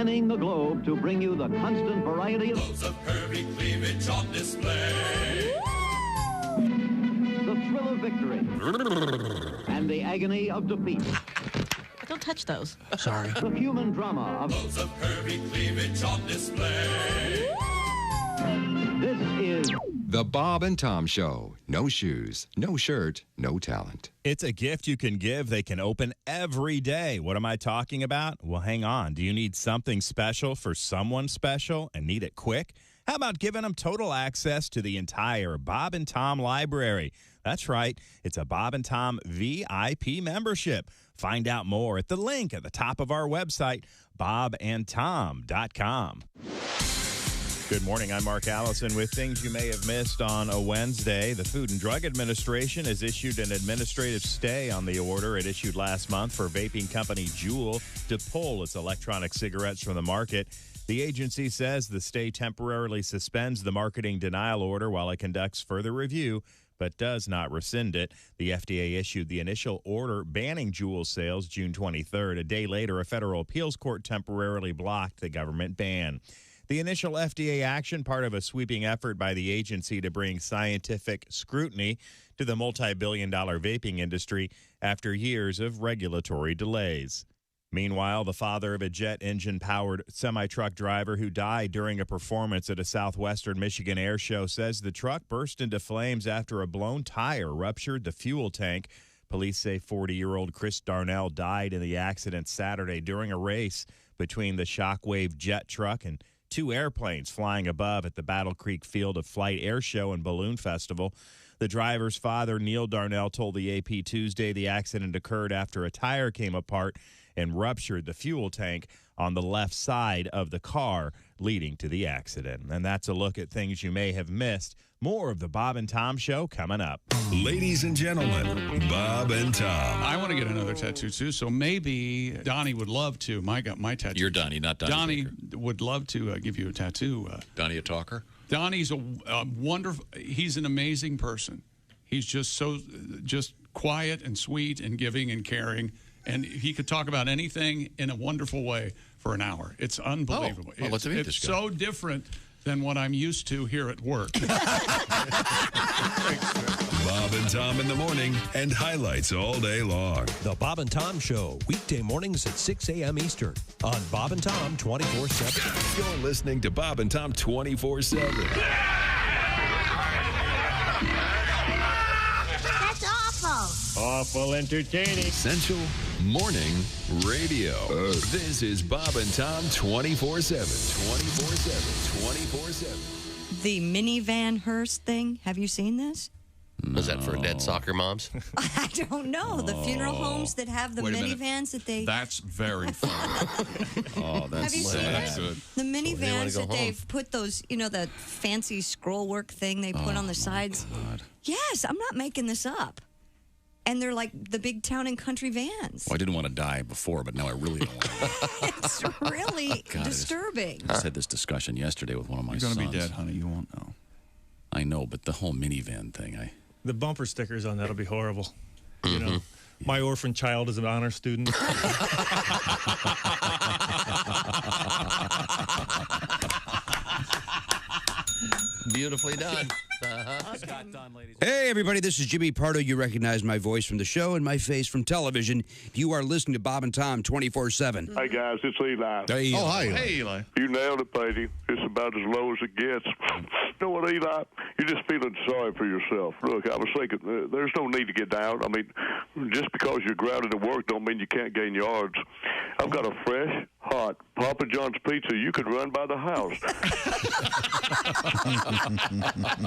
Spanning the globe to bring you the constant variety of Loads of curvy cleavage on display. And the agony of defeat. Don't touch those. Sorry. The human drama of Loads of curvy cleavage on display. this is The Bob and Tom Show. No shoes, no shirt, no talent. It's a gift you can give. They can open every day. What am I talking about? Well, hang on. Do you need something special for someone special and need it quick? How about giving them total access to the entire Bob and Tom library? That's right. It's a Bob and Tom VIP membership. Find out more at the link at the top of our website, bobandtom.com. Good morning. I'm Mark Allison with things you may have missed on a Wednesday. The Food and Drug Administration has issued an administrative stay on the order it issued last month for vaping company Juul to pull its electronic cigarettes from the market. The agency says the stay temporarily suspends the marketing denial order while it conducts further review, but does not rescind it. The FDA issued the initial order banning Juul sales June 23rd. A day later, a federal appeals court temporarily blocked the government ban. The initial FDA action, part of a sweeping effort by the agency to bring scientific scrutiny to the multi-billion-dollar vaping industry after years of regulatory delays. Meanwhile, the father of a jet engine-powered semi-truck driver who died during a performance at a southwestern Michigan air show says the truck burst into flames after a blown tire ruptured the fuel tank. Police say 40-year-old Chris Darnell died in the accident Saturday during a race between the Shockwave jet truck and two airplanes flying above at the Battle Creek Field of Flight Air Show and Balloon Festival. The driver's father, Neil Darnell, told the AP Tuesday the accident occurred after a tire came apart and ruptured the fuel tank on the left side of the car, leading to the accident. And that's a look at things you may have missed. More of the Bob and Tom Show coming up. Ladies and gentlemen, Bob and Tom. I want to get another tattoo, too, so maybe Donnie would love to. My tattoo. You're Donnie, not Donnie. Donnie Baker. would love to give you a tattoo. Donnie a talker? Donnie's a wonderful, he's an amazing person. He's just quiet and sweet and giving and caring. And he could talk about anything in a wonderful way for an hour. It's unbelievable. Well, let's meet this It's guy. so different than what I'm used to here at work. Bob and Tom in the morning and highlights all day long. The Bob and Tom Show, weekday mornings at 6 a.m. Eastern on Bob and Tom 24/7. You're listening to Bob and Tom 24/7. That's awful. Awful entertaining. Essential morning radio. This is Bob and Tom 24/7. 24/7. 24/7. The minivan hearse thing. Have you seen this? Was that for dead soccer moms? I don't know. The funeral homes that have the Wait a minute. minivans that they... That's very funny. Have you seen that's it? good. The They wanna minivans go that home. they've put those, the fancy scroll work thing they put on the sides. God. Yes, I'm not making this up. And they're like the big town and country vans. Well, I didn't want to die before, but now I really don't want to. It's really God, disturbing. I just had this discussion yesterday with one of my You're sons. going to be dead, honey. You won't know. I know, but the whole minivan thing, The bumper stickers on that'll be horrible. You know, my orphan child is an honor student. Beautifully done. Hey, everybody, this is Jimmy Pardo. You recognize my voice from the show and my face from television. You are listening to Bob and Tom 24/7. Hey, guys, it's Eli. Hey, Eli. Oh, hi, Eli. Hey, Eli. You nailed it, Patty. It's about as low as it gets. You know what, Eli? You're just feeling sorry for yourself. Look, I was thinking, there's no need to get down. I mean, just because you're grounded at work don't mean you can't gain yards. I've got a fresh, hot Papa John's pizza you could run by the house.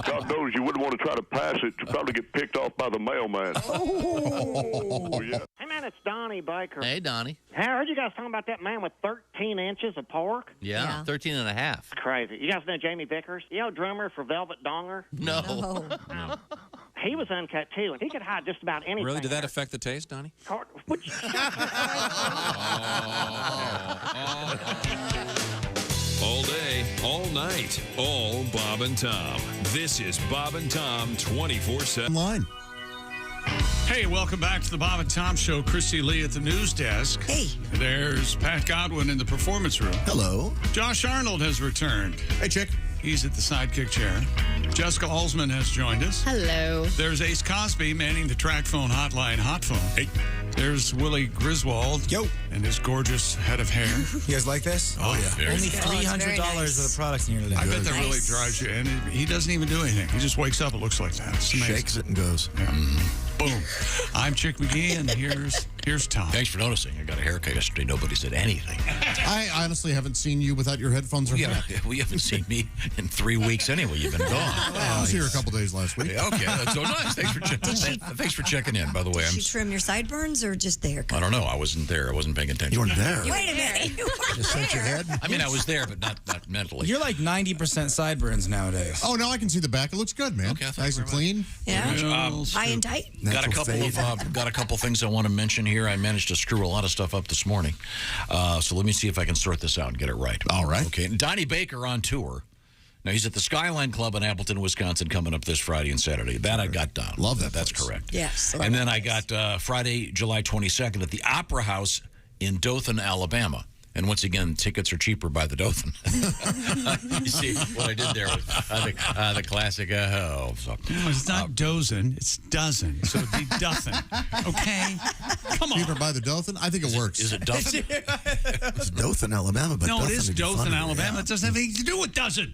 God knows you wouldn't want to try to pass it. You'd probably get picked off by the mailman. Oh, yeah. Hey, man, it's Donnie Baker. Hey, Donnie. Hey, I heard you guys talking about that man with 13 inches of pork. Yeah, 13 and a half. Crazy. You guys know Jamie Vickers? You know, drummer for Velvet Donger? No. He was uncut, too, and he could hide just about anything. Really? Did that affect the taste, Donnie? All day, all night, all Bob and Tom. This is Bob and Tom 24/7. Line. Hey, welcome back to the Bob and Tom Show. Christy Lee at the news desk. Hey. There's Pat Godwin in the performance room. Hello. Josh Arnold has returned. Hey, chick. He's at the sidekick chair. Jessica Alsman has joined us. Hello. There's Ace Cosby manning the track phone hotline, Hot Phone. Hey. There's Willie Griswold. Yo. And his gorgeous head of hair. You guys like this? Oh, yeah. Only $300 worth of products in here today. I bet that really drives you. And he doesn't even do anything. He just wakes up. It looks like that. It's amazing. Shakes it and goes. Yeah. Boom. I'm Chick McGee, and here's Tom. Thanks for noticing. I got a haircut yesterday. Nobody said anything. I honestly haven't seen you without your headphones or We haven't seen me in 3 weeks anyway. You've been gone. I was here a couple days last week. Okay, that's so nice. Thanks for checking in, by the way. Did she trim your sideburns or just the haircut? I don't know. I wasn't there. I wasn't paying attention. You weren't there. Wait a minute. You weren't there. Your head? I mean, I was there, but not mentally. You're like 90% sideburns nowadays. Oh, no, I can see the back. It looks good, man. Okay, nice and clean. Yeah. High and tight. Got a couple things I want to mention here. I managed to screw a lot of stuff up this morning. So let me see if I can sort this out and get it right. All right. Okay. Donnie Baker on tour. Now, he's at the Skyline Club in Appleton, Wisconsin, coming up this Friday and Saturday. That I got down. Love that. That's correct. Yes. And then I got Friday, July 22nd at the Opera House in Dothan, Alabama. And once again, tickets are cheaper by the Dothan. You see what I did there with the classic. No, it's not dozen, it's dozen. So it'd be Dothan. Okay? Come on. Cheaper by the Dothan? I think it works. Is it Dothan? It's Dothan, Alabama, but no, Dothan it is would be Dothan, funny, Alabama. yeah. It doesn't have anything to do with dozen.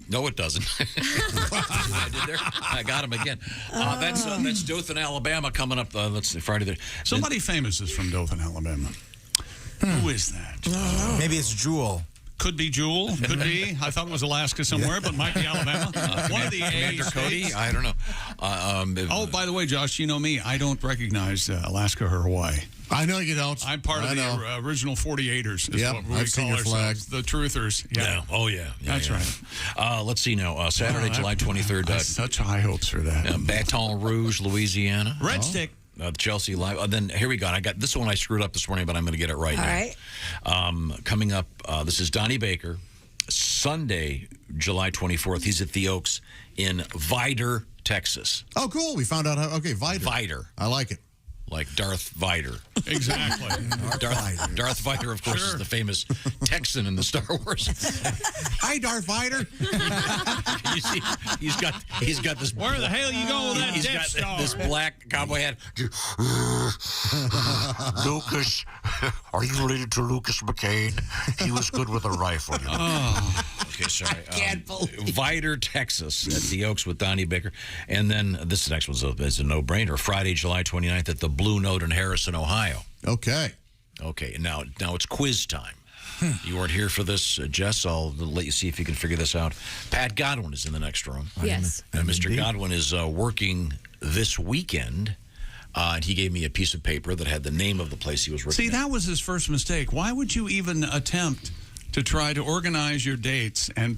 No, it doesn't. I did there. I got him again. That's Dothan, Alabama, coming up. Let's see, Friday there. Somebody famous is from Dothan, Alabama. Who is that? Maybe it's Jewel. Could be Jewel. Could be. I thought it was Alaska somewhere, but might be Alabama. One of the Commander Cody. states. I don't know. Oh, by the way, Josh, you know me. I don't recognize Alaska or Hawaii. I know you don't. I'm part of the original 48ers. Is Yep, what we I've seen call your flag. ourselves. The Truthers. Yeah. Oh, yeah. That's right. Let's see now. Saturday, July 23rd. I have such high hopes for that. Baton Rouge, Louisiana. Red Stick. Chelsea Live. Then here we go. I got this one I screwed up this morning, but I'm going to get it right now. All right. Coming up, this is Donnie Baker. Sunday, July 24th. He's at the Oaks in Vidor, Texas. Oh, cool. We found out how. Okay, Vidor. Vidor. I like it. Like Darth Vader. Exactly. Darth Vader, of course, is the famous Texan in the Star Wars. Hi, Darth Vader. You see, he's got this. Where the hell you going with that He's Death got Star? this black cowboy hat. Lucas, are you related to Lucas McCain? He was good with a rifle. You know? Oh. Okay, sorry. I can't believe Vidor, Texas, at the Oaks with Donnie Baker. And then this next one's a no-brainer. Friday, July 29th at the Blue Note in Harrison, Ohio. Okay. Okay, now it's quiz time. You weren't here for this, Jess. I'll let you see if you can figure this out. Pat Godwin is in the next room. Yes. And Mr. Godwin is working this weekend. And he gave me a piece of paper that had the name of the place he was working See, at. that was his first mistake. Why would you even attempt to try to organize your dates and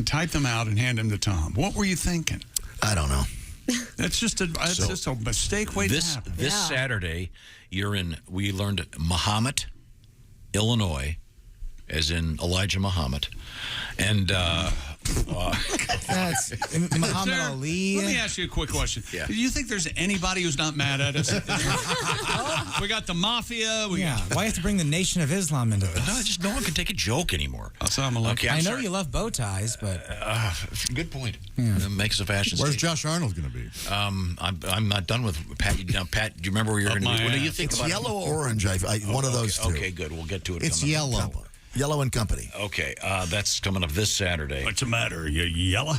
type them out and hand them to Tom? What were you thinking? I don't know. That's just a mistake waiting to happen. This Saturday, we learned Mahomet, Illinois, as in Elijah Muhammad. And That's Muhammad Ali. Let me ask you a quick question. Yeah. Do you think there's anybody who's not mad at us? We got the Mafia. Why have to bring the Nation of Islam into this? No one can take a joke anymore. Okay, I know you love bow ties, but good point. It makes a fashion. Where's statement. Josh Arnold going to be? I'm not done with Pat. Now, Pat, do you remember where you're going to be? What do you think It's about yellow or orange. One of those two. Okay, good. We'll get to it. It's coming up. yellow. Yellow and Company. Okay, that's coming up this Saturday. What's the matter? You yellow?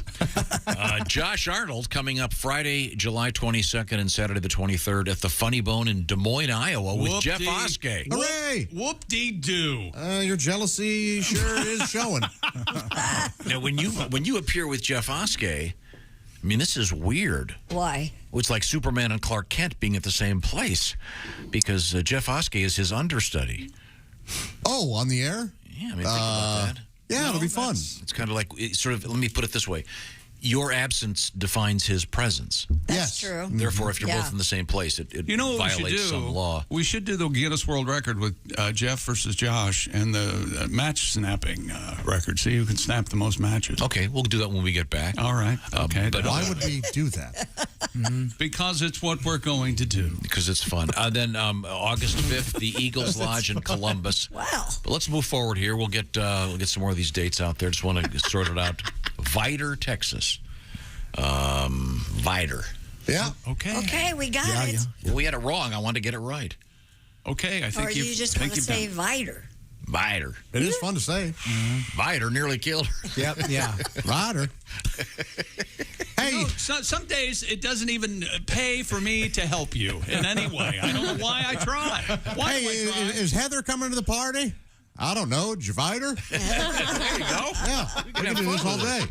Josh Arnold coming up Friday, July 22nd and Saturday the 23rd at the Funny Bone in Des Moines, Iowa with Jeff Oskey. Hooray! Whoop-dee-doo. Your jealousy sure is showing. Now, when you appear with Jeff Oskey, I mean, this is weird. Why? Well, it's like Superman and Clark Kent being at the same place because Jeff Oskey is his understudy. Oh, on the air? Yeah, I mean, think about that. Yeah, it'll be fun. It's kind of like, let me put it this way. Your absence defines his presence. That's true. Therefore, if you're both in the same place, it You know what violates we should do? some law. We should do the Guinness World Record with Jeff versus Josh and the match snapping record. See who can snap the most matches. Okay, we'll do that when we get back. All right. Okay. But why would we do that? Because it's what we're going to do. Because it's fun. Then August 5th, the Eagles Lodge in Columbus. Wow. But let's move forward here. We'll get some more of these dates out there. Just want to sort it out Vidor, Texas. Vidor. Yeah. Okay. Okay, we got it. Well, we had it wrong. I wanted to get it right. Okay, I think Or you just want to say Vidor. Vidor. It is fun to say. Vidor nearly killed her. Yep, yeah. Vidor. Hey, some days it doesn't even pay for me to help you in any way. I don't know why I try. Why do I try? Is Heather coming to the party? I don't know. Javider? There you go. Yeah, we can do this all day.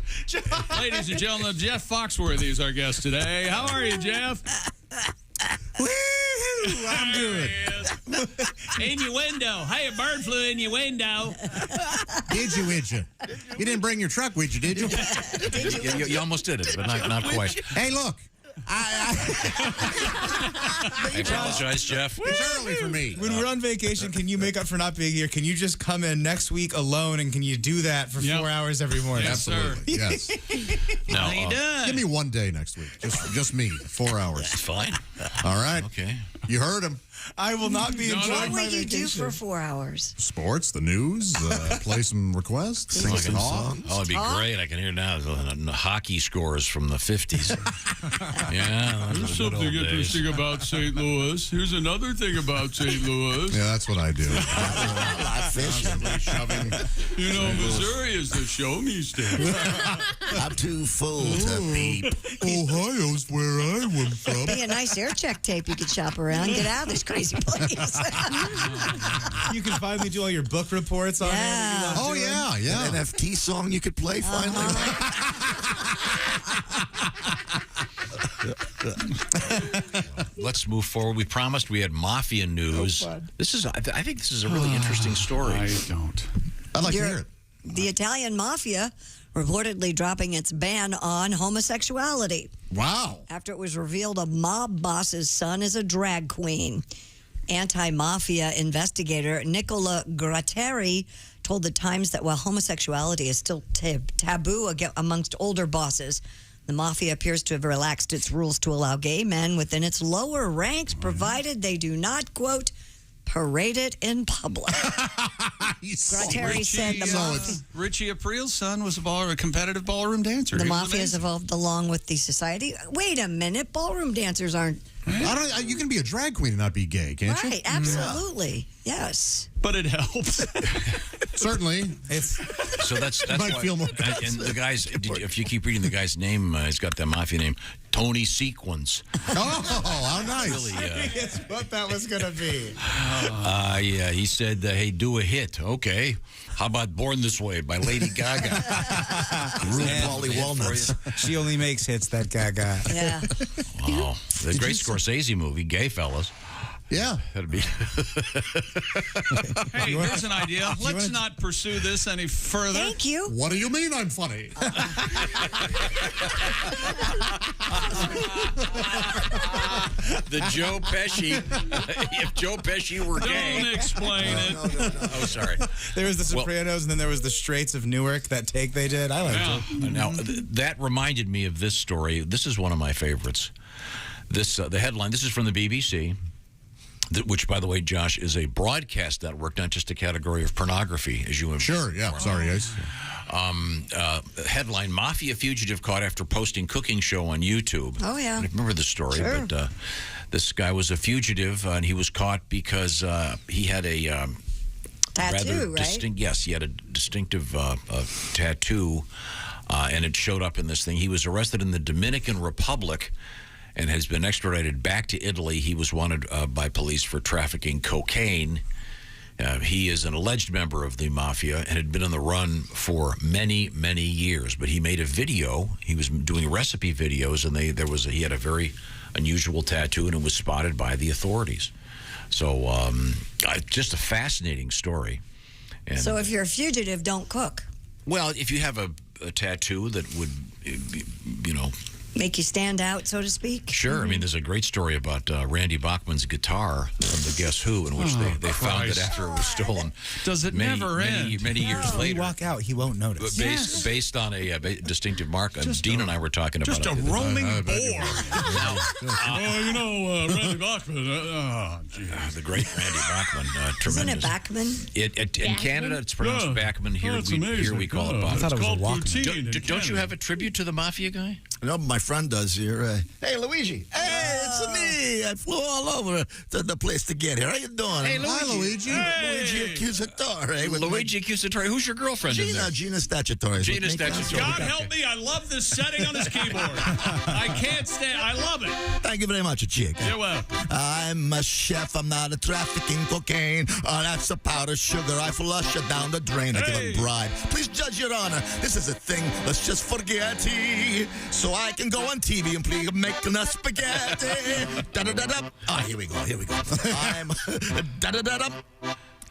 Ladies and gentlemen, Jeff Foxworthy is our guest today. How are you, Jeff? Woo-hoo, I'm good. Innuendo. Hey, a bird flew in your window. Did you? You didn't bring your truck with you, did you? You almost did it, but not quite. Hey, look. I apologize, Jeff. It's early for me. When we're on vacation, can you make up for not being here? Can you just come in next week alone, and can you do that for 4 hours every morning? Absolutely. Yes. No, give me one day next week. Just me. 4 hours. That's fine. All right. Okay. You heard him. I will not be enjoying What my will you do vacation. for 4 hours? Sports, the news, play some requests, sing some songs. Oh, it'd be great. I can hear now the hockey scores from the 50s. Yeah. There's something interesting about St. Louis. Here's another thing about St. Louis. Yeah, that's what I do. Shoving. You know, Missouri is the show me state. I'm too full to beep. Ohio's where I went from. Be a nice air check tape you could shop around. Get out of this crazy place. You can finally do all your book reports on Yeah. there. Oh, yeah. An NFT song you could play finally. Let's move forward. We promised we had Mafia news. I think this is a really interesting story. I don't. I'd like to hear it. The Italian Mafia reportedly dropping its ban on homosexuality. Wow. After it was revealed a mob boss's son is a drag queen. Anti-mafia investigator Nicola Gratteri told the Times that while homosexuality is still taboo amongst older bosses, the mafia appears to have relaxed its rules to allow gay men within its lower ranks, provided they do not, quote, parade it in public. Gratteri said the mafia... Richie April's son was a competitive ballroom dancer. The He was mafia has amazing. evolved along with the society. Wait a minute, ballroom dancers aren't... You can be a drag queen and not be gay, can't you? Right, absolutely. Yes. But it helps. Certainly. So that's might why, feel more and the guys, if you keep reading the guy's name, he's got that mafia name, Tony Sequins. Oh, how nice. Really, That's what that was going to be. yeah, he said, hey, do a hit. Okay. How about Born This Way by Lady Gaga? Polly Walnuts. She only makes hits, that Gaga. Yeah. Wow. The great Scorsese movie, Gay Fellas. Yeah. That'd be. Hey, here's an idea. Let's not pursue this any further. Thank you. What do you mean I'm funny? The Joe Pesci. If Joe Pesci were gay. Don't explain it. No. Oh, sorry. There was The Sopranos, and then there was The Straits of Newark, that take they did. I liked it. Now, that reminded me of this story. This is one of my favorites. The headline, this is from the BBC, which, by the way, Josh, is a broadcast network, not just a category of pornography, as you have. Sure, yeah. Sorry, guys. Headline, Mafia fugitive caught after posting cooking show on YouTube. Oh, yeah. I remember the story, Sure. but this guy was a fugitive, and he was caught because he had a Tattoo, right? Yes, he had a distinctive tattoo, and it showed up in this thing. He was arrested in the Dominican Republic and has been extradited back to Italy. He was wanted by police for trafficking cocaine. He is an alleged member of the Mafia and had been on the run for many, many years. But he made a video. He was doing recipe videos, and he had a very unusual tattoo, and it was spotted by the authorities. So just a fascinating story. And, So if you're a fugitive, don't cook. well, if you have a tattoo that would, make you stand out, so to speak? Sure. I mean, there's a great story about Randy Bachman's guitar from the Guess Who, in which they found it after it was stolen. Does it never end? Many years If later. you walk out, he won't notice. Based on a distinctive mark. Dean and I were talking about just it. a roaming bore. Randy Bachman. The great Randy Bachman. Tremendous. Isn't it Bachman? In Canada, it's pronounced Bachman. Here we call it Bachman. I thought it was a Walkman. Don't you have a tribute to the Mafia guy? No, my friend does here. Hey, Luigi. Hey, it's me. I flew all over to the place to get here. How you doing? Hey, Luigi. Hi, Luigi. Hey. Luigi Accusatore. Luigi Accusatore. Who's your girlfriend in there? Gina Statutory. Gina Statutory. God help me. I love this setting on this keyboard. I can't stand. I love it. Thank you very much, chick. You're welcome. I'm a chef. I'm not a trafficking cocaine. Oh, that's a powder sugar. I flush it down the drain. I give a bribe. Please, Judge, Your Honor. This is a thing. Let's just forget it. So I can go on TV and please making a spaghetti. Da-da-da-da. Oh, here we go. I'm da-da-da-da.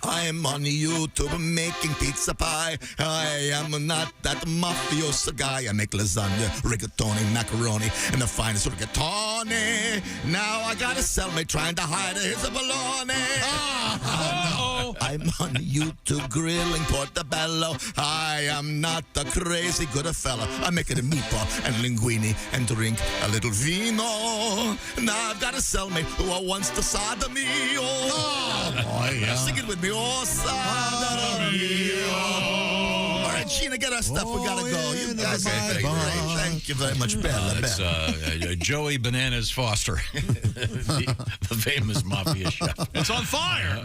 I'm on YouTube making pizza pie. I am not that mafioso guy. I make lasagna, rigatoni, macaroni, and the finest rigatoni. Now I got a cellmate trying to hide his bologna. Oh, I'm on YouTube grilling portobello. I am not the crazy good fella. I make it a meatball and linguine and drink a little vino. Now I've got a cellmate who wants to sodomy. Oh, yeah. Sing it with me. Oh, sodomy. All right, Gina, get our stuff. We gotta go. You guys are great. Thank you very much, Ben. That's Joey Bananas Foster, the famous Mafia chef. It's on fire.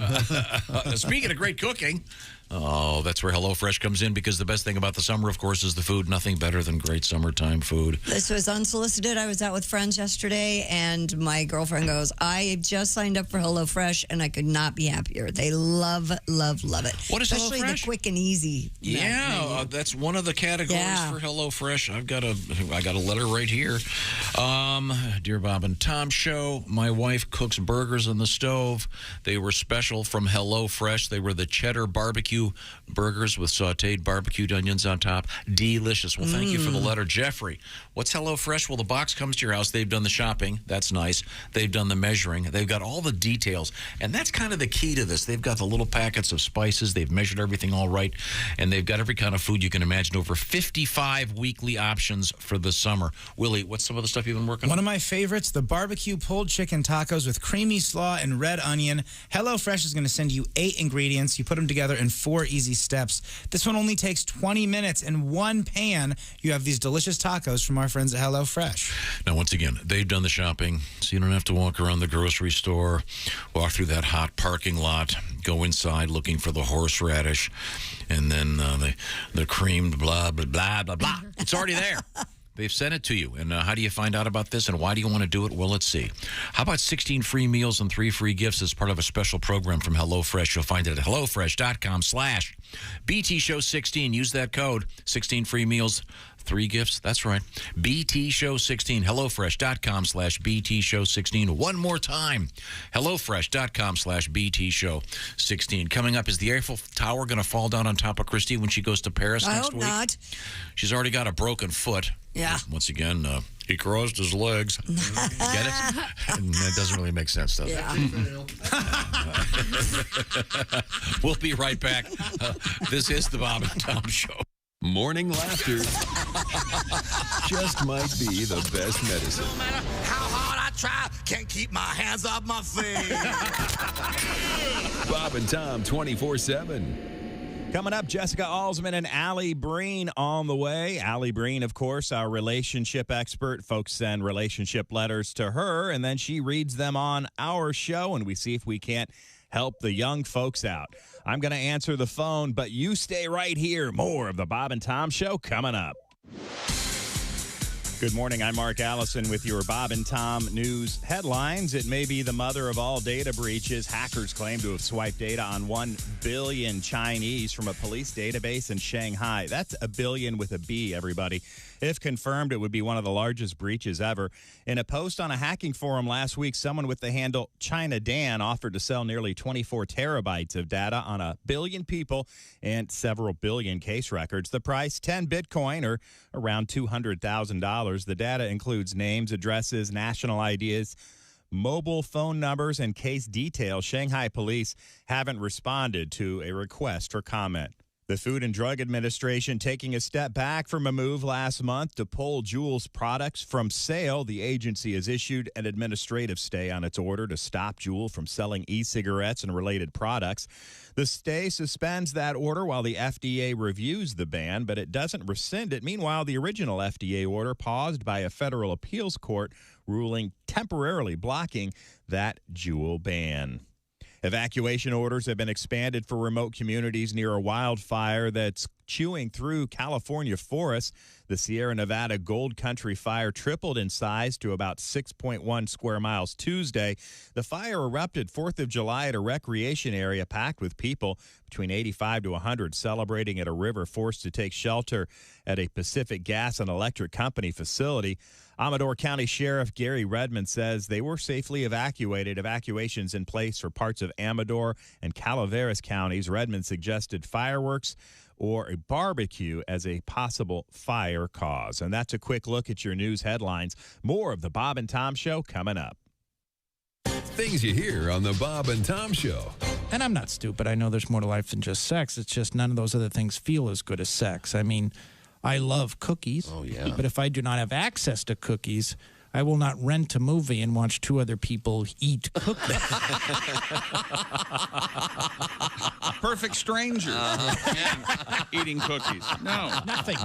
Speaking of great cooking, that's where HelloFresh comes in, because the best thing about the summer, of course, is the food. Nothing better than great summertime food. This was unsolicited. I was out with friends yesterday, and my girlfriend goes, I just signed up for HelloFresh, and I could not be happier. They love, love, love it. What is Especially HelloFresh? the quick and easy. Yeah, that's one of the categories for HelloFresh. I got a letter right here. Dear Bob and Tom Show, my wife cooks burgers on the stove. They were special from HelloFresh. They were the cheddar barbecue burgers with sauteed barbecued onions on top. Delicious. Well, thank you for the letter. Jeffrey, what's HelloFresh? Well, the box comes to your house. They've done the shopping. That's nice. They've done the measuring. They've got all the details. And that's kind of the key to this. They've got the little packets of spices. They've measured everything all right. And they've got every kind of food you can imagine. Over 55 weekly options for the summer. Willie, what's some of the stuff you've been working on? One of my favorites, the barbecue pulled chicken tacos with creamy slaw and red onion. HelloFresh is going to send you 8 ingredients. You put them together in 4 easy steps. This one only takes 20 minutes. In one pan, you have these delicious tacos from our friends at HelloFresh. Now, once again, they've done the shopping, so you don't have to walk around the grocery store, walk through that hot parking lot, go inside looking for the horseradish, and then the creamed blah, blah, blah, blah, blah. It's already there. They've sent it to you. And how do you find out about this, and why do you want to do it? Well, let's see. How about 16 free meals and 3 free gifts as part of a special program from HelloFresh? You'll find it at HelloFresh.com/BTShow16. Use that code. 16 free meals, 3 gifts. That's right. BTShow16. HelloFresh.com/BTShow16. One more time. HelloFresh.com/BTShow16. Coming up, is the Eiffel Tower going to fall down on top of Christy when she goes to Paris next week? I hope not. She's already got a broken foot. Yeah. Once again, he crossed his legs. Get it? And that doesn't really make sense, does it? We'll be right back. This is the Bob and Tom Show. Morning laughter just might be the best medicine. No matter how hard I try, can't keep my hands off my face. Bob and Tom 24/7. Coming up, Jessica Alsman and Allie Breen on the way. Allie Breen, of course, our relationship expert. Folks send relationship letters to her, and then she reads them on our show, and we see if we can't help the young folks out. I'm going to answer the phone, but you stay right here. More of the Bob and Tom Show coming up. Good morning. I'm Mark Allison with your Bob and Tom news headlines. It may be the mother of all data breaches. Hackers claim to have swiped data on 1 billion Chinese from a police database in Shanghai. That's a billion with a B, everybody. If confirmed, it would be one of the largest breaches ever. In a post on a hacking forum last week, someone with the handle China Dan offered to sell nearly 24 terabytes of data on 1 billion people and several billion case records. The price, 10 Bitcoin, or around $200,000. callers. The data includes names, addresses, national IDs, mobile phone numbers, and case details. Shanghai police haven't responded to a request for comment. The Food and Drug Administration taking a step back from a move last month to pull Juul's products from sale. The agency has issued an administrative stay on its order to stop Juul from selling e-cigarettes and related products. The stay suspends that order while the FDA reviews the ban, but it doesn't rescind it. Meanwhile, the original FDA order paused by a federal appeals court ruling temporarily blocking that Juul ban. Evacuation orders have been expanded for remote communities near a wildfire that's chewing through California forests. The Sierra Nevada Gold Country fire tripled in size to about 6.1 square miles Tuesday. The fire erupted 4th of July at a recreation area packed with people, between 85 to 100 celebrating at a river, forced to take shelter at a Pacific Gas and Electric Company facility. Amador County Sheriff Gary Redmond says they were safely evacuated. Evacuations in place for parts of Amador and Calaveras counties. Redmond suggested fireworks or a barbecue as a possible fire cause. And that's a quick look at your news headlines. More of the Bob and Tom Show coming up. Things you hear on the Bob and Tom Show. And I'm not stupid. I know there's more to life than just sex. It's just none of those other things feel as good as sex. I mean, I love cookies. Oh, yeah. But if I do not have access to cookies, I will not rent a movie and watch two other people eat cookies. Perfect stranger. Eating cookies. No. Nothing.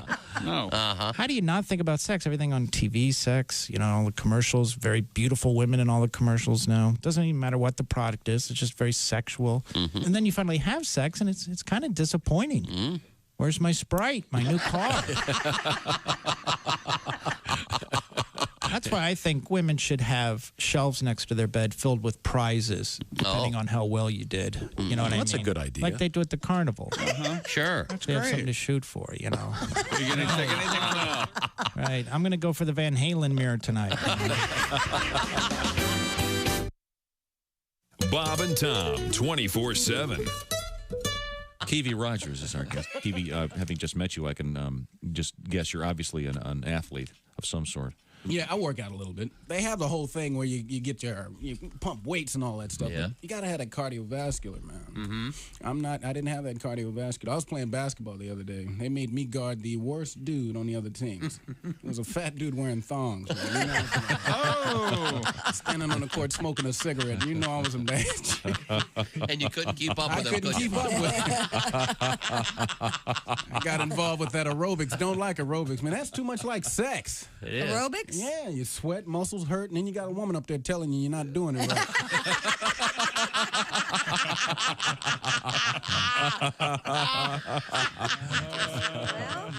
No. How do you not think about sex? Everything on TV, sex, you know, all the commercials, very beautiful women in all the commercials now. Doesn't even matter what the product is. It's just very sexual. And then you finally have sex, and it's kind of disappointing. Where's my Sprite, my new car? That's why I think women should have shelves next to their bed filled with prizes, depending on how well you did. You know what I mean? That's a good idea. Like they do at the carnival. Sure. They have something to shoot for, you know. Are you going to take anything on that? Right. I'm going to go for the Van Halen mirror tonight. Bob and Tom, 24/7. Kiwi Rogers is our guest. Kiwi, having just met you, I can just guess you're obviously an athlete of some sort. Yeah, I work out a little bit. They have the whole thing where you pump weights and all that stuff. Yeah. You got to have that cardiovascular, man. I didn't have that cardiovascular. I was playing basketball the other day. They made me guard the worst dude on the other teams. It was a fat dude wearing thongs. Man. You know, standing on the court smoking a cigarette. You know I was in bad shape. And you couldn't keep up with him. I couldn't keep up with him. I got involved with that aerobics. Don't like aerobics, man. That's too much like sex. It is. Aerobics? Yeah, you sweat, muscles hurt, and then you got a woman up there telling you you're not doing it right.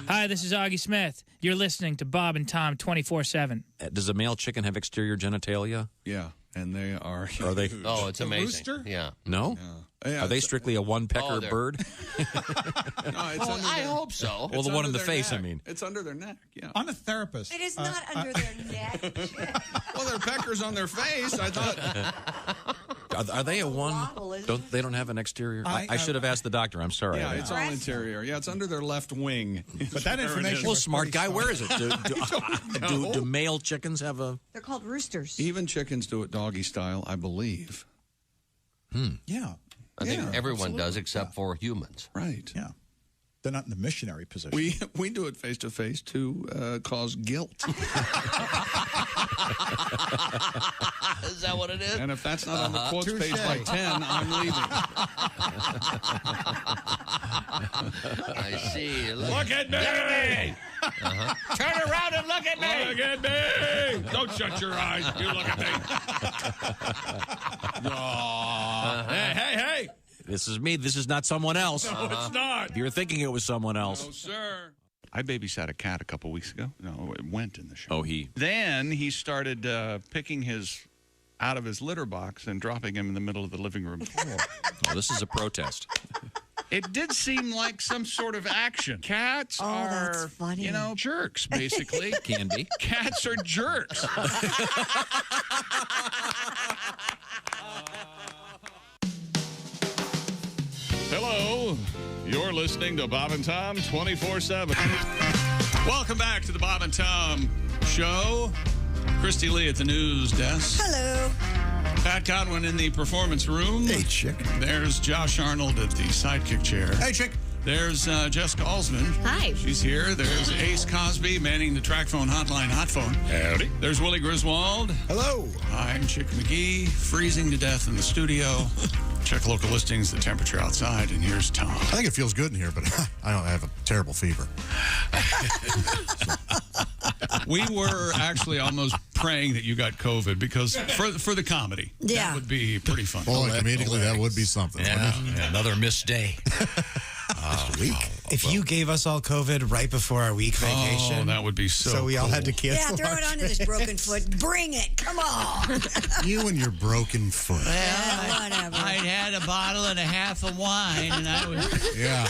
Hi, this is Augie Smith. You're listening to Bob and Tom 24/7. Does a male chicken have exterior genitalia? Yeah, and they are. Are they? Oh, it's amazing. Rooster? Yeah. No? Yeah, Are they strictly a one-pecker they're- bird? No, it's under I their- hope so. Well, the it's one in under the their face, I neck. mean. It's under their neck, yeah. I'm a therapist. It is not under their neck. Well, they're peckers on their face. I thought. Are they a one? They don't have an exterior? I should have asked the doctor. I'm sorry. Yeah, it's all interior. Yeah, it's under their left wing. But that information. Well, smart guy, where is it? Do male chickens have a... They're called roosters. Even chickens do it doggy style, I believe. Yeah. I think everyone absolutely. does except for humans. Right. Yeah. They're not in the missionary position. We do it face to face to cause guilt. Is that what it is? And if that's not on the quotes page by 10, I'm leaving. I see. Look at me! Turn around and look at me! Look at me! Don't shut your eyes. You look at me. Hey! This is me. This is not someone else. No, it's not. If you're thinking it was someone else. No, sir. I babysat a cat a couple weeks ago. No, it went in the show. Oh, he... Then he started picking his out of his litter box and dropping him in the middle of the living room floor. Oh, this is a protest. It did seem like some sort of action. Cats are, you know, jerks, basically. Can be. Cats are jerks. Hello. You're listening to Bob and Tom 24/7. Welcome back to the Bob and Tom Show. Christy Lee at the news desk. Hello. Pat Godwin in the performance room. Hey, chick. There's Josh Arnold at the sidekick chair. Hey, chick. There's Jessica Alsman. Hi. She's here. There's Ace Cosby manning the track phone hotline hot phone. Howdy. There's Willie Griswold. Hello. I'm Chick McGee, freezing to death in the studio. Check local listings, the temperature outside, and here's Tom. I think it feels good in here, but I have a terrible fever. We were actually almost praying that you got COVID because for the comedy, yeah, that would be pretty fun. Boy, comedically, that would be something. Yeah, another missed day. If you gave us all COVID right before our week vacation, that would be so we all had to cancel. Yeah, throw it onto this broken foot. Bring it. Come on. You and your broken foot. Whatever. I'd had a bottle and a half of wine, and I was. Yeah.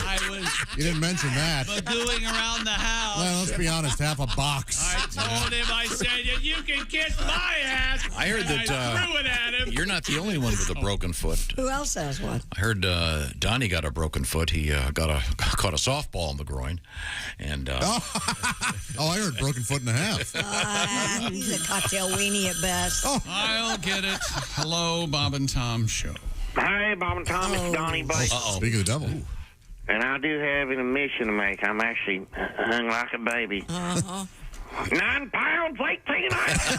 You didn't mention that. Doing around the house. Well, let's be honest. Half a box. I told him, I said, you can kiss my ass. I heard that I threw it at him. you're not the only one with a broken foot. Who else has one? I heard Donnie got a broken foot. He caught a softball in the groin, and I heard broken foot and a half. He's a cocktail weenie at best. I'll get it. Hello, Bob and Tom Show. Hey, Bob and Tom, it's Donnie Baker. Speak of the devil. And I do have an admission to make. I'm actually hung like a baby. 9 pounds, 18 ounces.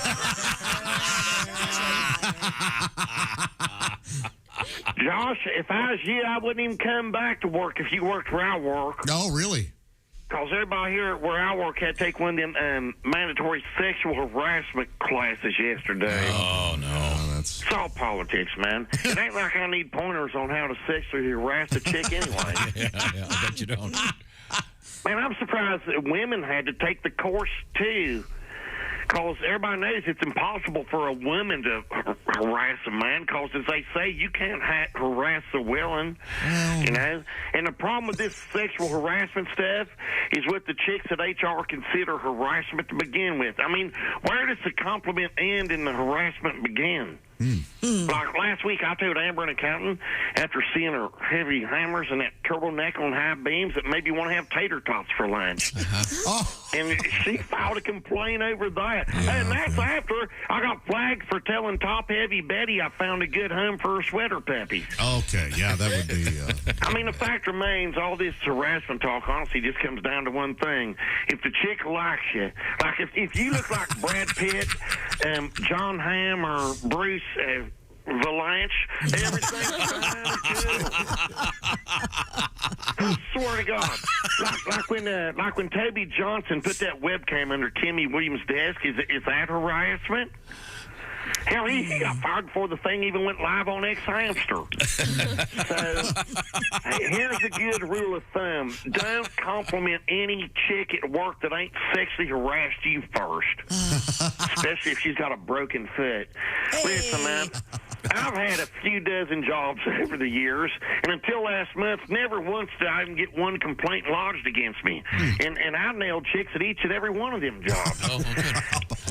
Josh, if I was you, I wouldn't even come back to work if you worked where I work. No, really? Because everybody here where I work had to take one of them mandatory sexual harassment classes yesterday. Oh, no. It's all politics, man. It ain't like I need pointers on how to sexually harass a chick anyway. yeah, I bet you don't. Man, I'm surprised that women had to take the course, too. Because everybody knows it's impossible for a woman to harass a man. Because, as they say, you can't harass the willing, you know. And the problem with this sexual harassment stuff is what the chicks at HR consider harassment to begin with. I mean, where does the compliment end and the harassment begin? Like last week, I told Amber, an accountant, after seeing her heavy hammers and that turtleneck on high beams, that maybe want to have tater tots for lunch. And she filed a complaint over that. And that's after I got flagged for telling top-heavy Betty I found a good home for her sweater puppies. Okay, yeah, that would be... I mean, the fact remains, all this harassment talk, honestly, just comes down to one thing. If the chick likes you, like if you look like Brad Pitt, John Hamm, or Bruce Valanche, everything's good. I swear to God. Like when Toby Johnson put that webcam under Kimmy Williams' desk, is that harassment? Hell, he got fired before the thing even went live on X-Hamster. So, here's a good rule of thumb. Don't compliment any chick at work that ain't sexually harassed you first. Especially if she's got a broken foot. Listen, man, I've had a few dozen jobs over the years, and until last month, never once did I even get one complaint lodged against me. And I nailed chicks at each and every one of them jobs.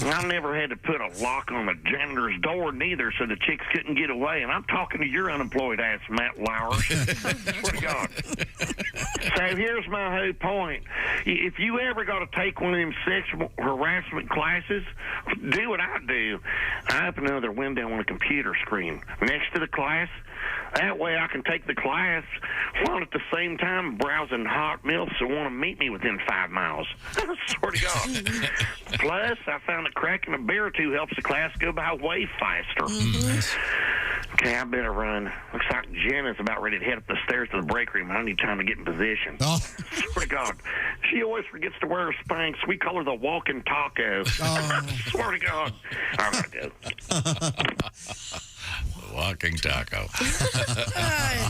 I never had to put a lock on the janitor's door neither, so the chicks couldn't get away. And I'm talking to your unemployed ass, Matt Lauer. Swear to God. So here's my whole point. If you ever got to take one of them sexual harassment classes, do what I do. I open another window on the computer screen next to the class. That way I can take the class while at the same time browsing hot milfs that want to meet me within 5 miles. Swear to God. Plus, I found that cracking a beer or two helps the class go by way faster. Okay, I better run. Looks like Jen is about ready to head up the stairs to the break room. I need time to get in position. Swear to God. She always forgets to wear her Spanx. We call her the walking taco. Swear to God. All right, go. Walking taco.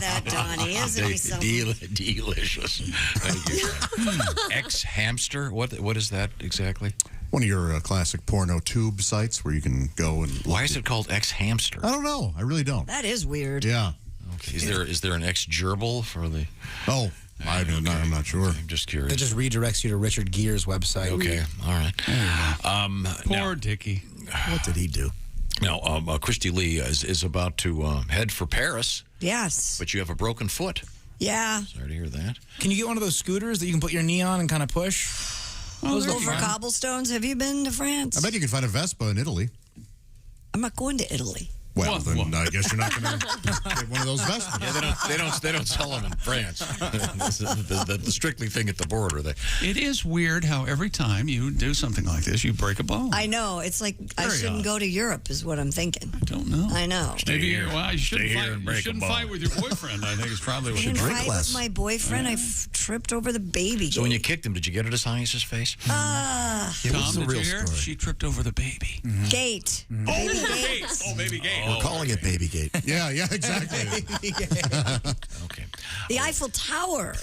That Donnie, isn't he something? Delicious. Thank you. X-Hamster? What is that exactly? One of your classic porno tube sites where you can go and... Why is it called X-Hamster? I don't know. I really don't. That is weird. Yeah. Okay. Is there an X-gerbil for the... Oh, I'm not sure. I'm just curious. It just redirects you to Richard Gere's website. Okay. All right. Poor Dickie. What did he do? Now, Christy Lee is about to head for Paris. Yes. But you have a broken foot. Yeah. Sorry to hear that. Can you get one of those scooters that you can put your knee on and kind of push? Over cobblestones. Have you been to France? I bet you can find a Vespa in Italy. I'm not going to Italy. Well, then I guess you're not going to get one of those Vespas. Yeah, they don't sell them in France. the strictly thing at the border. It is weird how every time you do something like this, you break a bone. I know. It's like I shouldn't go to Europe, is what I'm thinking. I don't know. I know. Maybe you shouldn't fight with your boyfriend. I think is probably what you didn't drink fight less. with my boyfriend. I tripped over the baby. So when you kicked him, did you get it as high as his face? Tom, did you hear? She tripped over the baby. Gate. Oh, Baby Gate. Gates. Oh, baby Gate. We're calling it Baby Gate. Yeah, exactly. Okay. The Eiffel Tower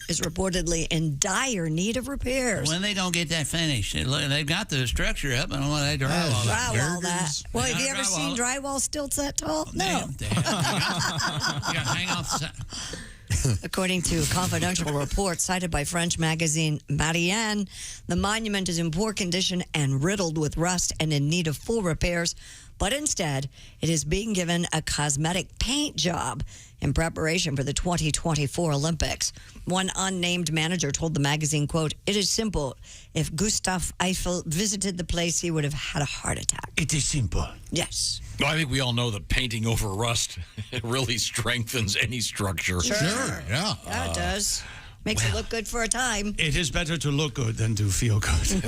is reportedly in dire need of repairs. When they gonna get that finished? They've got the structure up. I don't want to Drywall that. Well, have you ever seen drywall stilts that tall? No. You gotta hang off the side. According to confidential reports cited by French magazine Marianne, the monument is in poor condition and riddled with rust and in need of full repairs. But instead, it is being given a cosmetic paint job in preparation for the 2024 Olympics. One unnamed manager told the magazine, quote, "It is simple. If Gustave Eiffel visited the place, he would have had a heart attack." It is simple. Yes. Well, I think we all know that painting over rust really strengthens any structure. Sure. Yeah. Yeah, it does. Makes it look good for a time. It is better to look good than to feel good.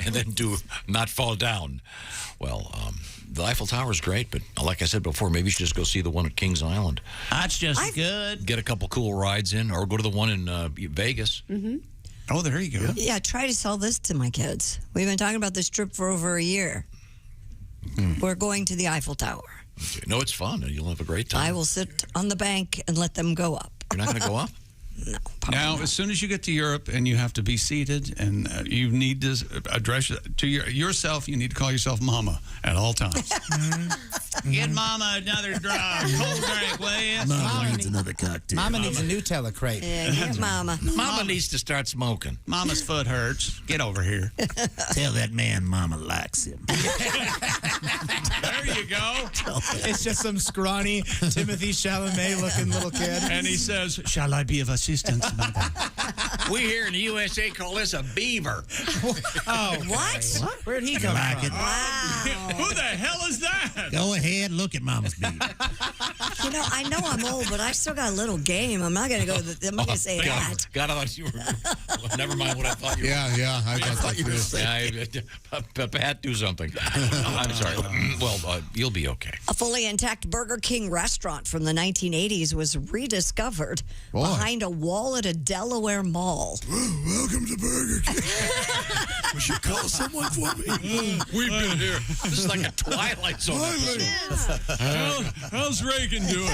And then do not fall down. Well, the Eiffel Tower is great, but like I said before, maybe you should just go see the one at Kings Island. That's just good. Get a couple cool rides in, or go to the one in Vegas. Mm-hmm. Oh, there you go. Yeah, try to sell this to my kids. We've been talking about this trip for over a year. We're going to the Eiffel Tower. No, it's fun, and you'll have a great time. I will sit on the bank and let them go up. You're not going to go up? No. Now, as soon as you get to Europe and you have to be seated and you need to address to yourself, you need to call yourself Mama at all times. Get Mama another cold drink, will you? Mama needs another cocktail. Mama needs a Nutella crate. Yeah, get Mama. Mama needs to start smoking. Mama's foot hurts. Get over here. Tell that man Mama likes him. There you go. It's just some scrawny Timothy Chalamet looking little kid. And he says, "Shall I be of assistance, Mother?" We here in the USA call this a beaver. Oh, What? where'd he come from? Wow. Who the hell is that? Go ahead, look at Mama's beaver. You know, I know I'm old, but I still got a little game. I'm not going to go. I'm not going to say that. God, I thought you were. Well, never mind what I thought you were. Yeah, I thought you were saying. Pat, do something. I'm sorry. Well, you'll be okay. A fully intact Burger King restaurant from the 1980s was rediscovered behind a wall at a Delaware mall. Welcome to Burger King. We should call someone for me. We've been here. This is like a Twilight Zone episode. How's Reagan doing?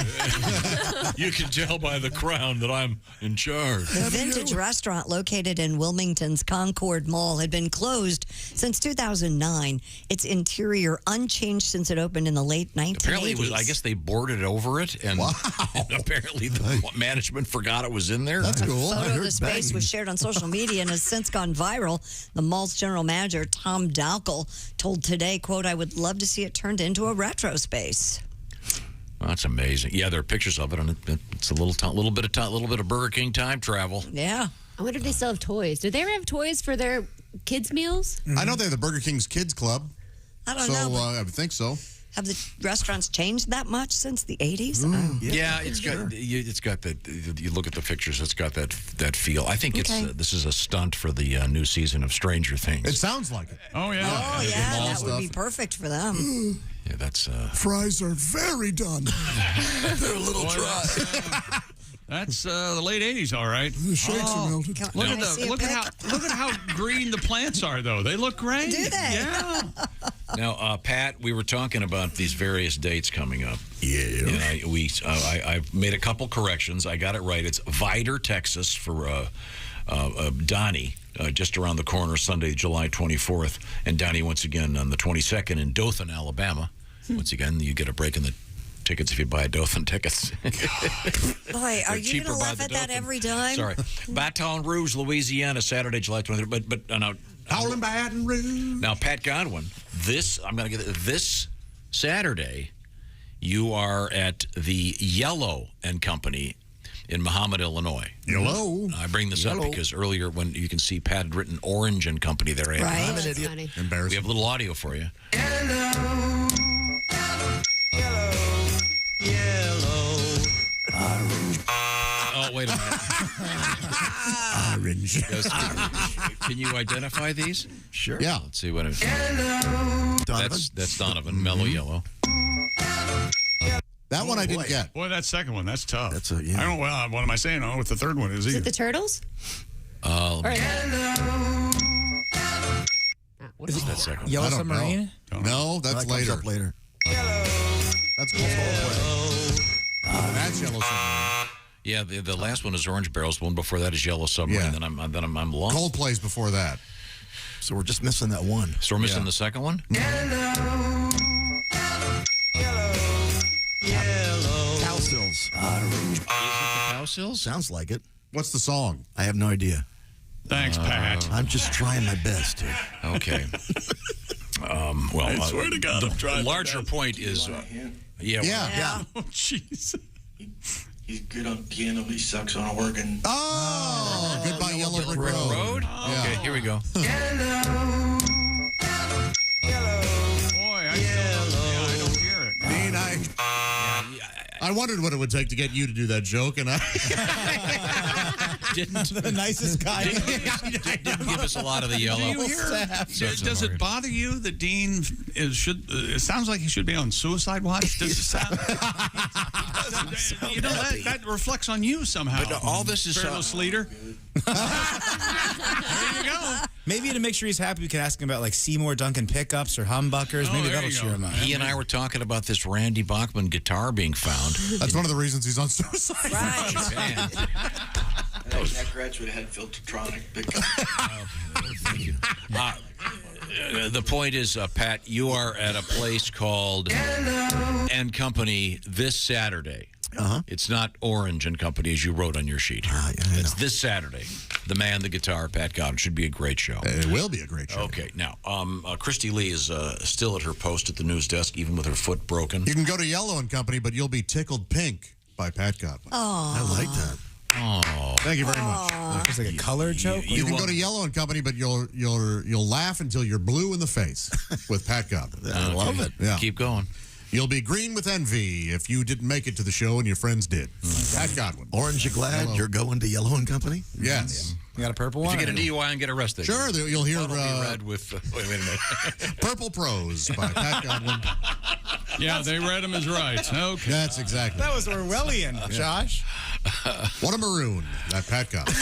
You can tell by the crown that I'm in charge. The vintage restaurant located in Wilmington's Concord Mall had been closed since 2009. Its interior unchanged since it opened in the late 1980s. Apparently, it was. I guess they boarded over it, and, and apparently the management forgot it was in there. That's cool. A photo of the space was shared on social media and has since gone viral. The mall's general manager, Tom Dalkel, told Today, quote, "I would love to see it turned into a retro space." Well, that's amazing. Yeah, there are pictures of it, and it's a little bit of Burger King time travel. Yeah. I wonder if they still have toys. Do they ever have toys for their kids' meals? I know they have the Burger King's Kids Club. I don't know. I would think so. Have the restaurants changed that much since the 80s? Yeah, it's got that. You look at the pictures; it's got that feel. I think this is a stunt for the new season of Stranger Things. It sounds like it. Oh yeah. Oh yeah, that would be perfect for them. Yeah, that's. Fries are very done. They're a little dry. That's the late '80s, all right. The shakes are melted. Look at how green the plants are, though. They look great. Do they? Yeah. Now, Pat, we were talking about these various dates coming up. Yeah. And I made a couple corrections. I got it right. It's Vidor, Texas for Donnie, just around the corner, Sunday, July 24th. And Donnie, once again, on the 22nd in Dothan, Alabama. Once again, you get a break in the tickets if you buy Dothan tickets. Boy, are you going to laugh at that every time? Sorry. Baton Rouge, Louisiana, Saturday, July 23rd. But now, Howling Baton Rouge. Now, Pat Godwin, this Saturday, you are at the Yellow and Company in Muhammad, Illinois. Hello. I bring this up because earlier when you can see Pat had written Orange and Company there. Right. I'm an idiot. Embarrassing. We have a little audio for you. Oh, wait a minute. Orange. Can you identify these? Sure. Yeah. Let's see what it is. That's Donovan, Mellow Yellow. That one I didn't get. Boy, that second one, that's tough. That's a, yeah. I don't. Well, what am I saying? I don't know what the third one is Is either. it the Turtles? What is that second? Yellow I don't Submarine? know. No, that's that comes later. up later. That's Coldplay. That's Yellow Submarine. Yeah, the last one is Orange Barrels. The one before that is Yellow Submarine. Yeah. Then I'm lost. Coldplay's before that. So we're just missing that one. So we're missing the second one? Cow sills. Is it the Cow Sills? Sounds like it. What's the song? I have no idea. Thanks, Pat. I'm just trying my best here. Okay. Well, I swear to God, I'm trying. The larger point is, Yeah. Oh, jeez. He's good on piano, but he sucks on organ. Oh, Goodbye Yellow Brick Road. Yeah. Okay, here we go. Boy, I don't hear it. Dean, I wondered what it would take to get you to do that joke, and I didn't. The nicest guy. Didn't give us a lot of the yellow. Do you hear? Does it bother you that Dean it sounds like he should be on suicide watch? Does it sound? That reflects on you somehow. But all this is fearless leader. There you go. Maybe to make sure he's happy, we can ask him about like Seymour Duncan pickups or humbuckers. Maybe that'll cheer him up. He and I were talking about this Randy Bachman guitar being found. That's one of the reasons he's on suicide. Right. That graduate had Filtertronic. Thank you. The point is, Pat, you are at a place called and Company this Saturday. It's not Orange and Company as you wrote on your sheet here. It's this Saturday. The man, the guitar, Pat Godwin. Should be a great show. It will be a great show. Okay, now, Christy Lee is still at her post at the news desk, even with her foot broken. You can go to Yellow and Company, but you'll be tickled pink by Pat Godwin. Oh, I like that. Oh, thank you very much. It's like a color joke. You can go to Yellow and Company, but you'll laugh until you're blue in the face with Pat Godwin. I love it. Yeah. Keep going. You'll be green with envy if you didn't make it to the show and your friends did. Pat Godwin. Orange, you glad you're going to Yellow and Company? Yes. You got a purple one? If you get a DUI and get arrested. Sure, you'll hear red with. Wait a minute. Purple Prose by Pat Godwin. Yeah, they read him as right. Okay. That's exactly. That was Orwellian, Josh. What a maroon, that Pat Godwin.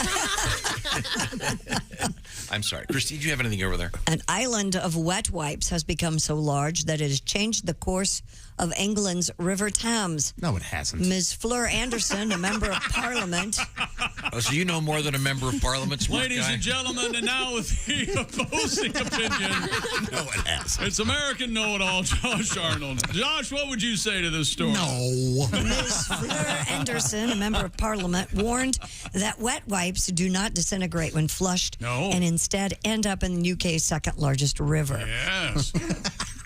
I'm sorry. Christy, do you have anything over there? An island of wet wipes has become so large that it has changed the course of England's River Thames. No, it hasn't. Ms. Fleur Anderson, a member of Parliament. Oh, so you know more than a member of Parliament, smart Ladies guy? and gentlemen, and now with the opposing opinion. No, it hasn't. It's American know-it-all, Josh Arnold. Josh, what would you say to this story? No. Ms. Fleur Anderson, a member of Parliament, warned that wet wipes do not disintegrate when flushed and instead end up in the UK's second largest river. Yes.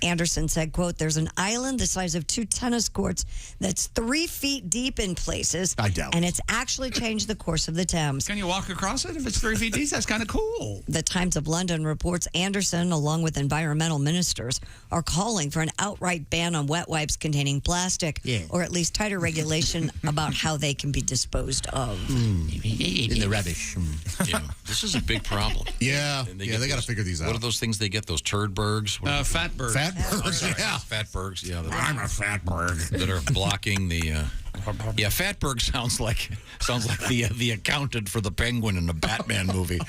Anderson said, quote, there's an island the size of 2 tennis courts that's 3 feet deep in places. I doubt and it. it's actually changed the course of the Thames. Can you walk across it if it's 3 feet deep? That's kind of cool. The Times of London reports Anderson, along with environmental ministers, are calling for an outright ban on wet wipes containing plastic, or at least tighter regulation about how they can be disposed of. In the rubbish. Yeah, this is a big problem. Yeah, And they got to figure these out. What are those things they get? Those turd-bergs? Fatbergs. Fatbergs, yeah. Fatbergs, yeah. I'm a fatberg. That are blocking the... yeah, Fatberg sounds like the accountant for the Penguin in the Batman movie.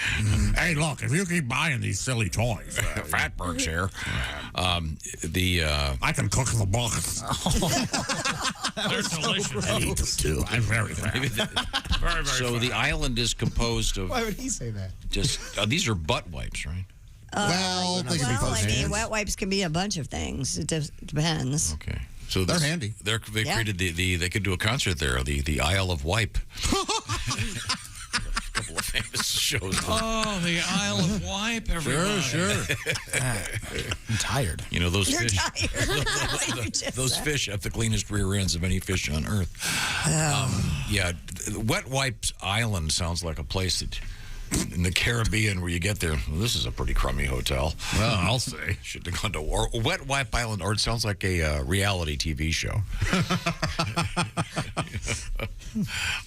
Hey, look, if you keep buying these silly toys. Fatberg's here. I can cook the books. They're delicious. I eat them too. I'm very fat. Very, very So fat. the island is composed of... Why would he say that? Just these are butt wipes, right? Well, they can be Well, I mean, hands. wet wipes can be a bunch of things. It depends. Okay. So They're handy. They created they could do a concert there, the Isle of Wipe. couple of famous shows. Oh, the Isle of Wipe, everybody. Sure. I'm tired. You know, those You're fish. tired. Those fish have the cleanest rear ends of any fish on Earth. Yeah, Wet Wipes Island sounds like a place that in the Caribbean where you get there. Well, this is a pretty crummy hotel. Well, I'll say. Should have gone to or Wet Wipe Island, or it sounds like a reality TV show.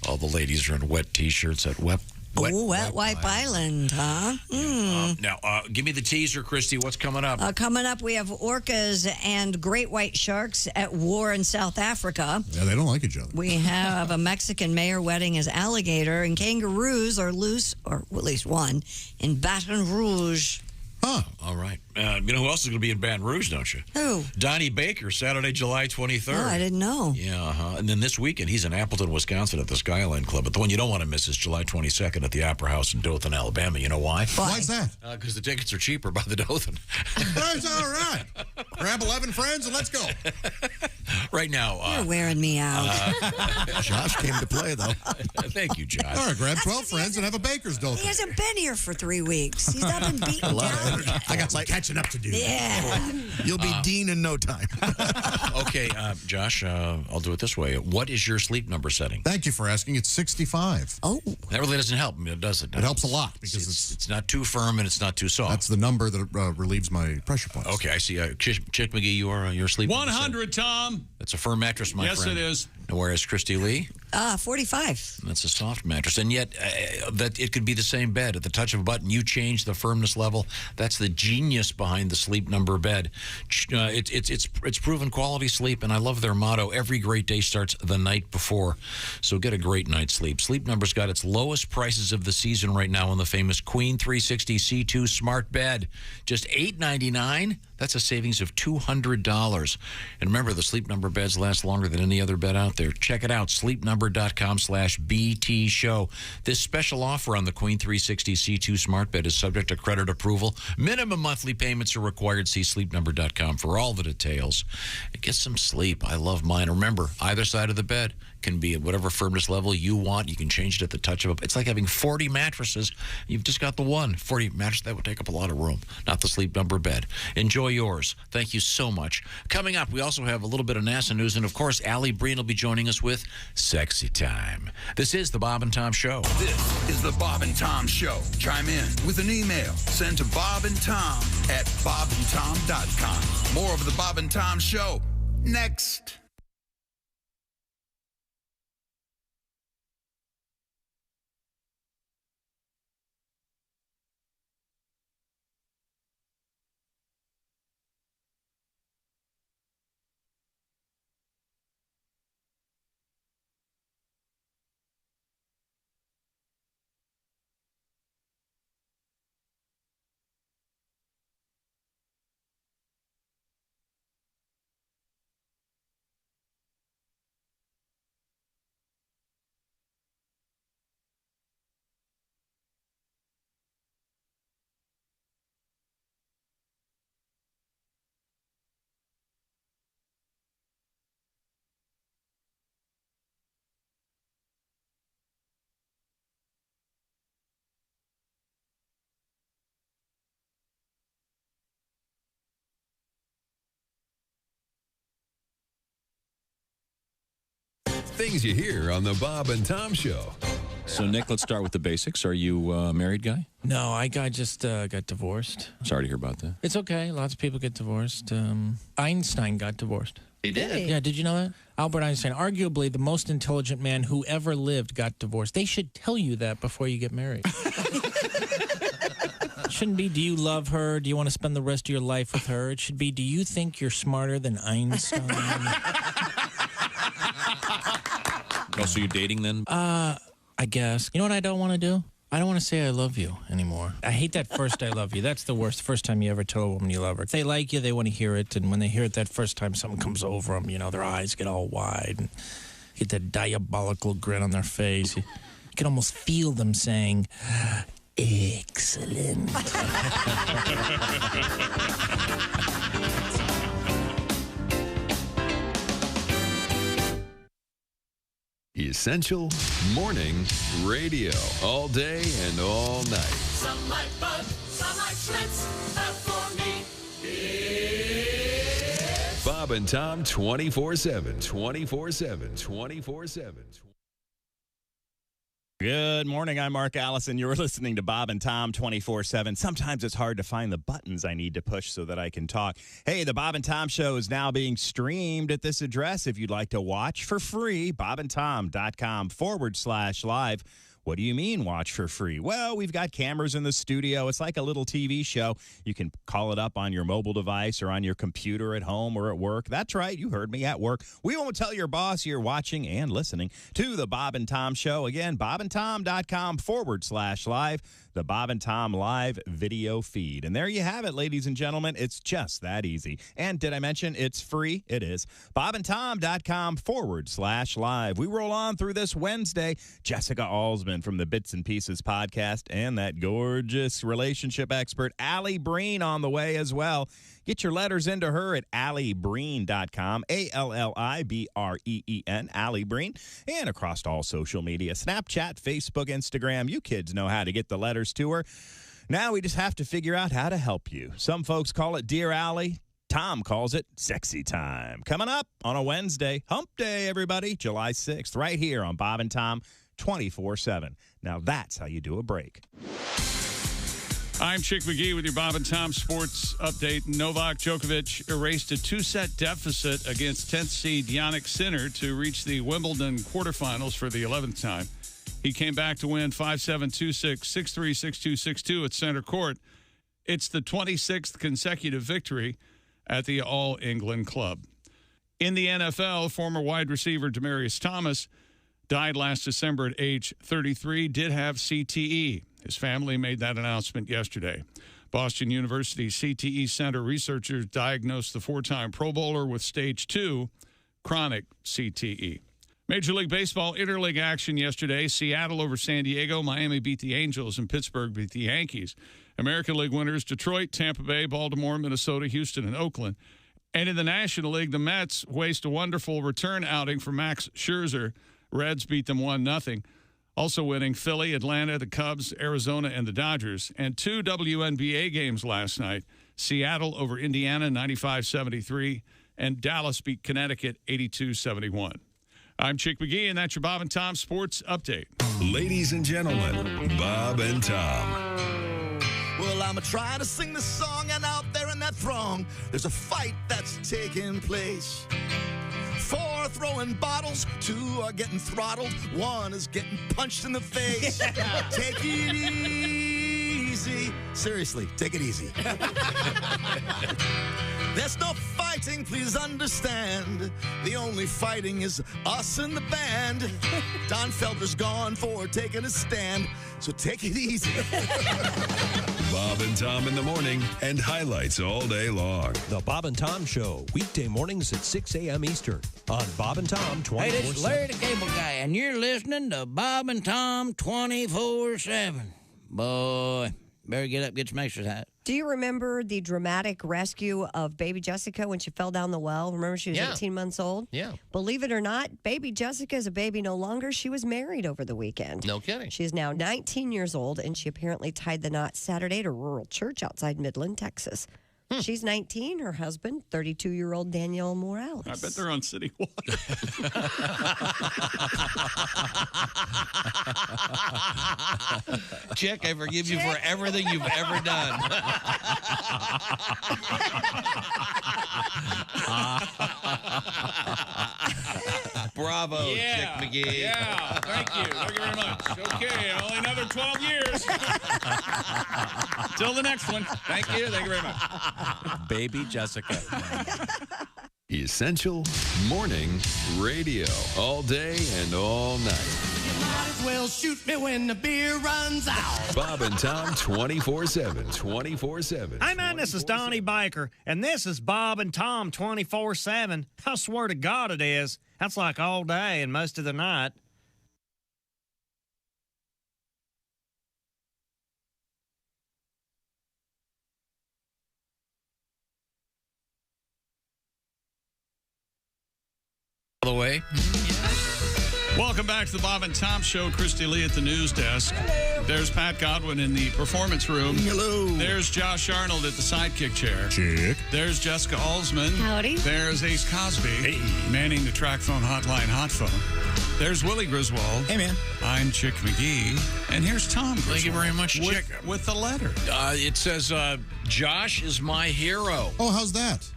All the ladies are in wet T-shirts at Wet Wipe Island, huh? Now, give me the teaser, Christy. What's coming up? Coming up, we have orcas and great white sharks at war in South Africa. Yeah, they don't like each other. We have a Mexican mayor wedding his alligator, and kangaroos are loose, or at least one, in Baton Rouge. Huh. All right. You know who else is going to be in Baton Rouge, don't you? Who? Donnie Baker, Saturday, July 23rd. Oh, I didn't know. Yeah, and then this weekend, he's in Appleton, Wisconsin at the Skyline Club. But the one you don't want to miss is July 22nd at the Opera House in Dothan, Alabama. You know why? Why's that? Because the tickets are cheaper by the Dothan. That's all right. Grab 11 friends and let's go. Right now. You're wearing me out. Josh came to play, though. Thank you, Josh. All right, grab 12 friends and have a baker's He Dothan. hasn't been here for 3 weeks. He's not been beaten down. I got some catching up to do. Yeah. You'll be dean in no time. Okay, Josh, I'll do it this way. What is your sleep number setting? Thank you for asking. It's 65. Oh. That really doesn't help, does it? It helps a lot because it's not too firm and it's not too soft. That's the number that relieves my pressure points. Okay, I see. Chick McGee, your sleep number setting. 100, Tom. That's a firm mattress, my friend. Yes, it is. And whereas Christy Lee? 45. That's a soft mattress. And yet, that it could be the same bed. At the touch of a button, you change the firmness level. That's the genius behind the Sleep Number bed. It's proven quality sleep, and I love their motto, every great day starts the night before. So get a great night's sleep. Sleep Number's got its lowest prices of the season right now on the famous Queen 360 C2 Smart Bed. Just $8.99. That's a savings of $200. And remember, the Sleep Number beds last longer than any other bed out there. Check it out, sleepnumber.com/BT show. This special offer on the Queen 360 C2 Smart Bed is subject to credit approval. Minimum monthly payments are required. See sleepnumber.com for all the details. And get some sleep. I love mine. Remember, either side of the bed can be at whatever firmness level you want. You can change it at the touch of a... It's like having 40 mattresses. You've just got the one. 40 mattresses, that would take up a lot of room. Not the Sleep Number bed. Enjoy yours. Thank you so much. Coming up, we also have a little bit of NASA news. And, of course, Allie Breen will be joining us with Sexy Time. This is the Bob and Tom Show. This is the Bob and Tom Show. Chime in with an email. Send to bobandtom@bobandtom.com. More of the Bob and Tom Show next. Things you hear on the Bob and Tom Show. So, Nick, let's start with the basics. Are you a married guy? No, I just got divorced. Sorry to hear about that. It's okay. Lots of people get divorced. Einstein got divorced. He did? Yeah, did you know that? Albert Einstein, arguably the most intelligent man who ever lived, got divorced. They should tell you that before you get married. It shouldn't be, do you love her? Do you want to spend the rest of your life with her? It should be, do you think you're smarter than Einstein? Oh, so you're dating then? I guess. You know what I don't want to do? I don't want to say I love you anymore. I hate that first I love you. That's the worst. First time you ever tell a woman you love her. If they like you, they want to hear it. And when they hear it that first time, something comes over them. You know, their eyes get all wide and get that diabolical grin on their face. You can almost feel them saying, excellent. Essential Morning Radio. All day and all night. Some like bug, some like Schlitz, but for me, it's Bob and Tom 24/7. 24/7. 24/7. Good morning. I'm Mark Allison. You're listening to Bob and Tom 24/7. Sometimes it's hard to find the buttons I need to push so that I can talk. Hey, the Bob and Tom Show is now being streamed at this address. If you'd like to watch for free, bobandtom.com/live. What do you mean watch for free? Well, we've got cameras in the studio. It's like a little TV show. You can call it up on your mobile device or on your computer at home or at work. That's right. You heard me, at work. We won't tell your boss you're watching and listening to the Bob and Tom Show. Again, bobandtom.com/live. The Bob and Tom live video feed. And there you have it, ladies and gentlemen. It's just that easy. And did I mention it's free? It is. bobandtom.com/live. We roll on through this Wednesday. Jessica Alsman from the Bits and Pieces podcast and that gorgeous relationship expert, Allie Breen, on the way as well. Get your letters into her at alliebreen.com, ALLIBREEN, Allie Breen, and across all social media, Snapchat, Facebook, Instagram. You kids know how to get the letters to her. Now we just have to figure out how to help you. Some folks call it Dear Allie. Tom calls it sexy time. Coming up on a Wednesday, hump day, everybody, July 6th, right here on Bob and Tom 24/7. Now that's how you do a break. I'm Chick McGee with your Bob and Tom Sports Update. Novak Djokovic erased a 2-set deficit against 10th seed Jannik Sinner to reach the Wimbledon quarterfinals for the 11th time. He came back to win 5-7, 2-6, 6-3, 6-2, 6-2 at center court. It's the 26th consecutive victory at the All-England Club. In the NFL, former wide receiver Demaryius Thomas died last December at age 33, did have CTE. His family made that announcement yesterday. Boston University CTE Center researchers diagnosed the 4-time Pro Bowler with stage 2 chronic CTE. Major League Baseball interleague action yesterday. Seattle over San Diego. Miami beat the Angels and Pittsburgh beat the Yankees. American League winners Detroit, Tampa Bay, Baltimore, Minnesota, Houston, and Oakland. And in the National League, the Mets waste a wonderful return outing for Max Scherzer. Reds beat them 1-0. Also winning Philly, Atlanta, the Cubs, Arizona, and the Dodgers. And 2 WNBA games last night. Seattle over Indiana, 95-73. And Dallas beat Connecticut, 82-71. I'm Chick McGee, and that's your Bob and Tom Sports Update. Ladies and gentlemen, Bob and Tom. Well, I'm trying to sing this song, and out there in that throng, there's a fight that's taking place. 4 throwing bottles, 2 are getting throttled, 1 is getting punched in the face. Take it easy. Seriously, take it easy. There's no fighting, please understand. The only fighting is us and the band. Don Felder's gone for taking a stand, so take it easy. Bob and Tom in the morning and highlights all day long. The Bob and Tom Show, weekday mornings at 6 a.m. Eastern on Bob and Tom 24/7. Hey, this is Larry the Cable Guy, and you're listening to Bob and Tom 24/7. Boy, better get up, get some exercise. Do you remember the dramatic rescue of baby Jessica when she fell down the well? Remember she was 18 months old? Yeah. Believe it or not, baby Jessica is a baby no longer. She was married over the weekend. No kidding. She is now 19 years old, and she apparently tied the knot Saturday at a rural church outside Midland, Texas. She's 19. Her husband, 32-year-old Daniel Morales. I bet they're on City Walk. Chick, I forgive you for everything you've ever done. Bravo, Chick McGee. Yeah, thank you. Thank you very much. Okay, only another 12 years. Till the next one. Thank you. Thank you very much. Baby Jessica. Essential Morning Radio. All day and all night. You might as well shoot me when the beer runs out. Bob and Tom 24/7. 24/7. Hey, man, this is Donnie Baker, and this is Bob and Tom 24/7. I swear to God it is. That's like all day and most of the night. The way. Welcome back to the Bob and Tom Show. Christy Lee at the news desk. Hello. There's Pat Godwin in the performance room. Hello. There's Josh Arnold at the sidekick chair. Chick. There's Jessica Alsman. Howdy. There's Ace Cosby. Manning the track phone hotline hot phone. There's Willie Griswold. Hey, man. I'm Chick McGee. And here's Tom Griswold. Thank you very much, Chick. With the letter. It says, Josh is my hero. Oh, how's that?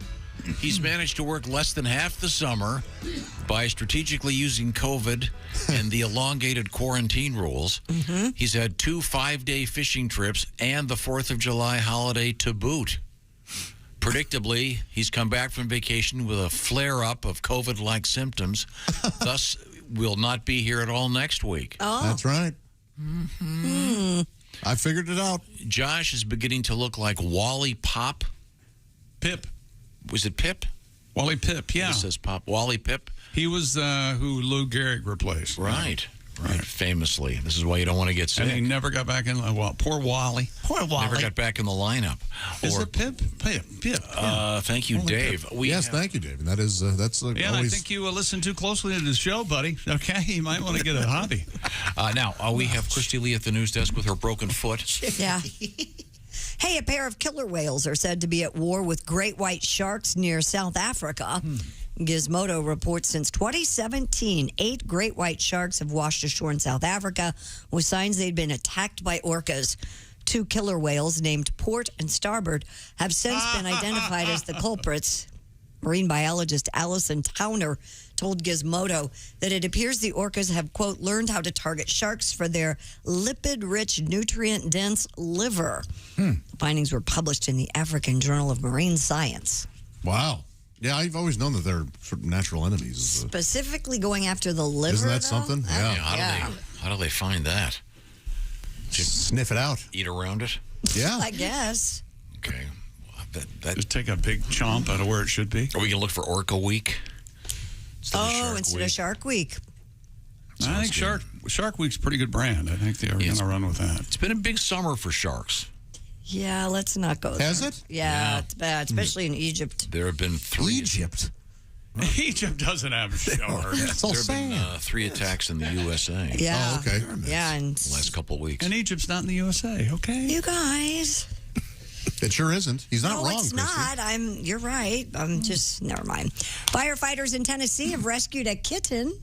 He's managed to work less than half the summer by strategically using COVID and the elongated quarantine rules. Mm-hmm. He's had 2 5-day fishing trips and the 4th of July holiday to boot. Predictably, he's come back from vacation with a flare-up of COVID-like symptoms. Thus, will not be here at all next week. Oh. That's right. Mm-hmm. I figured it out. Josh is beginning to look like Wally Pop. Pip. Was it Pip? Wally Pip, yeah. It says Pop. Wally Pip. He was who Lou Gehrig replaced. Right. Famously. This is why you don't want to get sick. And he never got back in. Well, poor Wally. Never got back in the lineup. Is it Pip? Pip. Thank you, Dave. Thank you, Dave. That is that's yeah. always... I think you listen too closely to the show, buddy. Okay, you might want to get a hobby. Now we have Christy Lee at the news desk with her broken foot. Yeah. Hey, a pair of killer whales are said to be at war with great white sharks near South Africa. Gizmodo reports since 2017, 8 great white sharks have washed ashore in South Africa with signs they'd been attacked by orcas. 2 killer whales named Port and Starboard have since been identified as the culprits. Marine biologist Alison Towner told Gizmodo that it appears the orcas have, quote, learned how to target sharks for their lipid-rich, nutrient-dense liver. The findings were published in the African Journal of Marine Science. Wow. Yeah, I've always known that they're sort of natural enemies. Specifically going after the liver, Isn't that though? something? Yeah. How do they find that? Just sniff it out. Eat around it? Yeah. I guess. Okay. Just take a big chomp out of where it should be. Are we going to look for Orca Week? Instead of Shark Week. I think Shark Week's a pretty good brand. I think they're going to run with that. It's been a big summer for sharks. Yeah, let's not go there. Has it? Yeah, it's bad, especially in Egypt. There have been 3. Egypt? Egypt doesn't have sharks. It's all there have been 3 attacks in the USA. Yeah. Oh, okay. Yeah, and The last couple of weeks. And Egypt's not in the USA, okay? you guys. It sure isn't. He's not No, wrong, it's Christy. not. You're right. I'm just, never mind. Firefighters in Tennessee have rescued a kitten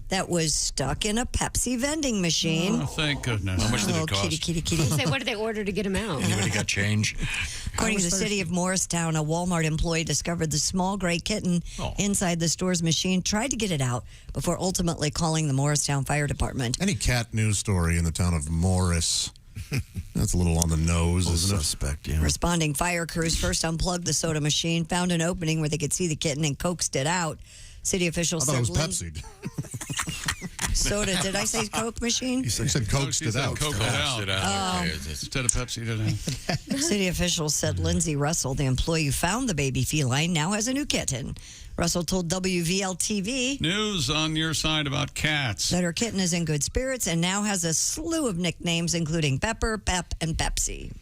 that was stuck in a Pepsi vending machine. Oh, thank goodness. How much did it cost? Kitty. Say, what did they order to get him out? Anybody got change? According to the city of Morristown, a Walmart employee discovered the small gray kitten inside the store's machine, tried to get it out before ultimately calling the Morristown Fire Department. Any cat news story in the town of Morris. That's a little on the nose, isn't it? Suspect, yeah. Responding fire crews first unplugged the soda machine, found an opening where they could see the kitten and coaxed it out. City officials I thought said it was Pepsi. soda. Did I say Coke machine? You said coaxed it out. Coaxed it out. Okay. Instead of Pepsi today. City officials said Lindsay Russell, the employee who found the baby feline, now has a new kitten. Russell told WVL-TV News on your side about cats. that her kitten is in good spirits and now has a slew of nicknames, including Pepper, Pep, and Pepsi.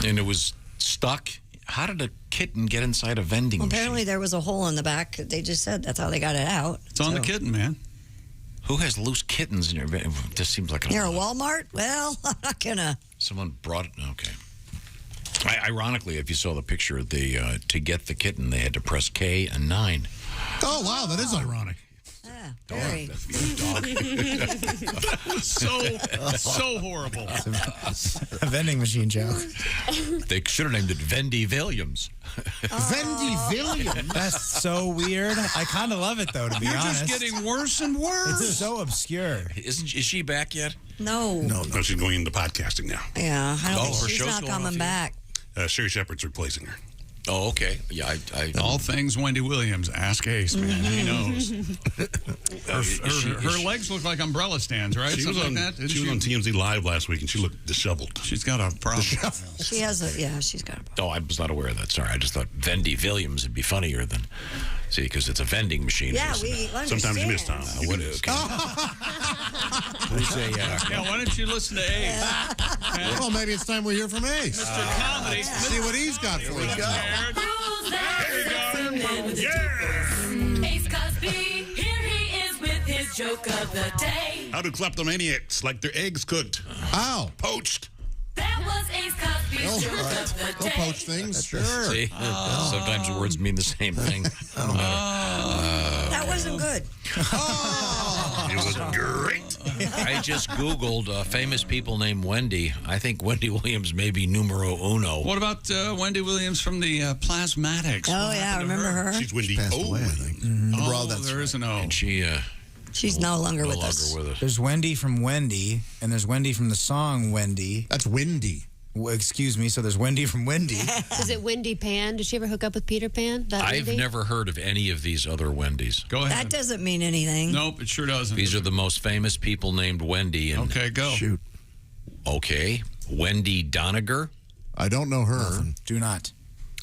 And it was stuck. How did a kitten get inside a vending machine? Apparently, there was a hole in the back. They just said that's how they got it out. It's on the kitten, man. Who has loose kittens in your vending? It just seems like Near a Walmart? Well, I'm not gonna. Someone brought it. Okay. Ironically, if you saw the picture, to get the kitten, they had to press K and 9. Oh, wow, that is ironic. Very. so horrible. A vending machine joke. They should have named it Vendy Williams. Vendy Williams? That's so weird. I kind of love it, though, to be You're honest. just getting worse and worse. It's so obscure. Is she back yet? No. No, she's going into podcasting now. Yeah, I don't her think she's show's not going coming off back. Sherry Shepherd's replacing her. Oh, okay. Yeah, all things Wendy Williams. Ask Ace, man. He knows. Her legs look like umbrella stands, right? She was on TMZ Live last week, and she looked disheveled. She's got a problem. She has a, yeah, she's got a problem. Oh, I was not aware of that. Sorry, I just thought Vendy Williams would be funnier than, see, because it's a vending machine. Yeah, we understand. Sometimes you miss, Tom. What is? Yeah, why don't you listen to Ace? Well, maybe it's time we hear from Ace. Mr. Comedy. See what he's got for us. Ace Cosby, here he is with his joke of the day. How do kleptomaniacs like their eggs cooked? Ow. Poached. That was Ace Cosby's joke of the Go day. poach things. Sure. See? Sometimes words mean the same thing. That wasn't good. It was great. I just Googled famous people named Wendy. I think Wendy Williams may be numero uno. What about Wendy Williams from the Plasmatics? Oh, yeah, remember her? She's Wendy. Passed away, I think. Oh, there is an O. And she She's no longer with us. with us. There's Wendy from Wendy, and there's Wendy from the song Wendy. That's Windy. Excuse me. So there's Wendy from Wendy. Is it Wendy Pan? Did she ever hook up with Peter Pan? That I've Wendy? never heard of any of these other Wendy's. Go ahead. That doesn't mean anything. Nope, it sure doesn't. These are the most famous people named Wendy. And Okay, go. Shoot. Okay. Wendy Doniger. I don't know her. Do not.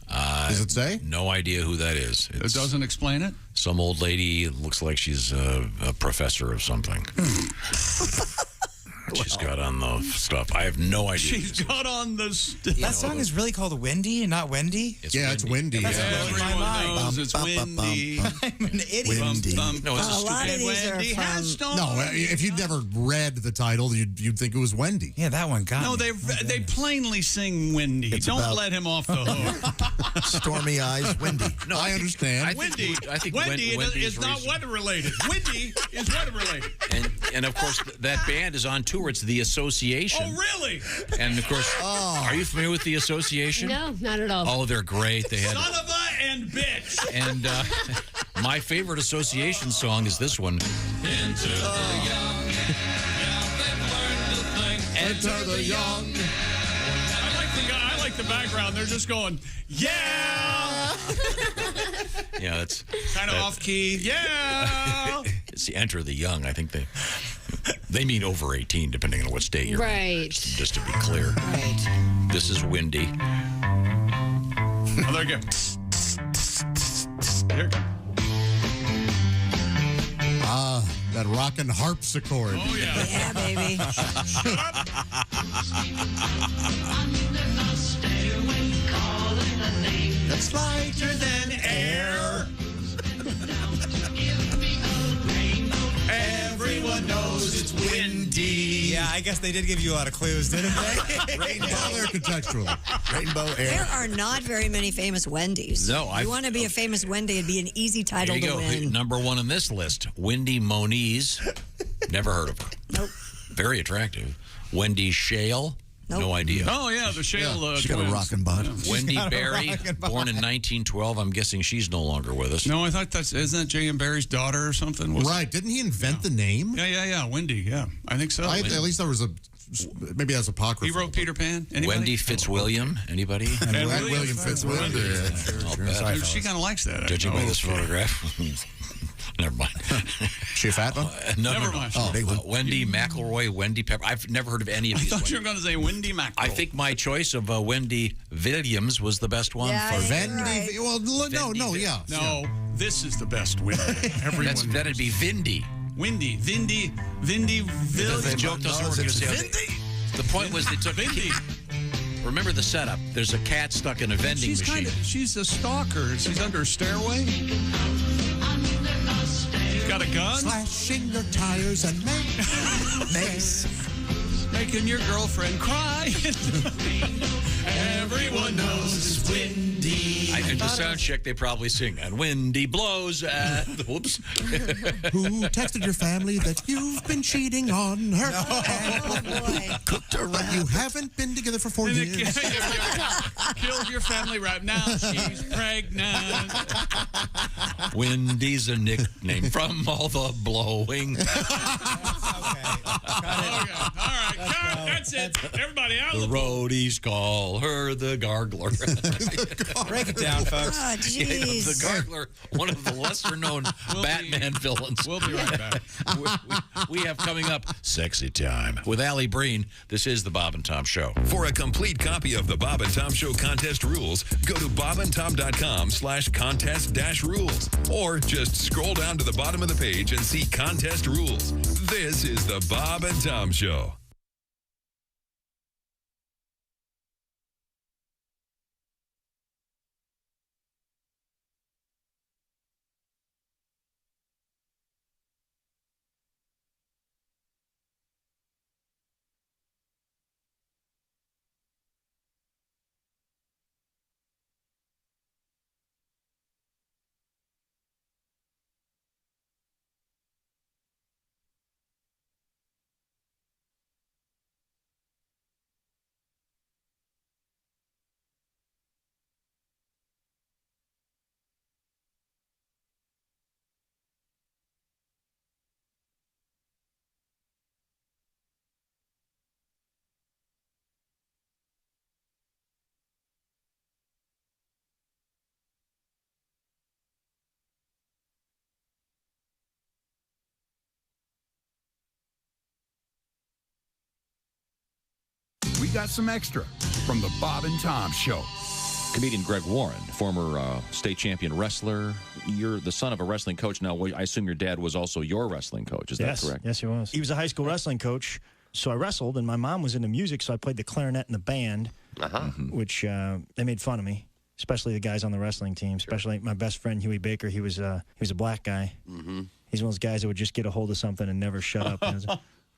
Does it say? No idea who that is. It doesn't explain it? Some old lady. It looks like she's a professor of something. She's got on the stuff. I have no idea. She's got on the stuff. That song is really called Wendy and not Wendy? It's It's Windy. That's Yeah. blowing my mind. Knows it's windy. I'm an idiot. Windy. No, it's A lot of these are Wendy has from... No, if you'd never read the title, you'd think it was Wendy. Yeah, that one got No, me. they plainly sing windy. It's Don't about- let him off the hook. Stormy eyes, windy. No, I understand. Windy. I think Wendy Wendy is not weather related. Windy is weather related. And of course, that band is on tour. It's the Association. Oh, really? And of course, are you familiar with the Association? No, not at all. Oh, they're great. They had Son of a and bitch. and my favorite Association song is this one. Enter the young. Now they've learned a thing. Enter the young. I like the background. They're just going, yeah. Yeah, that's Kind of off key. Yeah. It's the Enter the Young. I think they mean over 18, depending on what state you're in. Right. Just to be clear. Right. This is Windy. Oh, there you go. Here it comes. That rockin' harpsichord. Oh, yeah. Yeah, baby. Shut up. That's Lighter than air. Everyone knows it's windy. Yeah, I guess they did give you a lot of clues, didn't they? Rainbow. They're contextual. Rainbow There air. are not very many famous Wendy's. No, you want to be a famous Wendy, it'd be an easy title Here you to go. win. Number one on this list, Wendy Moniz. Never heard of her. Nope. Very attractive. Wendy Shale. Nope. No idea. Oh, yeah, the Shale She got a twins. rockin' butt. Wendy got a Berry, rockin' born in 1912. I'm guessing she's no longer with us. No, I thought isn't that J.M. Barrie's daughter or something? Right. Didn't he invent the name? Yeah. Wendy, yeah. I think so. At least there was maybe that's apocryphal. He wrote Peter Pan. Anybody? Wendy Fitzwilliam. Anybody? And William Fitzwilliam. I'll bet. She kind of likes that. Judging by this photograph. Never mind. She a fat one? No, Never no, mind. no. Oh, big one. Wendy McElroy, Wendy Pepper. I've never heard of any of I these. thought you were going to say Wendy Mackerel. I think my choice of Wendy Williams was the best one. Yeah, for I think Vendy. right. Well, no, yeah. No, this is the best Wendy. Everyone. That'd be Vindy. Vindy. The Vildy. joke doesn't work. It's because the point was they took Vindy. Remember the setup. There's a cat stuck in a vending machine. She's a stalker. She's under a stairway. She's got a gun. Slashing your tires and Making your girlfriend cry. Everyone knows it's windy. In the sound check, they probably sing, and windy blows at... Whoops. Who texted your family that you've been cheating on her? Oh, boy. Cooked her but you haven't been together for 4 years. Killed your family right now. She's pregnant. Windy's a nickname from all the blowing. Okay. All right. Cut. That's it. Everybody out of The the roadies call her the gargler. Break it down, folks. Oh, jeez. The gargler, one of the lesser-known Batman villains. We'll be right back. We have coming up Sexy Time with Allie Breen. This is the Bob and Tom Show. For a complete copy of the Bob and Tom Show contest rules, go to bobandtom.com/contest-rules. Or just scroll down to the bottom of the page and see contest rules. This is the Bob and Tom Show. we've got some extra from the Bob and Tom Show. Comedian Greg Warren, former state champion wrestler. You're the son of a wrestling coach now. I assume your dad was also your wrestling coach. Is that correct? Yes, he was. He was a high school wrestling coach, so I wrestled, and my mom was into music, so I played the clarinet in the band, which they made fun of me, especially the guys on the wrestling team, especially my best friend, Huey Baker. He was a black guy. He's one of those guys that would just get a hold of something and never shut up.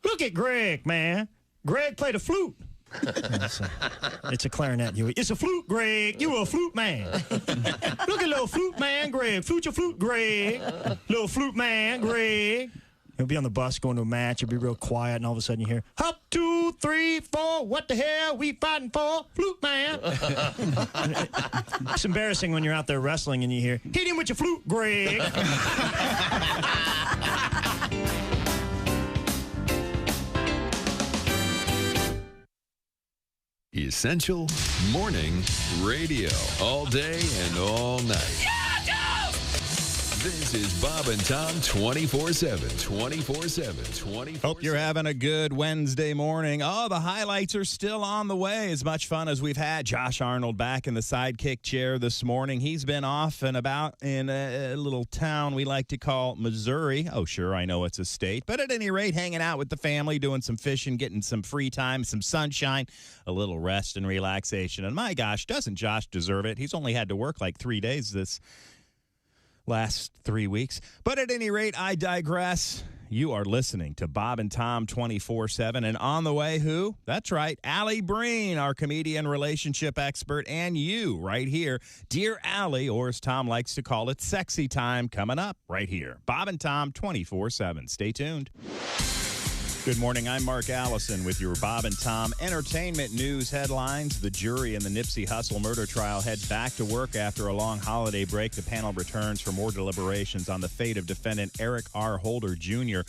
Look at Greg, man. Greg played a flute. It's a clarinet, Huey. It's a flute, Greg. You a flute man. Look at little flute man, Greg. Flute your flute, Greg. Little flute man, Greg. He'll be on the bus going to a match. He'll be real quiet, and all of a sudden you hear, hop, 2, 3, 4. What the hell we fighting for? Flute man. It's embarrassing when you're out there wrestling and you hear, hit him with your flute, Greg. Essential Morning Radio. All day and all night. This is Bob and Tom 24/7. 24/7. 24/7. Hope you're having a good Wednesday morning. Oh, the highlights are still on the way. As much fun as we've had. Josh Arnold back in the sidekick chair this morning. He's been off and about in a little town we like to call Missouri. Oh, sure, I know it's a state. But at any rate, hanging out with the family, doing some fishing, getting some free time, some sunshine, a little rest and relaxation. And my gosh, doesn't Josh deserve it? He's only had to work like 3 days this last 3 weeks. But at any rate, I digress. You are listening to Bob and Tom 24/7. And on the way, who? That's right, Allie Breen, our comedian relationship expert, and you right here. Dear Allie, or as Tom likes to call it, sexy time, coming up right here. Bob and Tom 24/7. Stay tuned. Good morning. I'm Mark Allison with your Bob and Tom entertainment news headlines. The jury in the Nipsey Hussle murder trial heads back to work after a long holiday break. The panel returns for more deliberations on the fate of defendant Eric R. Holder Jr.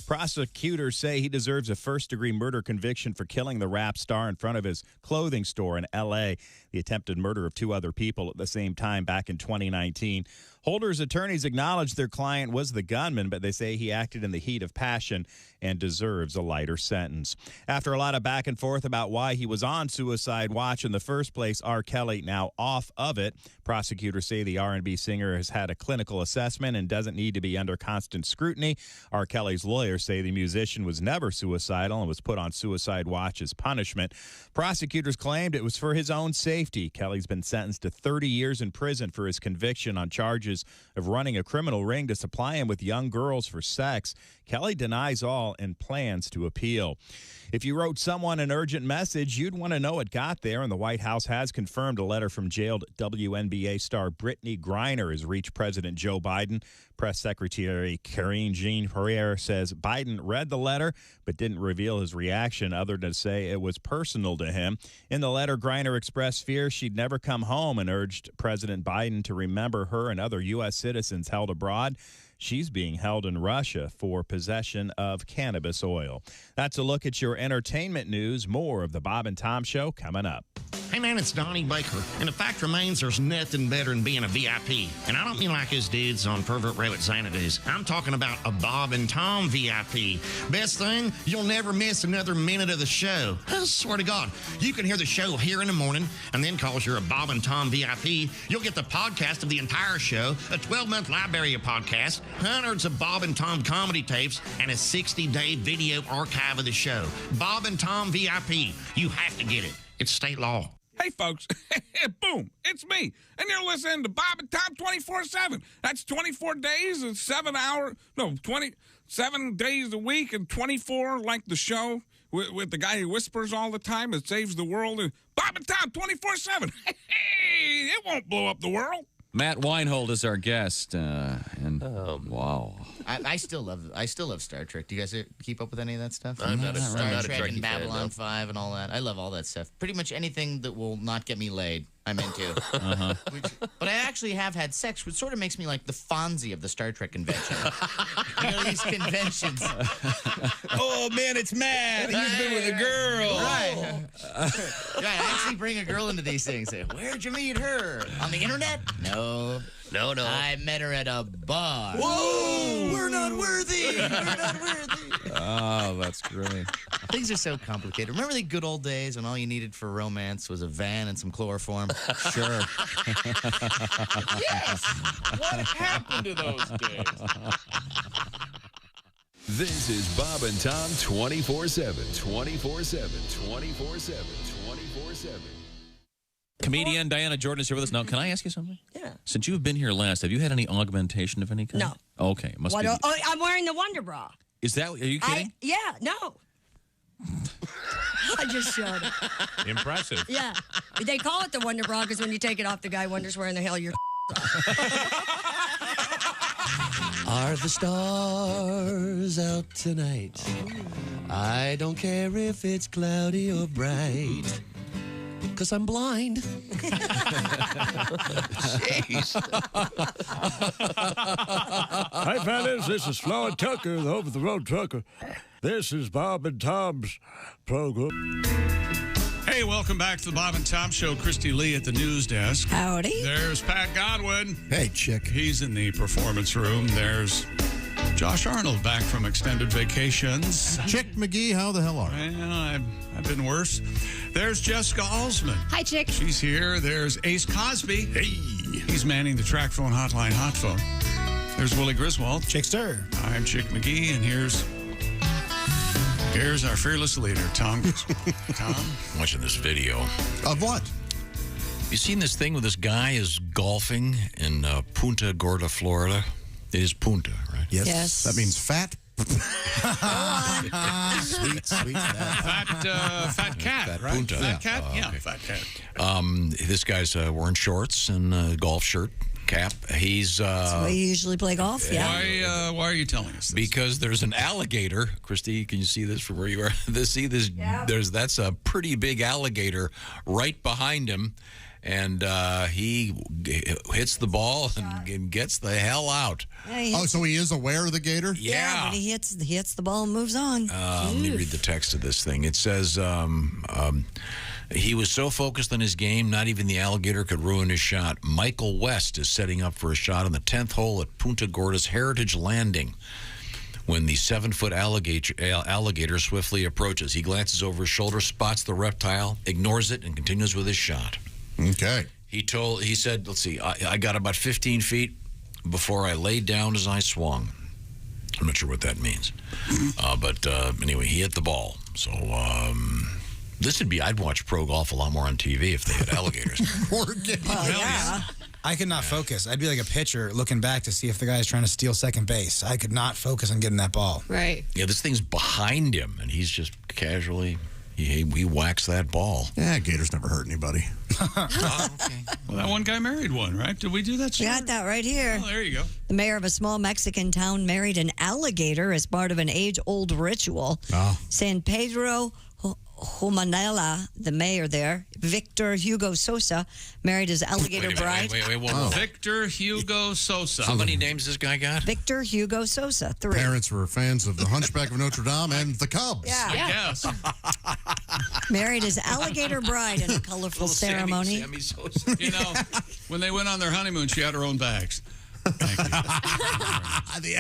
Prosecutors say he deserves a first-degree murder conviction for killing the rap star in front of his clothing store in L.A., the attempted murder of 2 other people at the same time back in 2019. Holder's attorneys acknowledged their client was the gunman, but they say he acted in the heat of passion and deserves a lighter sentence. After a lot of back and forth about why he was on suicide watch in the first place, R. Kelly now off of it. Prosecutors say the R&B singer has had a clinical assessment and doesn't need to be under constant scrutiny. R. Kelly's lawyers say the musician was never suicidal and was put on suicide watch as punishment. Prosecutors claimed it was for his own safety. Kelly's been sentenced to 30 years in prison for his conviction on charges of running a criminal ring to supply him with young girls for sex. Kelly denies all and plans to appeal. If you wrote someone an urgent message, you'd want to know it got there, and the White House has confirmed a letter from jailed WNBA star Brittany Griner has reached President Joe Biden. Press Secretary Karine Jean-Pierre says Biden read the letter but didn't reveal his reaction other than to say it was personal to him. In the letter, Griner expressed fear she'd never come home and urged President Biden to remember her and other U.S. citizens held abroad. She's being held in Russia for possession of cannabis oil. That's a look at your entertainment news. More of the Bob and Tom Show coming up. Hey man, it's Donnie Baker, and the fact remains there's nothing better than being a VIP. And I don't mean like his dudes on Pervert Rabbit Xanadu's. I'm talking about a Bob and Tom VIP. Best thing, you'll never miss another minute of the show. I swear to God, you can hear the show here in the morning, and then cause you're a Bob and Tom VIP, you'll get the podcast of the entire show, a 12-month library of podcasts, hundreds of Bob and Tom comedy tapes, and a 60-day video archive of the show. Bob and Tom VIP. You have to get it. It's state law. Hey, folks. Boom. It's me. And you're listening to Bob and Tom 24/7. That's 24 days and 7 days a week and 24 like the show with the guy who whispers all the time that saves the world. And Bob and Tom 24/7. Hey, it won't blow up the world. Matt Weinhold is our guest, wow. I still love Star Trek. Do you guys keep up with any of that stuff? I'm not a Star Trek Trekkie and Babylon fan, no. 5 and all that. I love all that stuff. Pretty much anything that will not get me laid, I'm into. But I actually have had sex, which sort of makes me like the Fonzie of the Star Trek convention. You know, these conventions. Oh, man, it's Matt. He's been with a girl. Right. Right. I actually bring a girl into these things. Say, where'd you meet her? On the internet? No. No. I met her at a bar. Whoa! We're not worthy. We're not worthy. Oh, that's great. Things are so complicated. Remember the good old days when all you needed for romance was a van and some chloroform? Sure. Yes. What happened to those days? This is Bob and Tom 24/7. 24/7. 24/7. 24/7. Comedian Diana Jordan is here with us. Now, can I ask you something? Yeah. Since you've been here last, have you had any augmentation of any kind? No. Okay. Must be. I'm wearing the Wonder Bra. Is that? Are you kidding? Yeah, no. I just showed it. Impressive. Yeah. They call it the Wonder Bra because when you take it off, the guy wonders where in the hell you're. Are the stars out tonight? I don't care if it's cloudy or bright, 'cause I'm blind. Jeez. Hi, fellas. This is Floyd Tucker, the over-the-road trucker. This is Bob and Tom's program. Hey, welcome back to the Bob and Tom Show. Christy Lee at the news desk. Howdy. There's Pat Godwin. Hey, chick. He's in the performance room. There's Josh Arnold back from extended vacations. Chick McGee, how the hell are you? Well, I've been worse. There's Jessica Alsman. Hi, Chick. She's here. There's Ace Cosby. Hey. He's manning the track phone hotline hot phone. There's Willie Griswold. Chickster. I'm Chick McGee, and here's our fearless leader, Tom Griswold. Tom? I'm watching this video. Of what? You seen this thing where this guy is golfing in Punta Gorda, Florida? It is Punta, right? Yes. That means fat. Sweet fat. Fat cat, right? Punta. Fat cat? Okay. Yeah, fat cat. This guy's wearing shorts and a golf shirt, cap. He's That's the way you usually play golf, yeah. Why are you telling us this? Because there's an alligator. Christy, can you see this from where you are? That's a pretty big alligator right behind him. And he hits the ball and gets the hell out. Yeah, so he is aware of the gator? Yeah, but he hits the ball and moves on. Let me read the text of this thing. It says, he was so focused on his game, not even the alligator could ruin his shot. Michael West is setting up for a shot on the 10th hole at Punta Gorda's Heritage Landing. When the 7-foot alligator swiftly approaches, he glances over his shoulder, spots the reptile, ignores it, and continues with his shot. Okay. He said, let's see, I got about 15 feet before I laid down as I swung. I'm not sure what that means. But anyway, he hit the ball. So I'd watch pro golf a lot more on TV if they had alligators. Yeah. I could not focus. I'd be like a pitcher looking back to see if the guy's trying to steal second base. I could not focus on getting that ball. Right. Yeah, this thing's behind him, and he's just casually... He whacks that ball. Yeah, gators never hurt anybody. Okay. Well, that one guy married one, right? Did we do that? We got that right here. Oh, there you go. The mayor of a small Mexican town married an alligator as part of an age-old ritual. San Pedro Humanela, the mayor there, Victor Hugo Sosa, married his alligator bride. Wait. Victor Hugo Sosa. How many names this guy got? Victor Hugo Sosa, 3. Parents were fans of the Hunchback of Notre Dame and the Cubs. Yeah. I guess. Married his alligator bride in a colorful ceremony. Sammy Sosa. You know, when they went on their honeymoon, she had her own bags. Thank you. The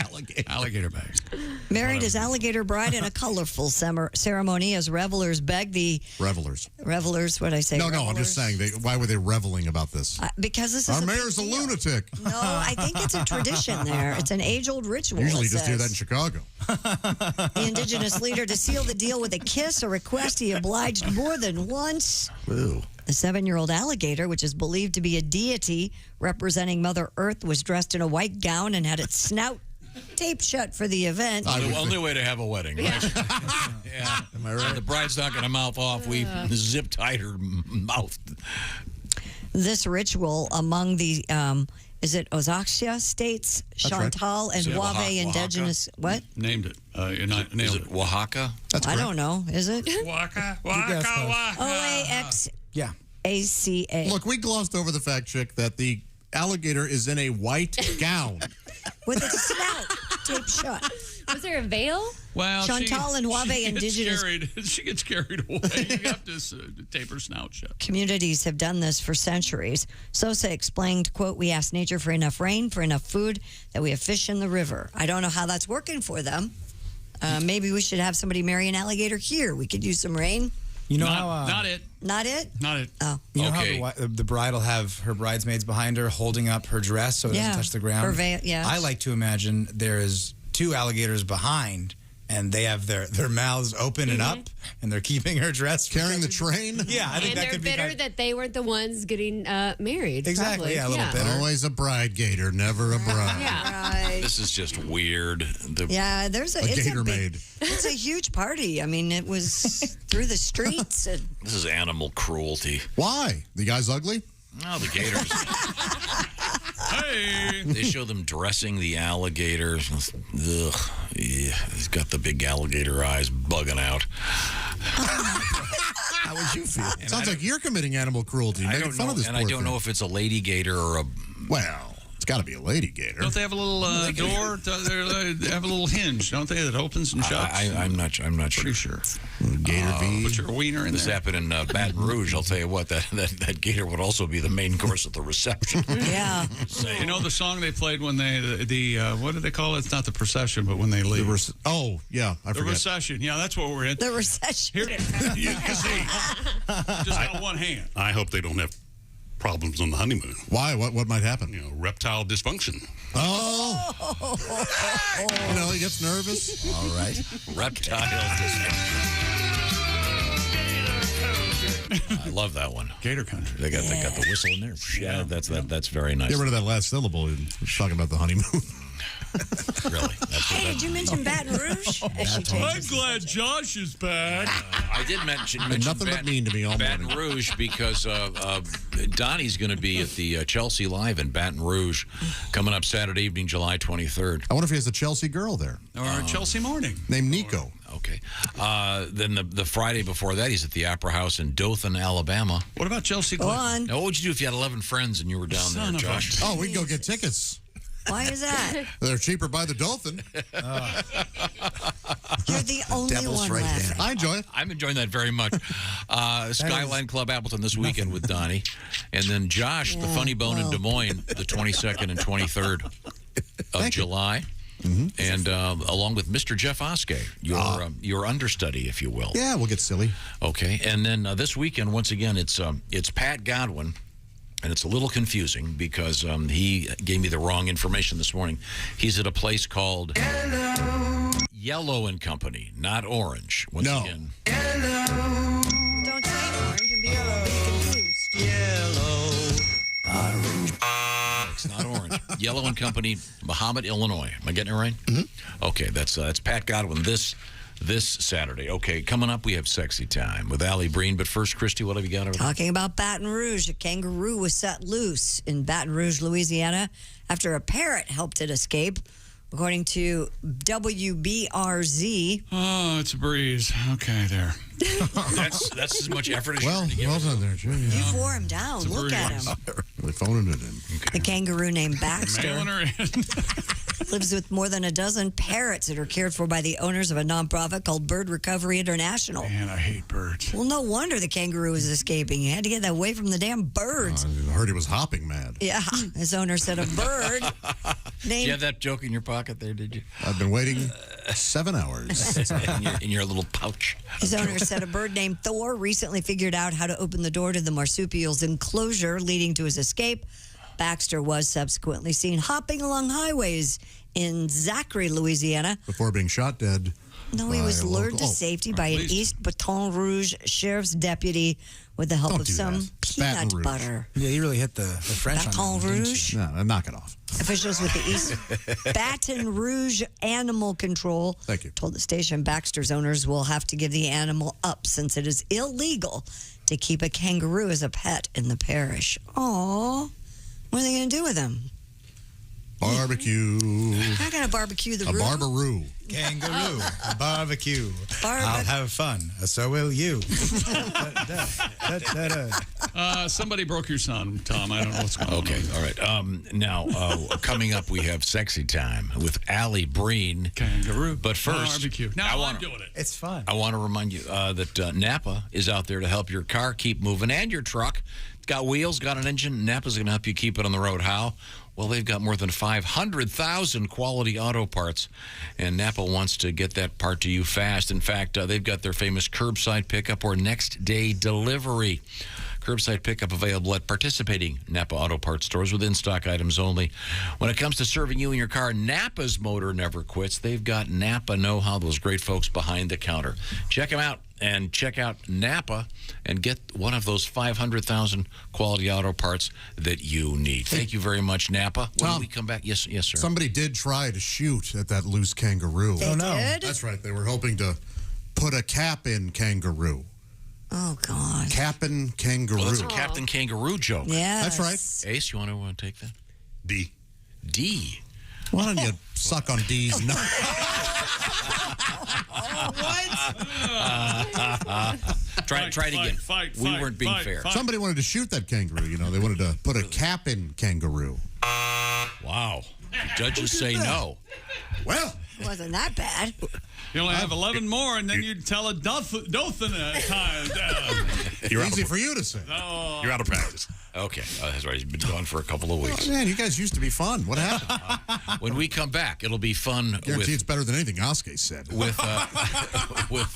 alligator bags. Married his alligator bride in a colorful ceremony as revelers begged the... Revelers. What'd I say? No, I'm just saying, why were they reveling about this? Because this is Our a mayor's a lunatic. No, I think it's a tradition there. It's an age-old ritual. Usually you just hear that in Chicago. The indigenous leader, to seal the deal with a kiss, a request he obliged more than once. Ooh. The 7-year-old alligator, which is believed to be a deity representing Mother Earth, was dressed in a white gown and had its snout taped shut for the event. The only way to have a wedding, right? Yeah. Am I right? The bride's not going to mouth off. We zip tied her mouth. This ritual among the, is it Oaxaca states, Chantal, and Huave indigenous, what? Named it. You're not nailed it. Oaxaca? I don't know. Is it? Waka. OAX. Yeah. ACA. Look, we glossed over the fact, Chick, that the alligator is in a white gown. With its snout taped shut. Was there a veil? Well, Chantal and Huave indigenous she gets carried away. You have to tape her snout shut. communities have done this for centuries. Sosa explained, quote, "We ask nature for enough rain, for enough food, that we have fish in the river." I don't know how that's working for them. Maybe we should have somebody marry an alligator here. We could use some rain. You know Not it. Not it? Not it. Oh. You know how the bride will have her bridesmaids behind her holding up her dress so it doesn't touch the ground? Her veil, yeah. I like to imagine there is 2 alligators behind, and they have their mouths open and up, and they're keeping her dress. Carrying the train? Yeah, I think And that they're could be bitter that they weren't the ones getting married. Exactly, probably. yeah, a little bitter. Always a bride gator, never a bride. Right. This is just weird. Yeah, a gator maid. It's a huge party. I mean, it was through the streets. And This is animal cruelty. Why? The guy's ugly? No, the gators. Hey! They show them dressing the alligators. Ugh. Yeah, he's got the big alligator eyes bugging out. How would you feel? Sounds like you're committing animal cruelty. I Making don't fun know, of this and poor I don't know thing. if it's a lady gator or a. Well, it's got to be a lady gator. Don't they have a little door? They have a little hinge, don't they, that opens and shuts? I'm not Pretty sure. Gator V. Put your wiener in This there. happened in Baton Rouge. I'll tell you what, that gator would also be the main course at the reception. yeah. You know the song they played when they what do they call it? It's not the procession, but when they leave. Oh yeah, I The forget. recession. Yeah, that's what we're in. The recession. Here, you can see. Just got one hand. I hope they don't have problems on the honeymoon. Why? What might happen? You know, reptile dysfunction. Oh. You know, he gets nervous. All right. Reptiles. I love that one. Gator country. They got the whistle in there. Yeah, that's very nice. Get rid of that last syllable. He's talking about the honeymoon. Really. Hey, did you mention Baton Rouge? I'm glad Josh is back. I did mention Nothing but mean to me all Baton morning. Rouge because Donnie's going to be at the Chelsea Live in Baton Rouge coming up Saturday evening, July 23rd. I wonder if he has a Chelsea girl there. Or a Chelsea morning. Named Nico. Okay. Then the Friday before that, he's at the Opera House in Dothan, Alabama. What about Chelsea Go Clinton? on. Now, what would you do if you had 11 friends and you were down Son there, of a- Josh? Oh, we can go get tickets. Why is that? They're cheaper by the Dolphin. You're the only Devil's one right laughing. I enjoy it. I'm enjoying that very much. Skyline Club Appleton this weekend with Donnie. And then Josh, the Funny Bone in Des Moines, the 22nd and 23rd of July. And along with Mr. Jeff Oskey, your understudy, if you will. Yeah, we'll get silly. Okay. And then this weekend, once again, it's Pat Godwin. And it's a little confusing because he gave me the wrong information this morning. He's at a place called Yellow and Company, not Orange. Once again. Don't say orange and be confused. It's not Orange. Yellow and Company, Muhammad, Illinois. Am I getting it right? Mm-hmm. Okay, that's Pat Godwin this Saturday. Okay, coming up, we have Sexy Time with Allie Breen. But first, Christy, what have you got over there? Talking about Baton Rouge, a kangaroo was set loose in Baton Rouge, Louisiana, after a parrot helped it escape. According to WBRZ. Oh, it's a breeze. Okay, there. That's as much effort as well, you're going to give. Well done there, Jim. You wore him down. Look at him. Really phoning it in. Okay. The kangaroo named Baxter Mailing her in. lives with more than a dozen parrots that are cared for by the owners of a nonprofit called Bird Recovery International. Man, I hate birds. Well, no wonder the kangaroo was escaping. He had to get away from the damn birds. I heard he was hopping mad. Yeah, his owner said a bird Did named you have that joke in your pocket there, did you? I've been waiting 7 hours. in your little pouch. His owner said a bird named Thor recently figured out how to open the door to the marsupial's enclosure, leading to his escape. Baxter was subsequently seen hopping along highways in Zachary, Louisiana. Before being shot dead. No, he was by a lured local- to safety by an East Baton Rouge sheriff's deputy with the help Don't of do some that. peanut Baton Rouge. butter. Yeah, you really hit the French Baton on that one, didn't you? Rouge? No, knock it off. Officials with the East Baton Rouge Animal Control Thank you. told the station Baxter's owners will have to give the animal up since it is illegal to keep a kangaroo as a pet in the parish. Aww. What are they going to do with him? Barbecue. Not going to barbecue the A room. barbaroo. Kangaroo, a barbecue. Barbe- I'll have fun. So will you. Somebody broke your son, Tom. I don't know what's going on. Okay, all right. Now, coming up, we have Sexy Time with Allie Breen. Kangaroo. But first, barbecue. Now I'm doing it. It's fun. I want to remind you that Napa is out there to help your car keep moving and your truck. It's got wheels, got an engine. Napa's going to help you keep it on the road. How? Well, they've got more than 500,000 quality auto parts, and Napa wants to get that part to you fast. In fact, they've got their famous curbside pickup or next-day delivery. Curbside pickup available at participating Napa Auto Parts stores with in-stock items only. When it comes to serving you and your car, Napa's motor never quits. They've got Napa know-how, those great folks behind the counter. Check them out and check out Napa and get one of those 500,000 quality auto parts that you need. Thank you very much, Napa. When we come back, yes, sir. Somebody did try to shoot at that loose kangaroo. They did? That's right. They were hoping to put a cap in kangaroo. Oh, God. Captain Kangaroo. Well, that's a Captain Kangaroo joke. Yes. That's right. Ace, you want to take that? D. Why don't you suck on D's nuts? Try it again. We weren't being fair. Somebody wanted to shoot that kangaroo. You know, they wanted to put a cap in kangaroo. Wow. Judges say no. Well, it wasn't that bad. You only have 11 more, and then you'd tell a dozen at times. Easy for you to say. Oh. You're out of practice. Okay. That's right. He's been gone for a couple of weeks. Oh, man, you guys used to be fun. What happened? When we come back, it'll be fun. Guarantee it's better than anything Oskay said. With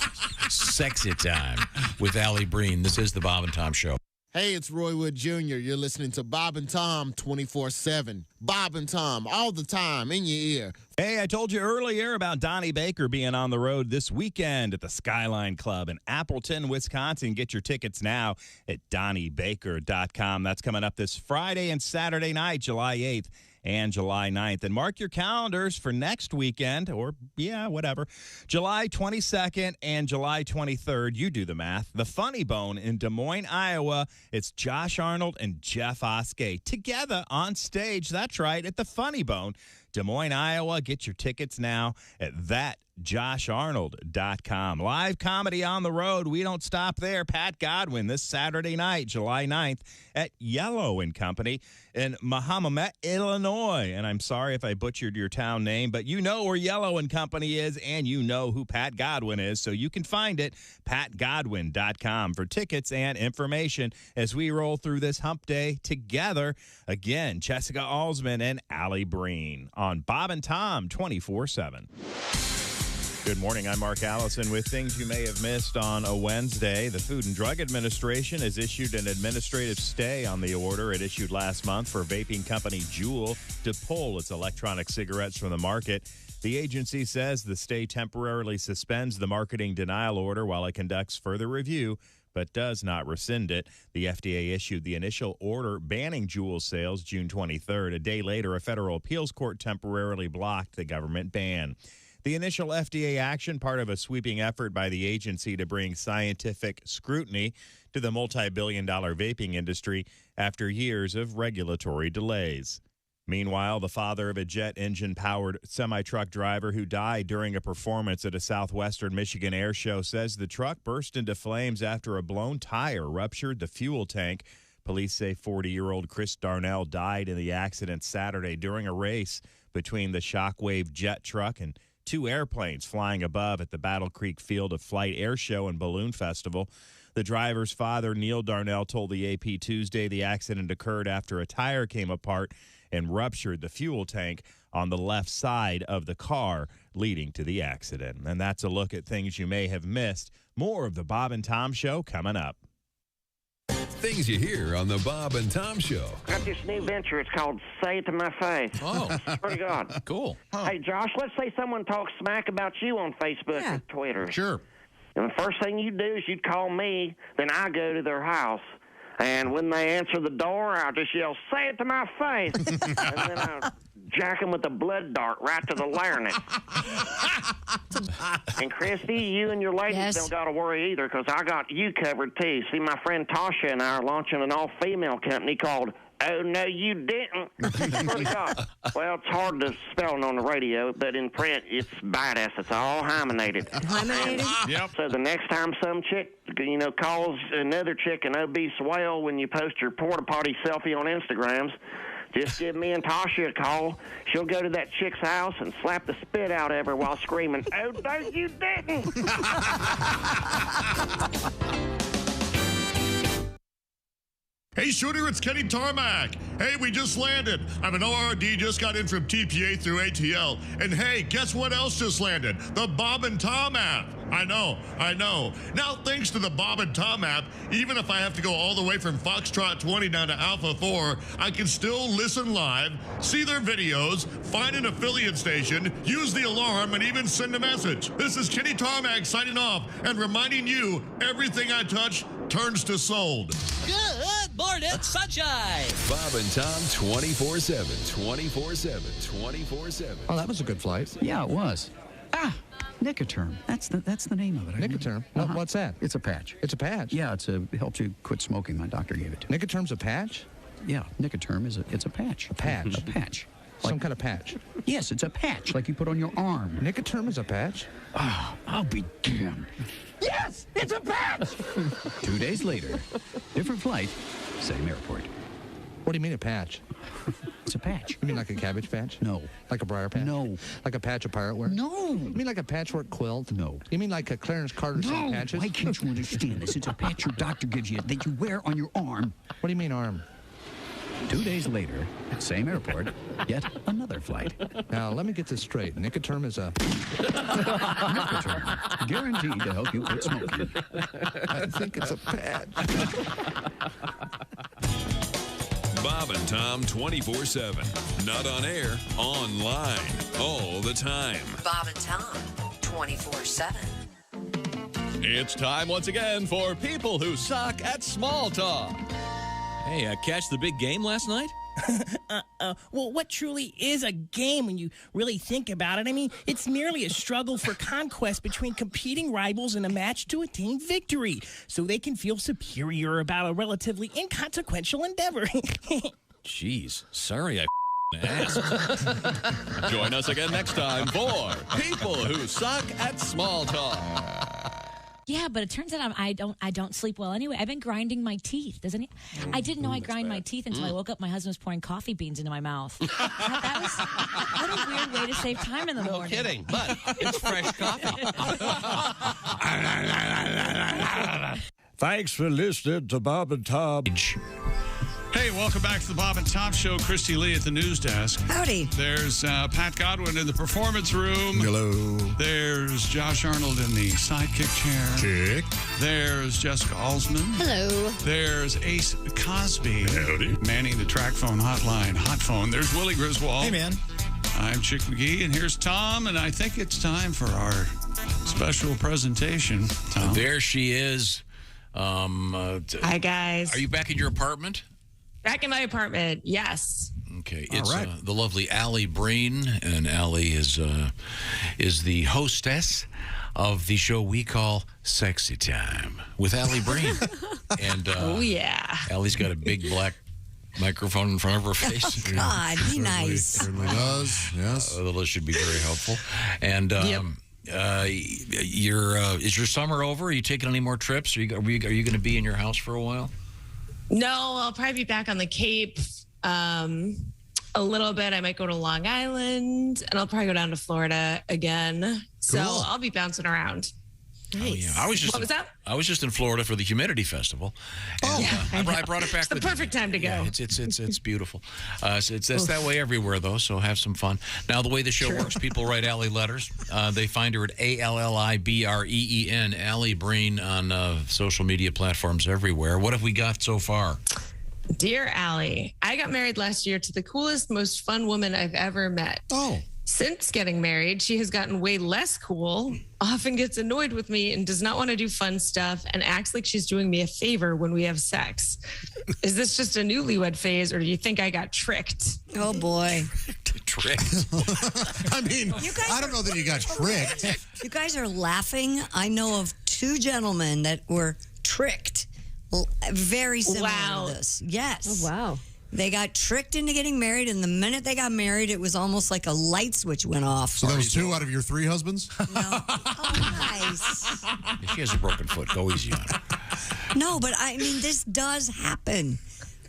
Sexy Time with Allie Breen. This is the Bob and Tom Show. Hey, it's Roy Wood Jr. You're listening to Bob and Tom 24/7. Bob and Tom, all the time, in your ear. Hey, I told you earlier about Donnie Baker being on the road this weekend at the Skyline Club in Appleton, Wisconsin. Get your tickets now at DonnieBaker.com. That's coming up this Friday and Saturday night, July 8th. And July 9th. And mark your calendars for next weekend, or, whatever. July 22nd and July 23rd. You do the math. The Funny Bone in Des Moines, Iowa. It's Josh Arnold and Jeff Oskay together on stage. That's right, at the Funny Bone, Des Moines, Iowa. Get your tickets now at JoshArnold.com. Live comedy on the road. We don't stop there. Pat Godwin this Saturday night, July 9th at Yellow & Company in Mahomet, Illinois. And I'm sorry if I butchered your town name, but you know where Yellow & Company is, and you know who Pat Godwin is, so you can find it, patgodwin.com, for tickets and information as we roll through this hump day together. Again, Jessica Alsman and Allie Breen on Bob and Tom 24/7. Good morning. I'm Mark Allison with things you may have missed on a Wednesday. The Food and Drug Administration has issued an administrative stay on the order it issued last month for vaping company Juul to pull its electronic cigarettes from the market. The agency says the stay temporarily suspends the marketing denial order while it conducts further review, but does not rescind it. The FDA issued the initial order banning Juul sales June 23rd. A day later, a federal appeals court temporarily blocked the government ban. The initial FDA action, part of a sweeping effort by the agency to bring scientific scrutiny to the multi-billion-dollar vaping industry after years of regulatory delays. Meanwhile, the father of a jet engine-powered semi-truck driver who died during a performance at a southwestern Michigan air show says the truck burst into flames after a blown tire ruptured the fuel tank. Police say 40-year-old Chris Darnell died in the accident Saturday during a race between the Shockwave jet truck and two airplanes flying above at the Battle Creek Field of Flight Air Show and Balloon Festival. The driver's father, Neil Darnell, told the AP Tuesday the accident occurred after a tire came apart and ruptured the fuel tank on the left side of the car, leading to the accident. And that's a look at things you may have missed. More of the Bob and Tom Show coming up. Things you hear on the Bob and Tom Show. Got this new venture. It's called Say It to My Face. Oh. Pretty good. Cool. Hey, Josh, let's say someone talks smack about you on Facebook or Twitter. Sure. And the first thing you do is you'd call me, then I go to their house. And when they answer the door, I'll just yell, "Say it to my face." And then I'll jack them with a blood dart right to the larynx. And Christy, you and your ladies don't got to worry either, because I got you covered too. See, my friend Tasha and I are launching an all-female company called "Oh, No, You Didn't." Pretty good. Well, it's hard to spell it on the radio, but in print, it's badass. It's all hymenated. Hymenated? Yep. So the next time some chick calls another chick an obese whale when you post your porta potty selfie on Instagrams, just give me and Tasha a call. She'll go to that chick's house and slap the spit out of her while screaming, "Oh, no, you didn't!" Hey, Shooter, it's Kenny Tarmac. Hey, we just landed. I'm an ORD, just got in from TPA through ATL. And hey, guess what else just landed? The Bob and Tom app. I know. Now, thanks to the Bob and Tom app, even if I have to go all the way from Foxtrot 20 down to Alpha 4, I can still listen live, see their videos, find an affiliate station, use the alarm, and even send a message. This is Kenny Tarmac signing off and reminding you everything I touch turns to sold. Good morning, sunshine. Bob and Tom 24/7, 24/7, 24/7. Oh, that was a good flight. Yeah, it was. Nicotine. That's the name of it. Nicotine? What's that? It's a patch. It's a patch? Yeah, it helps you quit smoking. My doctor gave it to me. Nicotine's a patch? Yeah, nicotine it's a patch. A patch? A patch. Some kind of patch? Yes, it's a patch, like you put on your arm. Nicotine is a patch? Oh, I'll be damned. Yes, it's a patch! 2 days later, different flight, same airport. What do you mean a patch? It's a patch. You mean like a cabbage patch? No. Like a briar patch? No. Like a patch of pirate wear? No. You mean like a patchwork quilt? No. You mean like a Clarence Carter No. patches? Why can't you understand this? It's a patch your doctor gives you that you wear on your arm. What do you mean arm? 2 days later, same airport, yet another flight. Now, let me get this straight. Nicotine is a... Nicotine, guaranteed to help you quit smoking. I think it's a patch. Bob and Tom 24/7. Not on air, online, all the time. Bob and Tom 24/7. It's time once again for people who suck at small talk. Hey, catch the big game last night? Well, what truly is a game when you really think about it? I mean, it's merely a struggle for conquest between competing rivals in a match to attain victory, so they can feel superior about a relatively inconsequential endeavor. Jeez, sorry I asked. Join us again next time for people who suck at small talk. Yeah, but it turns out I don't sleep well anyway. I've been grinding my teeth. I didn't know I grind my teeth until I woke up. My husband was pouring coffee beans into my mouth. That was what a weird way to save time in the morning. No kidding, but it's fresh coffee. Thanks for listening to Bob and Tom. Hey, welcome back to the Bob and Tom Show. Christy Lee at the news desk. Howdy. There's Pat Godwin in the performance room. Hello. There's Josh Arnold in the sidekick chair. Chick. There's Jessica Alsman. Hello. There's Ace Cosby. Howdy. Manning the track phone hotline. Hot phone. There's Willie Griswold. Hey, man. I'm Chick McGee, and here's Tom, and I think it's time for our special presentation. Tom. There she is. Hi, guys. Are you back in your apartment? Back in my apartment, yes. Okay, it's the lovely Allie Breen, and Allie is the hostess of the show we call Sexy Time with Allie Breen. And oh yeah, Allie's got a big black microphone in front of her face. Oh, God, be nice. Certainly does. Yes. This should be very helpful. And is your summer over? Are you taking any more trips? Are you going to be in your house for a while? No, I'll probably be back on the Cape a little bit. I might go to Long Island, and I'll probably go down to Florida again. So I'll be bouncing around. Nice. Oh, yeah. What was that? I was just in Florida for the Humidity Festival. And, I brought it back. It's the perfect time to go. Yeah, it's beautiful. It's that way everywhere, though, so have some fun. Now, the way the show works, people write Allie letters. They find her at ALLIBREEN, Allie Breen, on social media platforms everywhere. What have we got so far? Dear Allie, I got married last year to the coolest, most fun woman I've ever met. Oh. Since getting married, she has gotten way less cool, often gets annoyed with me and does not want to do fun stuff and acts like she's doing me a favor when we have sex. Is this just a newlywed phase, or do you think I got tricked? Oh, boy. Tricked? I mean, I don't know that you got tricked. You guys are laughing. I know of two gentlemen that were tricked. Very similar to this. Yes. Oh, wow. They got tricked into getting married, and the minute they got married, it was almost like a light switch went off. So that was 2 out of your 3 husbands? Nice. She has a broken foot. Go easy on her. No, but I mean, this does happen.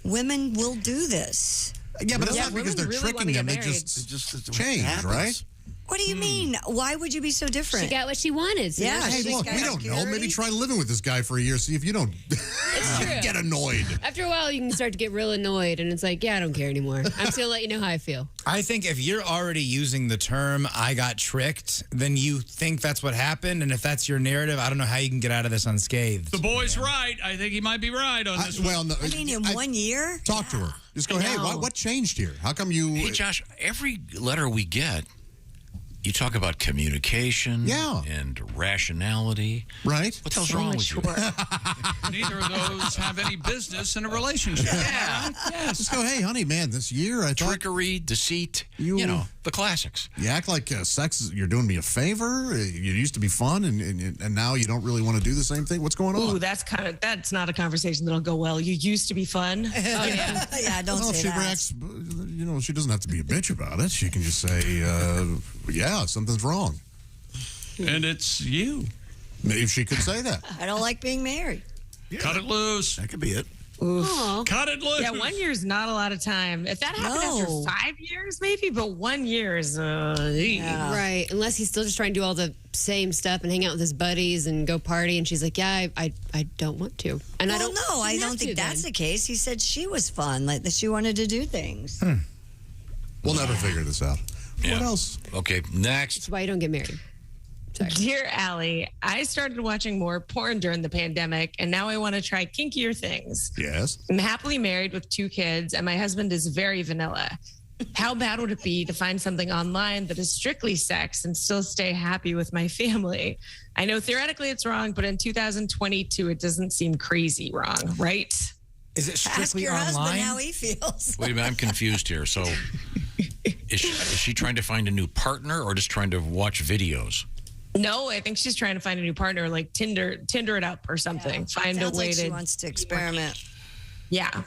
Women will do this. Yeah, but it's not because they're really tricking wanna them. get They married. just change, right? What do you mean? Why would you be so different? She got what she wanted. So Yeah, now Hey, she's look, got we don't know. security. Maybe try living with this guy for a year. See if you don't True. get annoyed. After a while, you can start to get real annoyed, and it's like, yeah, I don't care anymore. I'm just gonna let you know how I feel. I think if you're already using the term "I got tricked," then you think that's what happened, and if that's your narrative, I don't know how you can get out of this unscathed. The boy's right. I think he might be right on this. Well, no, I mean, in 1 year? talk to her. Just go, hey, what changed here? How come you... Hey, Josh, every letter we get, you talk about communication and rationality. Right. What the hell's wrong with you? Neither of those have any business in a relationship. Yeah. Yes. Just go, hey, honey, man, this year I thought... Trickery, deceit, you know, the classics. You act like sex, you're doing me a favor. It used to be fun, and now you don't really want to do the same thing. What's going on? Ooh, that's not a conversation that'll go well. You used to be fun. Yeah, don't Well, if say she that. reacts, she doesn't have to be a bitch about it. She can just say, yeah, something's wrong. And it's you. Maybe she could say that. I don't like being married. Cut it loose. That could be it. Cut it loose. Yeah, 1 year is not a lot of time. If that happened after 5 years, maybe, but 1 year is Right. Unless he's still just trying to do all the same stuff and hang out with his buddies and go party. And she's like, yeah, I don't want to. And I don't No, I don't think that's the case. He said she was fun, like that she wanted to do things. We'll never figure this out. Yeah. What else? Okay, next. That's why you don't get married. Sorry. Dear Allie, I started watching more porn during the pandemic, and now I want to try kinkier things. Yes. I'm happily married with 2 kids, and my husband is very vanilla. How bad would it be to find something online that is strictly sex and still stay happy with my family? I know theoretically it's wrong, but in 2022, it doesn't seem crazy wrong, right? Is it Ask strictly your online? husband how he feels. Wait a minute, I'm confused here. So, is she trying to find a new partner or just trying to watch videos? No, I think she's trying to find a new partner, like Tinder it up or something. Find a Sounds way like to. she wants to experiment. Yeah.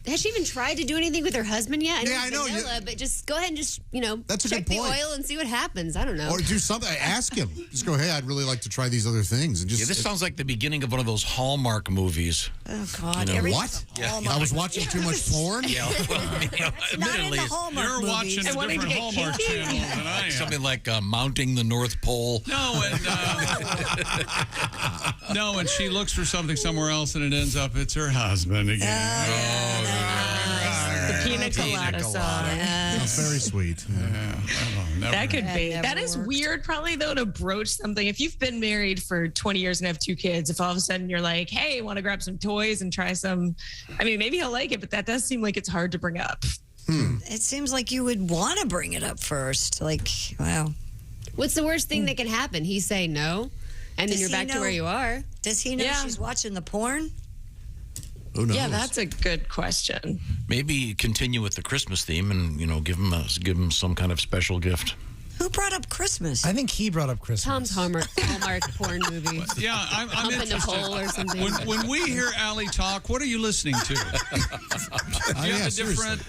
Has she even tried to do anything with her husband yet? Yeah, I know. Vanilla, but just go ahead and just, That's a check good the point. oil and see what happens. I don't know. Or do something. Ask him. Just go, hey, I'd really like to try these other things. And just. Yeah, this sounds like the beginning of one of those Hallmark movies. Oh, God. What? Yeah. I was watching too much porn? Yeah, admittedly, You're watching a different Hallmark channel than I am. something like mounting the North Pole. No, and she looks for something somewhere else, and it ends up it's her husband again. The pina colada song. Oh, very sweet. That could be. never That is weird, probably, though, to broach something. If you've been married for 20 years and have 2 kids, if all of a sudden you're like, hey, want to grab some toys and try some, I mean, maybe he'll like it, but that does seem like it's hard to bring up. It seems like you would want to bring it up first. Like, wow. What's the worst thing that can happen? He say no, and then Does you're he back to know- where you are. Does he know Yeah. she's watching the porn? Who knows? Yeah, that's a good question. Maybe continue with the Christmas theme and give him some kind of special gift. Who brought up Christmas? I think he brought up Christmas. Tom's Hallmark porn movie. Yeah, I'm Hump in the interested. pole or something. When we hear Allie talk, what are you listening to? Do you have a different?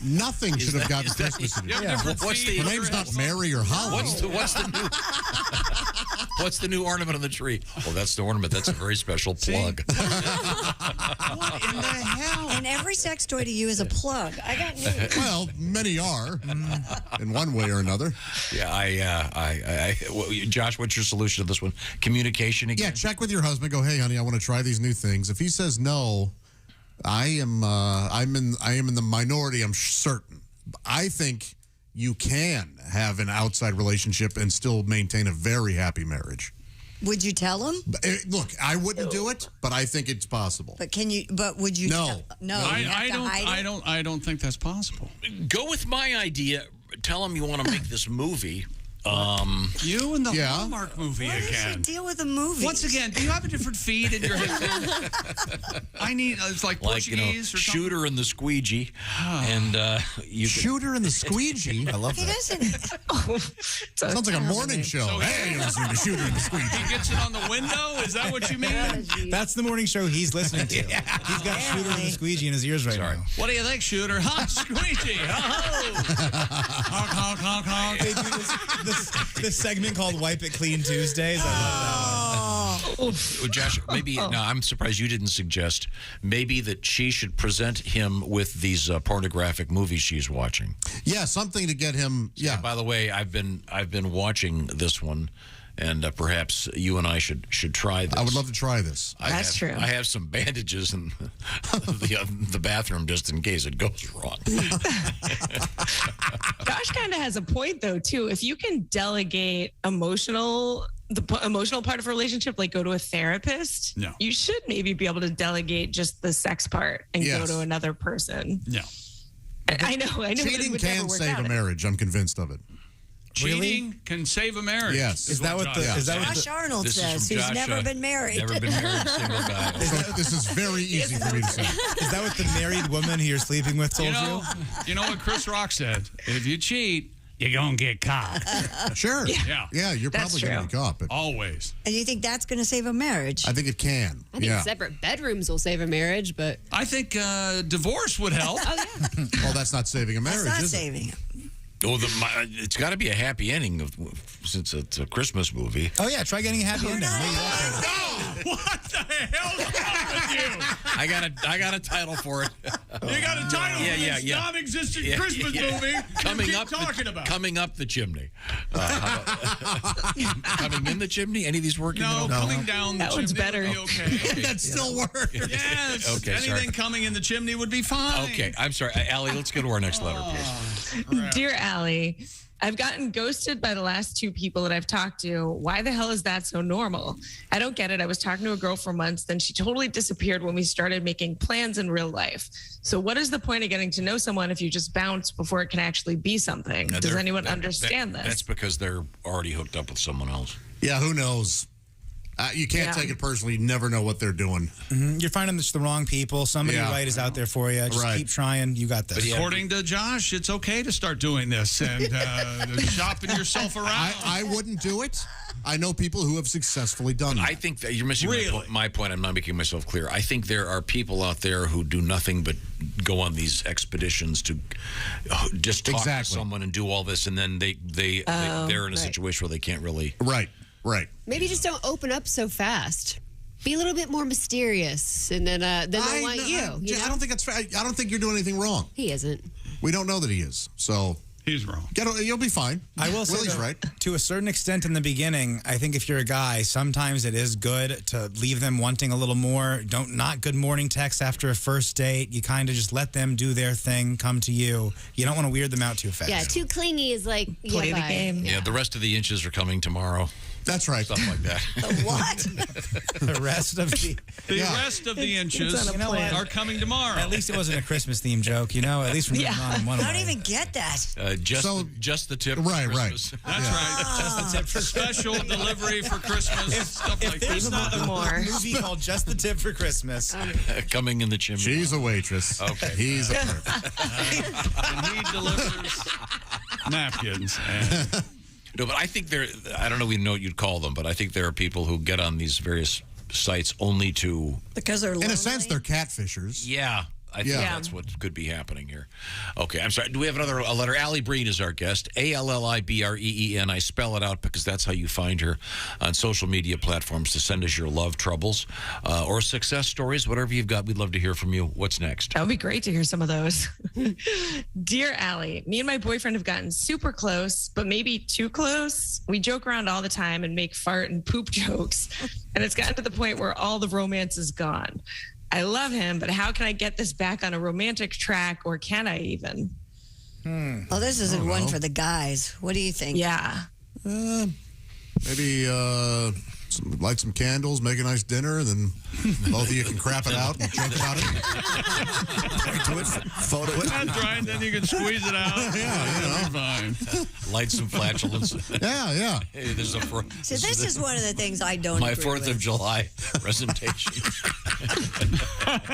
Nothing should have gotten that- Christmas in it. you have different What's feed the- Her name's not Mary or Holly. What's the new ornament on the tree? Oh, that's the ornament. That's a very special plug. What in the hell? And every sex toy to you is a plug. I got news. Well, many are, in one way or another. Yeah, Josh, what's your solution to this one? Communication again? Yeah, check with your husband. Go, hey, honey, I want to try these new things. If he says no, I am in the minority. I'm certain. I think you can have an outside relationship and still maintain a very happy marriage. Would you tell him? Look, I wouldn't do it, but I think it's possible. But can you? But would you? No. No. You have to hide it? I don't think that's possible. Go with my idea. Tell him you want to make this movie, You and the Hallmark movie again. Deal with the movie. Once again, do you have a different feed in your head? I need it's like Portuguese or something. Shooter and the Squeegee, and Shooter and the Squeegee. I love that. He doesn't. Sounds like a morning show. So hey, listen to Shooter and the Squeegee. He gets it on the window. Is that what you mean? That's the morning show he's listening to. He's got Shooter and the Squeegee in his ears right now. What do you think, Shooter? Huh, Squeegee. Honk, honk, honk, honk. They do this segment called Wipe It Clean Tuesdays. I love that one. Josh, maybe now I'm surprised you didn't suggest maybe that she should present him with these pornographic movies she's watching. Yeah, something to get him. Yeah. By the way, I've been watching this one, and perhaps you and I should try this. I would love to try this. That's true. I have some bandages in the bathroom just in case it goes wrong. Josh kind of has a point though too. If you can delegate the emotional part of a relationship, like go to a therapist, you should maybe be able to delegate just the sex part and go to another person. No. I know. Cheating can save a marriage. I'm convinced of it. Cheating can save a marriage. Yes. Is that what Josh Arnold says, who's never been married. Never been married, single guy. This is very easy for me to say. Is that what the married woman who you're sleeping with told you? You know what Chris Rock said? If you cheat, you're going to get caught. Sure. Yeah, you're probably going to get caught. But always. And you think that's going to save a marriage? I think it can. I think separate bedrooms will save a marriage, but I think divorce would help. Well, that's not saving a marriage, That's not is saving it? Oh, it's got to be a happy ending since it's a Christmas movie. Oh, yeah. Try getting a happy ending. What the hell's wrong with you? I got a title for it. You got a title for this non-existent Christmas movie Coming up the chimney. Coming in the chimney? Any of these working? No, coming down the chimney. That one's better. Would be okay. That still works. Yes. Okay, anything coming in the chimney would be fine. Okay, I'm sorry. Allie, let's go to our next letter, please. Dear Allie, I've gotten ghosted by the last two people that I've talked to. Why the hell is that so normal? I don't get it. I was talking to a girl for months, then she totally disappeared when we started making plans in real life. So what is the point of getting to know someone if you just bounce before it can actually be something? Does anyone understand this? That's because they're already hooked up with someone else. Yeah, who knows? You can't take it personally. You never know what they're doing. Mm-hmm. You're finding the wrong people. Somebody right is out there for you. Just keep trying. You got this. But according to Josh, it's okay to start doing this and shopping yourself around. I wouldn't do it. I know people who have successfully done it. I think that you're missing my point. I'm not making myself clear. I think there are people out there who do nothing but go on these expeditions to just talk to someone and do all this, and then they're in a situation where they can't really. Right. Maybe just don't open up so fast. Be a little bit more mysterious, and then they'll want you. I don't think that's fair. I don't think you're doing anything wrong. He isn't. We don't know that he is. So he's wrong. You'll be fine. I will say, Willie's right. To a certain extent in the beginning, I think if you're a guy, sometimes it is good to leave them wanting a little more. Not good morning text after a first date. You kind of just let them do their thing, come to you. You don't want to weird them out too fast. Yeah, too clingy is like play the game. Yeah, the rest of the inches are coming tomorrow. That's right. Stuff like that. What? The rest of the rest of the inches are coming tomorrow. At least it wasn't a Christmas theme joke, At least from I don't even get that. Just the tip. Right. That's right. Just the tip for special delivery for Christmas. Stuff like there's that. not a movie called Just the Tip for Christmas. Coming in the chimney. She's a waitress. Okay. He's a clerk. And he delivers napkins. No, but I think I don't know what you'd call them, but I think there are people who get on these various sites only to... Because they're lonely? In a sense, they're catfishers. Yeah. I think that's what could be happening here. Okay, I'm sorry. Do we have a letter? Allie Breen is our guest. ALLIBREEN. I spell it out because that's how you find her on social media platforms to send us your love troubles or success stories, whatever you've got. We'd love to hear from you. What's next? That would be great to hear some of those. Dear Allie, me and my boyfriend have gotten super close, but maybe too close. We joke around all the time and make fart and poop jokes, and it's gotten to the point where all the romance is gone. I love him, but how can I get this back on a romantic track, or can I even? Well, this isn't one for the guys. What do you think? Yeah. Maybe light some candles, make a nice dinner, and then both of you can crap it out and joke about it. Point to it, photo it. That's right. Then you can squeeze it out. Yeah, fine. Light some flatulence. Yeah. Hey, this is one of the things I don't My agree 4th with. of July presentation.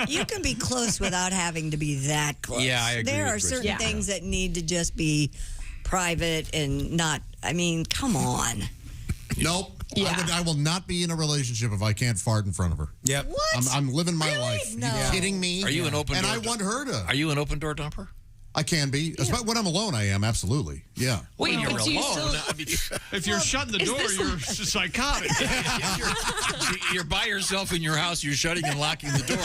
You can be close without having to be that close. Yeah, I agree There with are Christy. certain things that need to just be private and not. I mean, come on. Nope. Yeah. I will not be in a relationship if I can't fart in front of her. Yep. What? I'm living my life. No. You kidding me? Are you an open And door? I want her to. Are you an open door dumper? I can be. When I'm alone, I am, absolutely. Yeah. Wait, you're but do you alone. still- I mean, If you're shutting the is door, this you're psychotic. you're by yourself in your house. You're shutting and locking the door.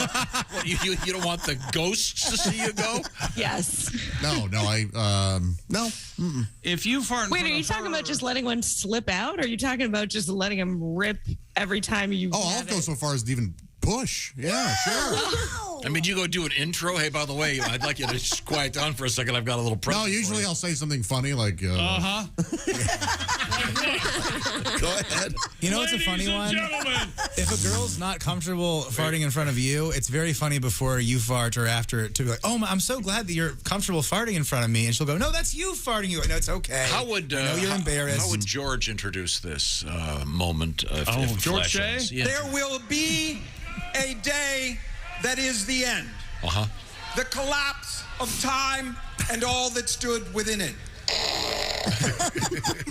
What, you don't want the ghosts to see you go? Yes. No. No. Mm-mm. If you fart in Wait, are front you of talking her- about just letting one slip out? Or are you talking about just letting him rip every time you Oh, I'll have go it? so far as to even push. Yeah, sure. I mean, you go do an intro. Hey, by the way, I'd like you to just quiet down for a second. I've got a little present. No, usually I'll say something funny like, Uh-huh. Go ahead. You know what's a funny one? If a girl's not comfortable farting in front of you, it's very funny before you fart or after to be like, oh, I'm so glad that you're comfortable farting in front of me. And she'll go, no, that's you farting. You go, no, it's okay. How would I know you're embarrassed. How would George introduce this moment? If George Flash Shea? was- Yeah. There will be a day that is the end. Uh-huh. The collapse of time and all that stood within it.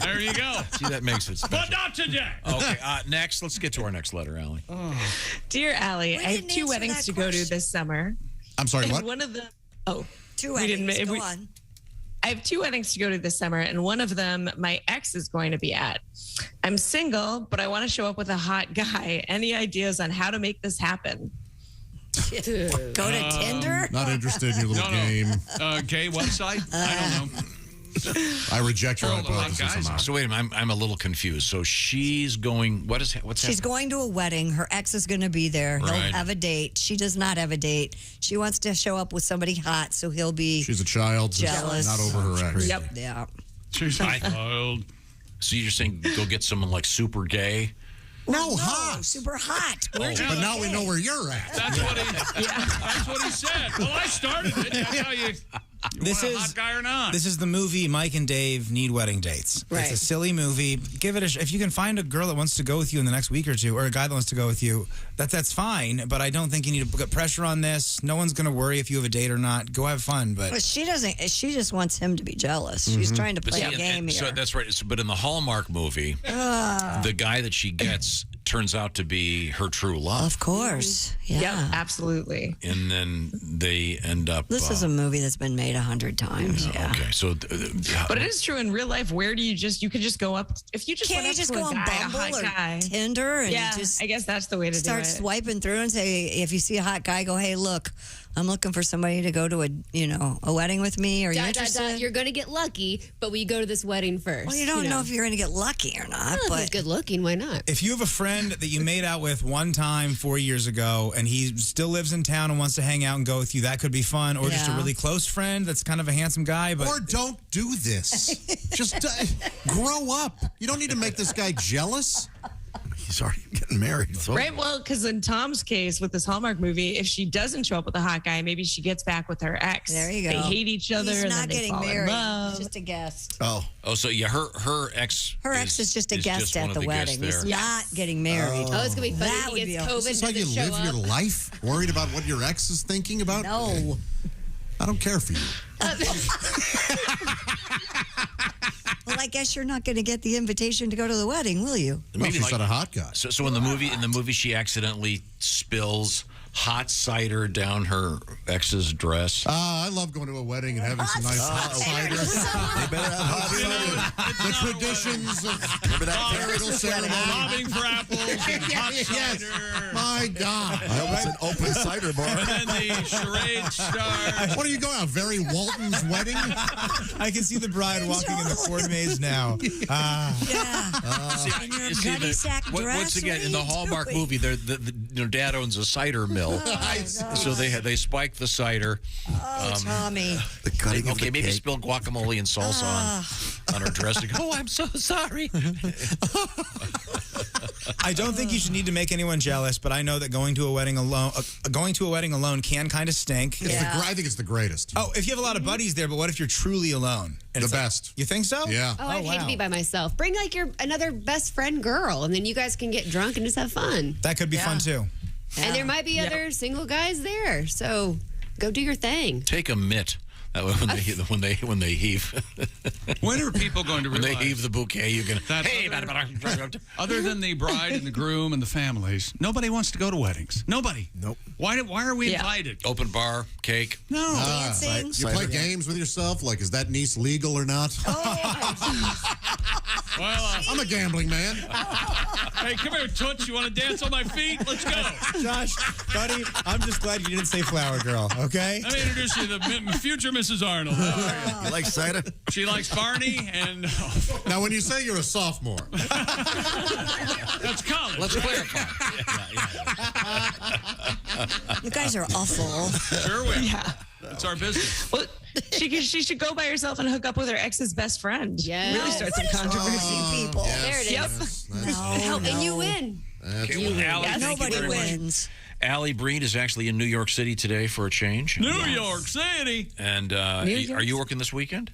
There you go. See, that makes it special. But not today. Okay, next. Let's get to our next letter, Allie. Dear Allie, We I have didn't 2 answer weddings that to go to question. this summer. I'm sorry, And what? one of them. 2 we didn't- weddings. Go we- on. I have 2 weddings to go to this summer, and one of them my ex is going to be at. I'm single, but I want to show up with a hot guy. Any ideas on how to make this happen? Go to Tinder? Not interested in your little game. Gay website? I don't know. I reject your hypothesis. guys. somehow. So wait a minute, I'm a little confused. So she's going. What's She's happening? going to a wedding. Her ex is going to be there. He'll Right. have a date. She does not have a date. She wants to show up with somebody hot, so he'll be She's a child. just jealous. Not over her ex. Yep. Yeah. She's a child. So you're saying go get someone like super gay? No, hot. Super hot. But now we know where you're at. That's what he said. Well, I started it. That's how you This want a is hot guy or not. This is the movie Mike and Dave Need Wedding Dates. Right. It's a silly movie. Give it if you can find a girl that wants to go with you in the next week or two, or a guy that wants to go with you, that's fine. But I don't think you need to put pressure on this. No one's going to worry if you have a date or not. Go have fun. But she doesn't. She just wants him to be jealous. Mm-hmm. She's trying to But play see, a game here. So that's right. But in the Hallmark movie, the guy that she gets turns out to be her true love. Of course. Yeah. Yep, absolutely. And then they end up. This is a movie that's been made 100 times. Yeah. Okay, so. But it is true in real life. Where do you could just go up if you just Can't went you up just to go a on guy, a Bumble hot or guy. Tinder and yeah, just I guess that's the way to start do it. swiping through and say, if you see a hot guy, go, hey, look, I'm looking for somebody to go to a wedding with me. Are you interested? You're going to get lucky, but we go to this wedding first. Well, you don't know if you're going to get lucky or not. Well, if but he's good looking, why not? If you have a friend that you made out with one time 4 years ago and he still lives in town and wants to hang out and go with you, that could be fun. Or just a Yeah. really close friend that's kind of a handsome guy. But Or don't do this. Just grow up. You don't need to make this guy jealous. He's already getting married. So. Right, well, because in Tom's case with this Hallmark movie, if she doesn't show up with a hot guy, maybe she gets back with her ex. there you go. They hate each other. He's and not then they getting fall in married. love. He's just a guest. Oh, so yeah, her ex. Her ex is just a guest just one at of the guests wedding. He's there. not getting married. Oh, it's going to be funny That if would he be gets a- COVID. This is how you doesn't show live your up. life? Worried about what your ex is thinking about? No. I don't care for you. Well, I guess you're not going to get the invitation to go to the wedding, will you? Well, she's not a hot guy. So in the movie, she accidentally spills hot cider down her ex's dress. I love going to a wedding and having some nice hot cider. They better have hot cider. The traditions of marital ceremony. Bobbing for apples and hot cider. My God. I hope it's an open cider bar. And then the charade starts. What are you going on? Very Walton's wedding? I can see the bride walking in the Ford Maze now. In your gunny sack dress. Once again, what in the are you Hallmark doing? movie, dad owns a cider mill, so they spike the cider. Oh, Tommy. The cutting of Okay, the maybe cake. spill guacamole and salsa on her dress. Oh, I'm so sorry. I don't think you should need to make anyone jealous, but I know that going to a wedding alone can kind of stink. I think it's the greatest. Oh, if you have a lot of buddies there, but what if you're truly alone? The best. You think so? Yeah. Oh, I'd hate to be by myself. Bring like your another best friend girl, and then you guys can get drunk and just have fun. That could be fun too. And there might be other single guys there, so go do your thing. Take a mitt. That way when they heave. When are people going to realize? When they heave the bouquet, you can. Hey, other than the bride and the groom and the families, nobody wants to go to weddings. Nobody. Nope. Why are we invited? Open bar, cake. No. Dancing. You play games with yourself, like, is that niece legal or not? Well, I'm a gambling man. Hey, come here, Toots. You want to dance on my feet? Let's go. Josh, buddy, I'm just glad you didn't say flower girl, okay? Let me introduce you to the future Mrs. Arnold. You like cider? She likes Barney and... Now, when you say you're a sophomore... That's college. Let's clarify. You guys are awful. Sure we are. Yeah. That's our business. Well, she should go by herself and hook up with her ex's best friend. Yeah. Really start some controversy. People. There it is. And you win. Nobody wins. Allie Breen is actually in New York City today for a change. New York City. And are you working this weekend?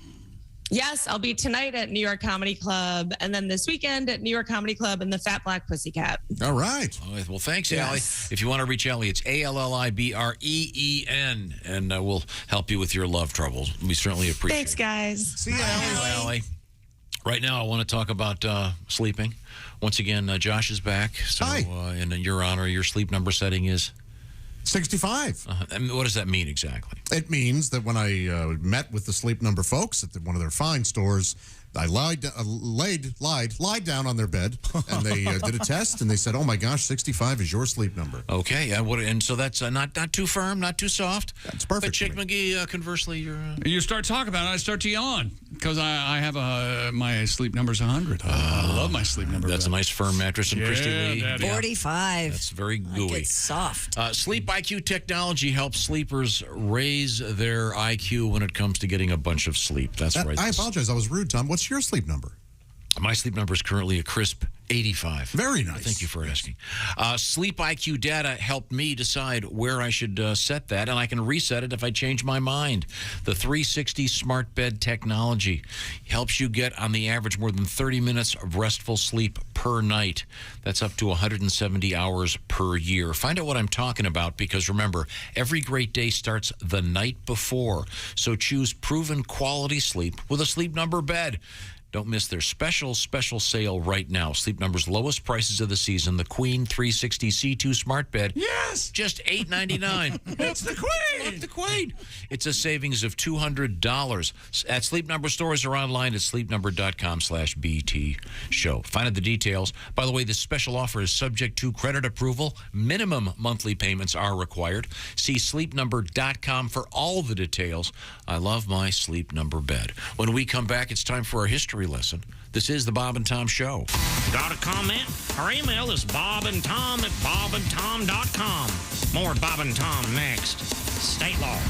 Yes, I'll be tonight at New York Comedy Club, and then this weekend at New York Comedy Club and the Fat Black Pussycat. All right. Well, thanks, Allie. If you want to reach Allie, it's ALLIBREEN, and we'll help you with your love troubles. We certainly appreciate Thanks, it. guys. See you, Allie. Right now, I want to talk about sleeping. Once again, Josh is back. So, in your honor, your sleep number setting is 65. What does that mean exactly? It means that when I met with the Sleep Number folks at one of their fine stores, I lied down on their bed, and they did a test, and they said, "Oh my gosh, 65 is your sleep number." Okay, and so that's not too firm, not too soft. That's perfect. But Chick McGee, conversely, you're. You start talking about it, I start to yawn because I have my sleep number's 100. I love my sleep number. That's a nice firm mattress, and Christy Lee. 45. That's very gooey. It's soft. Sleep IQ technology helps sleepers raise their IQ when it comes to getting a bunch of sleep. That's right. I apologize. I was rude, Tom. What's your sleep number? My sleep number is currently a crisp 85. Very nice. Thank you for asking. Sleep IQ data helped me decide where I should set that, and I can reset it if I change my mind. The 360 smart bed technology helps you get, on the average, more than 30 minutes of restful sleep per night. That's up to 170 hours per year. Find out what I'm talking about, because remember, every great day starts the night before. So choose proven quality sleep with a Sleep Number bed. Don't miss their special sale right now. Sleep Number's lowest prices of the season. The Queen 360 C2 Smart Bed. Yes! Just $8.99. It's the Queen! It's the Queen! It's a savings of $200 at Sleep Number stores or online at sleepnumber.com/BT show. Find out the details. By the way, this special offer is subject to credit approval. Minimum monthly payments are required. See sleepnumber.com for all the details. I love my Sleep Number bed. When we come back, it's time for our history lesson. This is the Bob and Tom Show. Got a comment? Our email is bobandtom@bobandtom.com. More Bob and Tom next. State law.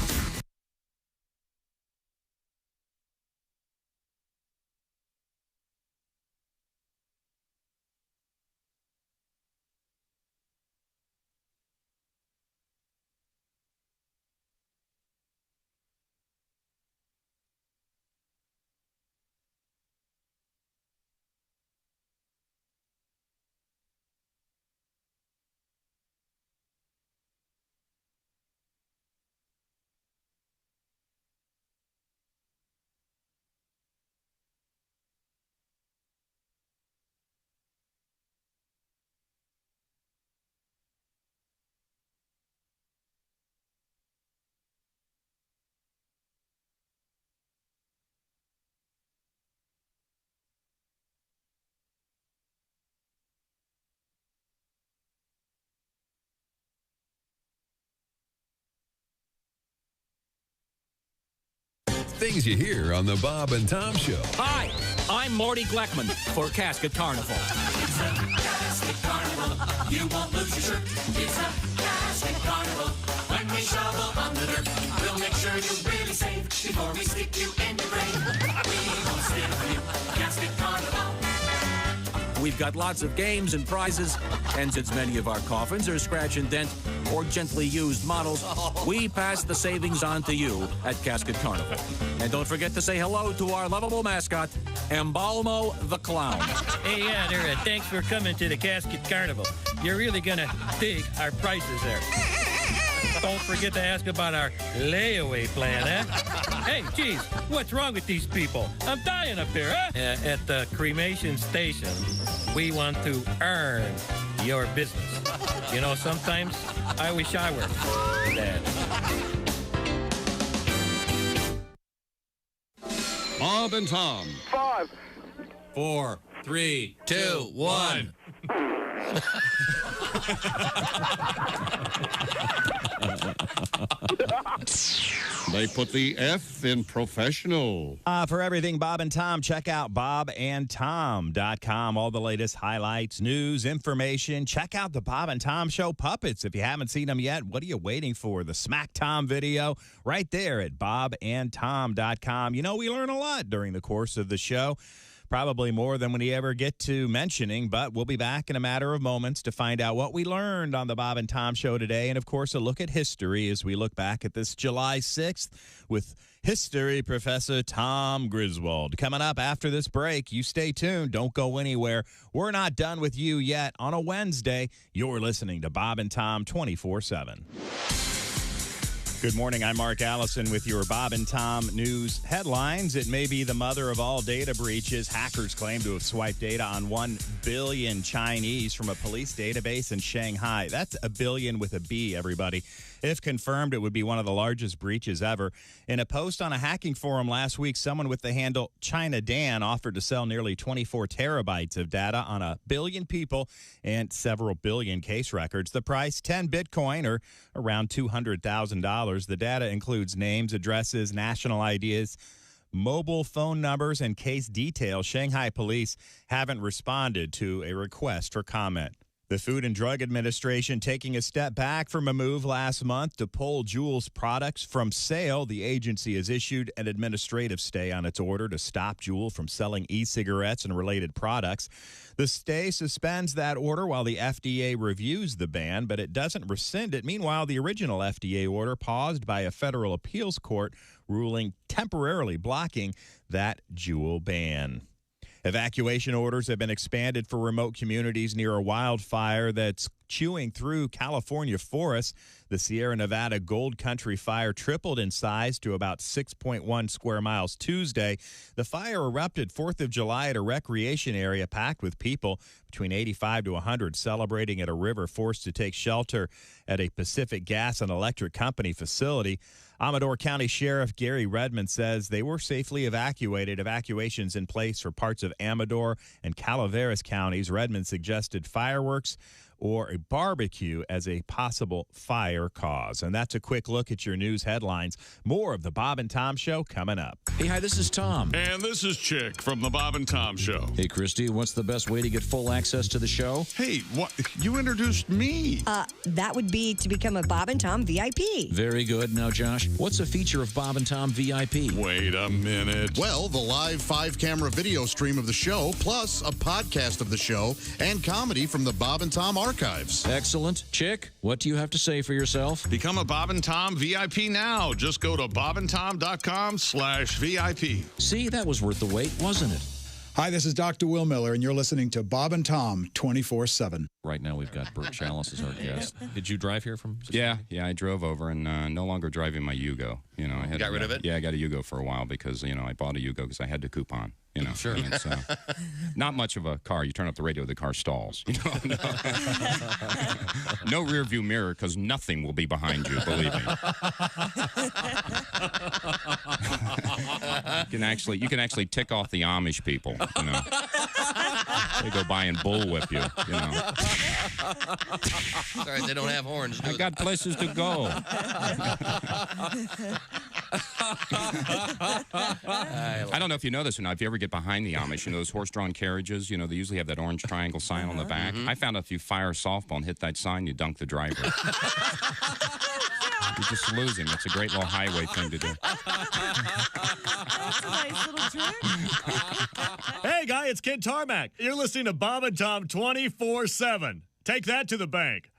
Things you hear on the Bob and Tom Show. Hi, I'm Morty Gleckman for Casket Carnival. It's a Casket Carnival. You won't lose your shirt. It's a Casket Carnival. When we shovel on the dirt, we'll make sure you're really safe before we stick you in your grave. We won't steal from you. Casket Carnival. We've got lots of games and prizes, and since many of our coffins are scratch and dent or gently used models, we pass the savings on to you at Casket Carnival. And don't forget to say hello to our lovable mascot, Embalmo the Clown. Hey, yeah, there. Thanks for coming to the Casket Carnival. You're really gonna dig our prices there. Don't forget to ask about our layaway plan, huh? Hey, geez, what's wrong with these people? I'm dying up here, huh? At the cremation station, we want to earn your business. You know, sometimes I wish I were dead. Bob and Tom. 5, 4, 3, 2, 1. They put the F in professional. For everything Bob and Tom, check out bobandtom.com. All the latest highlights, news, information. Check out the Bob and Tom Show puppets. If you haven't seen them yet, what are you waiting for? The Smack Tom video right there at bobandtom.com. You know, we learn a lot during the course of the show. Probably more than we ever get to mentioning, but we'll be back in a matter of moments to find out what we learned on the Bob and Tom Show today. And, of course, a look at history as we look back at this July 6th with history professor Tom Griswold. Coming up after this break, you stay tuned. Don't go anywhere. We're not done with you yet. On a Wednesday, you're listening to Bob and Tom 24/7. Good morning. I'm Mark Allison with your Bob and Tom news headlines. It may be the mother of all data breaches. Hackers claim to have swiped data on 1 billion Chinese from a police database in Shanghai. That's a billion with a B, everybody. If confirmed, it would be one of the largest breaches ever. In a post on a hacking forum last week, someone with the handle China Dan offered to sell nearly 24 terabytes of data on a billion people and several billion case records. The price, 10 Bitcoin, or around $200,000. The data includes names, addresses, national IDs, mobile phone numbers, and case details. Shanghai police haven't responded to a request for comment. The Food and Drug Administration taking a step back from a move last month to pull Juul's products from sale. The agency has issued an administrative stay on its order to stop Juul from selling e-cigarettes and related products. The stay suspends that order while the FDA reviews the ban, but it doesn't rescind it. Meanwhile, the original FDA order paused by a federal appeals court ruling temporarily blocking that Juul ban. Evacuation orders have been expanded for remote communities near a wildfire that's chewing through California forests. The Sierra Nevada Gold Country fire tripled in size to about 6.1 square miles Tuesday. The fire erupted 4th of July at a recreation area packed with people, between 85 to 100 celebrating at a river, forced to take shelter at a Pacific Gas and Electric Company facility. Amador County Sheriff Gary Redmond says they were safely evacuated. Evacuations in place for parts of Amador and Calaveras counties. Redmond suggested fireworks or a barbecue as a possible fire cause. And that's a quick look at your news headlines. More of the Bob and Tom Show coming up. Hey, hi, this is Tom. And this is Chick from the Bob and Tom Show. Hey, Christy, what's the best way to get full access to the show? Hey, what? You introduced me. That would be to become a Bob and Tom VIP. Very good. Now, Josh, what's a feature of Bob and Tom VIP? Wait a minute. Well, the live 5-camera video stream of the show, plus a podcast of the show and comedy from the Bob and Tom archives. Excellent. Chick, what do you have to say for yourself? Become a Bob and Tom VIP now. Just go to bobandtom.com/VIP. See, that was worth the wait, wasn't it? Hi, this is Dr. Will Miller, and you're listening to Bob and Tom 24/7. Right now, we've got Bert Chalice as our guest. Did you drive here from? Yeah, I drove over and no longer driving my Yugo. You know, I had got rid of it. Yeah, I got a Yugo for a while because I bought a Yugo because I had the coupon. You know, sure. And it's not much of a car. You turn up the radio, the car stalls. You know, no rear view mirror because nothing will be behind you. Believe me. You can actually tick off the Amish people. You know, they go by and bullwhip you. You know. Sorry, they don't have horns. I got places to go. I don't know if you know this or not. If you ever get behind the Amish, those horse-drawn carriages, they usually have that orange triangle sign on the back. I found out if you fire a softball and hit that sign, you dunk the driver. You just lose him. It's a great little highway thing to do. That's a nice little trick. Hey, guy, it's Kid Tarmac. You're listening to Bob and Tom 24/7. Take that to the bank.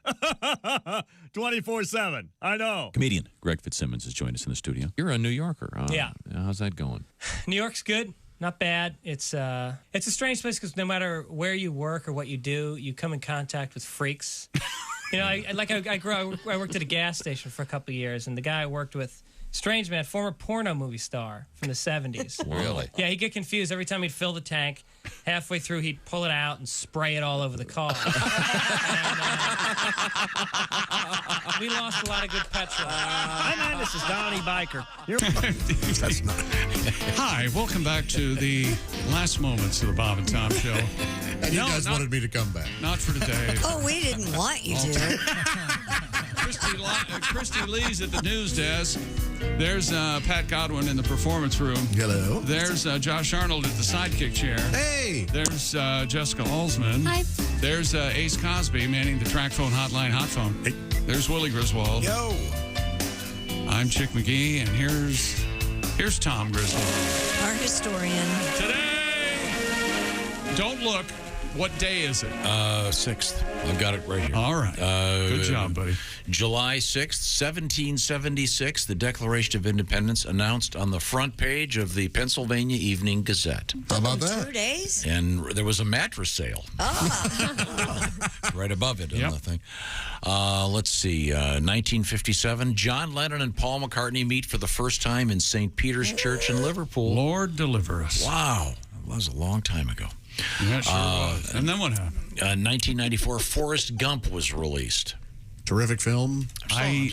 24/7. I know. Comedian Greg Fitzsimmons has joined us in the studio. You're a New Yorker. Yeah. How's that going? New York's good. Not bad. It's a strange place because no matter where you work or what you do, you come in contact with freaks. I worked at a gas station for a couple of years, and the guy I worked with, strange man, former porno movie star from the 70s. Really? Yeah, he'd get confused every time he'd fill the tank. Halfway through, he'd pull it out and spray it all over the car. We lost a lot of good petrol. Hi, man. This is Donnie Baker. That's not. Hi, welcome back to the last moments of the Bob and Tom Show. And you guys wanted me to come back. Not for today. Oh, we didn't want you to. Christy Lee's at the news desk. There's Pat Godwin in the performance room. Hello. There's Josh Arnold at the sidekick chair. Hey. There's Jessica Alsman. Hi. There's Ace Cosby manning the track phone hotline hot phone. Hey. There's Willie Griswold. Yo. I'm Chick McGee, and here's Tom Griswold. Our historian. Today, don't look. What day is it? 6th. I've got it right here. All right. Good job, buddy. July 6th, 1776, the Declaration of Independence announced on the front page of the Pennsylvania Evening Gazette. How about that? 2 days? And there was a mattress sale. Right above it in the thing. Let's see. 1957, John Lennon and Paul McCartney meet for the first time in St. Peter's Church in Liverpool. Lord deliver us. Wow. That was a long time ago. Yeah, sure was. And then what happened? 1994, Forrest Gump was released. Terrific film. I'm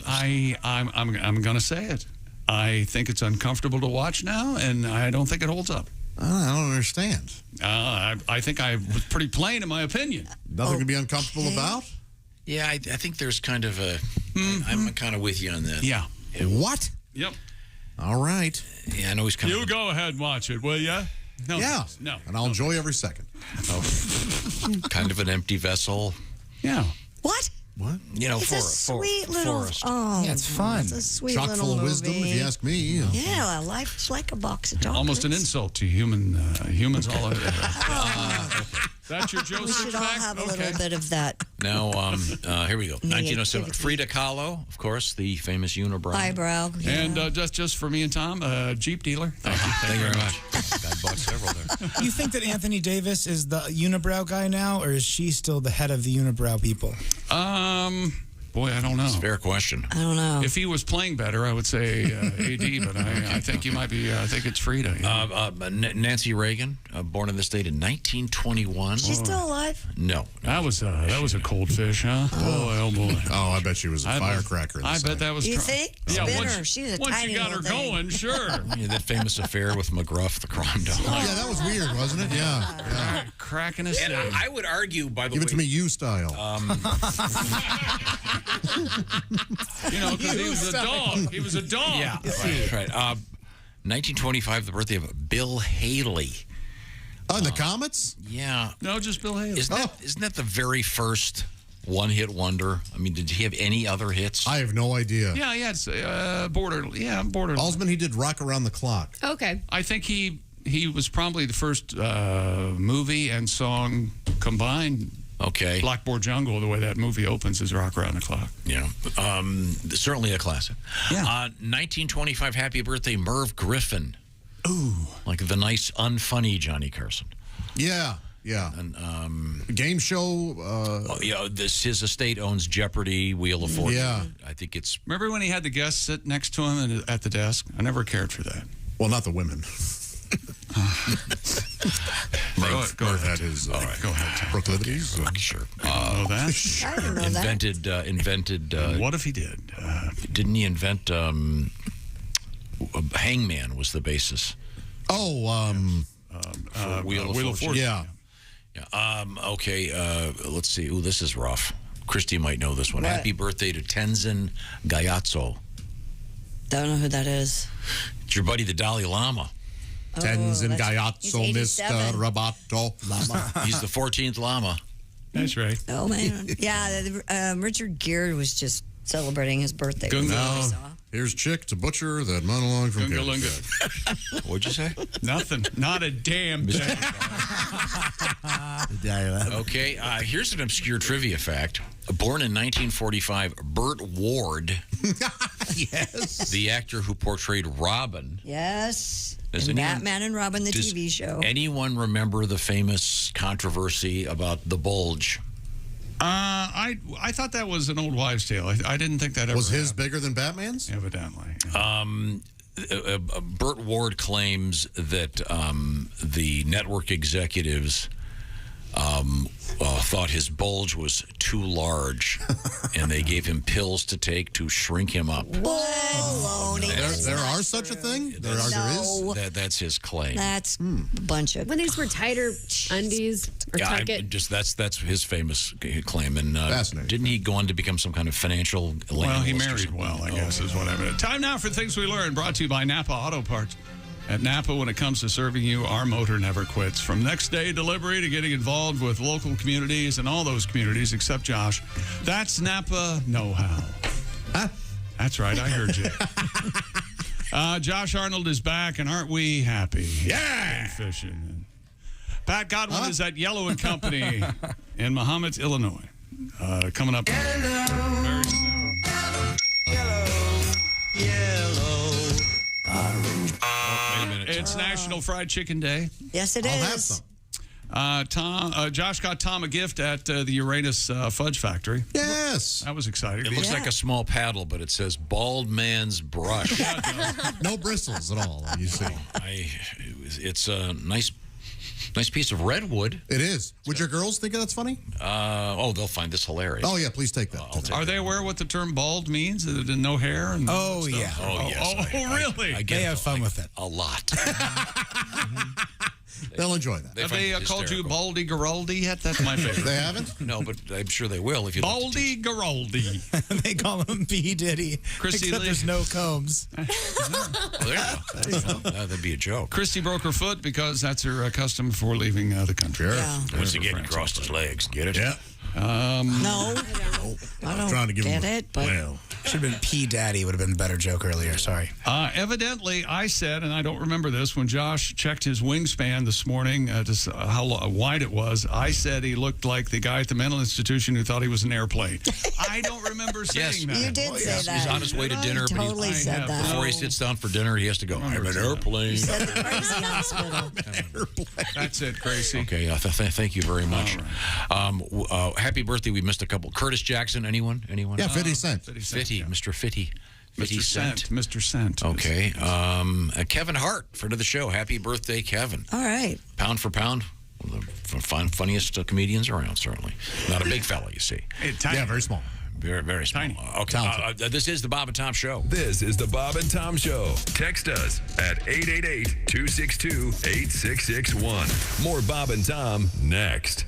going to say it. I think it's uncomfortable to watch now, and I don't think it holds up. I don't understand. I think I was pretty plain in my opinion. Nothing to be uncomfortable about? Yeah, I think there's kind of a... I'm kind of with you on this. Yeah. What? Yep. All right. Yeah, I know he's kind of... You go ahead and watch it, will ya? No. Yeah. Thanks. No. And I'll enjoy every second. Kind of an empty vessel. Yeah. What? What? It's a sweet little... Forest. Oh, Yeah, it's fun. It's a sweet Chock little full of movie. wisdom, if you ask me. Yeah, life's like a box of chocolates. Almost an insult to humans all over. That's your Joseph We should all fact? have a little bit of that Now, here we go. 1907, Negativity. Frida Kahlo, of course, the famous unibrow. eyebrow. Yeah. And just for me and Tom, Jeep dealer. Thank you. Thank you very much. I bought several there. You think that Anthony Davis is the unibrow guy now, or is she still the head of the unibrow people? Boy, I don't know. It's a fair question. I don't know. If he was playing better, I would say AD, but I think you might be. I think it's Frida. Yeah. Nancy Reagan, born in this state in 1921. She's still alive? No. That was a cold fish, huh? Oh boy. Oh, I bet she was a firecracker. I bet that was. You think? Yeah, Spin once, her. She's a once tiny you got her little thing. going, sure. Yeah, that famous affair with McGruff, the crime dog. Yeah, that was weird, wasn't it? Yeah. Cracking his. And I would argue, by the Give way, it to me, you style. Because he was a dog. He was a dog. Yeah, right. 1925, the birthday of Bill Haley. Oh, in the Comets? Yeah. No, just Bill Haley. Isn't that the very first one-hit wonder? I mean, did he have any other hits? I have no idea. Yeah, it's border. Yeah, border. Alsman, he did Rock Around the Clock. Okay. I think he was probably the first movie and song combined. Okay. Blackboard Jungle, the way that movie opens, is Rock Around the Clock. Yeah. Certainly a classic. Yeah. 1925, happy birthday, Merv Griffin. Ooh. Like the nice, unfunny Johnny Carson. Yeah. Yeah. And, game show. His estate owns Jeopardy, Wheel of Fortune. Yeah. I think it's... Remember when he had the guests sit next to him at the desk? I never cared for that. Well, not the women. Go ahead. Had his All right, go ahead. proclivities. Sure. Know that? I didn't know that. Invented. What if he did? Didn't he invent? Hangman was the basis. Oh, For Wheel of Fortune. Yeah. Okay. Let's see. Ooh, this is rough. Christy might know this one. What? Happy birthday to Tenzin Gyatso. Don't know who that is. It's your buddy, the Dalai Lama. Tenzin he's Gyatso 87. Mr. Roboto Lama. He's the 14th Lama. That's right. Oh, man. Yeah, Richard Gere was just celebrating his birthday. Now, here's Chick to butcher that monologue from Gunga What'd you say? Nothing. Not a damn thing. Okay, here's an obscure trivia fact. Born in 1945, Burt Ward, yes, the actor who portrayed Robin. Yes. Does And anyone- Batman and Robin, the does TV show. Anyone remember the famous controversy about the bulge? I thought that was an old wives' tale. I didn't think that ever Was his happened. bigger than Batman's? Evidently. Burt Ward claims that the network executives thought his bulge was too large, and they gave him pills to take to shrink him up. There are such a thing? There is? That's his claim. That's a bunch of... When they just wear tighter undies or Yeah, tuck it. that's his famous claim. And Fascinating. didn't he go on to become some kind of financial Well, he analyst or married something? well, I guess, is what I mean. Time now for Things We Learned, brought to you by Napa Auto Parts. At Napa, when it comes to serving you, our motor never quits. From next day delivery to getting involved with local communities and all those communities except Josh, that's Napa know-how. Huh? That's right, I heard you. Josh Arnold is back, and aren't we happy? Yeah! Fishing. Pat Godwin is at Yellow & Company in Mahomet, Illinois. Coming up very soon. It's National Fried Chicken Day. Yes, it I'll is. have some. Josh got Tom a gift at the Uranus Fudge Factory. Yes. That was exciting. It looks like a small paddle, but it says bald man's brush. No bristles at all, you see. It's a nice piece of redwood. It is. Would your girls think that's funny? They'll find this hilarious. Oh, yeah, please take that. Are they aware what the term bald means? No hair? And Oh, stuff? yeah. Oh, yes. Really? I They have fun with it. a lot. They'll enjoy that. Have find they it called you hysterical. Baldy Garaldi yet? That's my favorite. They haven't? No, but I'm sure they will if you look to Baldy Garaldi. They call him P. Diddy. Christy except Lee. there's no combs. Oh, there you go. That'd be a joke. Christy broke her foot because that's her custom before leaving the country. Yeah. Once again, he crossed his legs. Get it? Yeah. No. I don't trying to give get him it, but... Should have been P. Daddy. Would have been a better joke earlier. Sorry. Evidently, I said, and I don't remember this, when Josh checked his wingspan this morning, just how wide it was, I said he looked like the guy at the mental institution who thought he was an airplane. I don't remember saying that. You did say that. He's on his way to dinner, but totally he's, said that. before he sits down for dinner, he has to go, I'm an airplane. You said the crazy hospital. That's it, Gracie. Okay, thank you very much. Happy birthday. We missed a couple. Curtis Jackson, anyone? Yeah, 50 Cent. 50, Mr. 50. 50 Mr. Cent. Mr. Cent. Okay. Kevin Hart, friend of the show. Happy birthday, Kevin. All right. Pound for pound, one of the funniest comedians around, certainly. Not a big fella, you see. Yeah, very small. Very, very small. Tiny. Okay. This is the Bob and Tom Show. This is the Bob and Tom Show. Text us at 888-262-8661. More Bob and Tom next.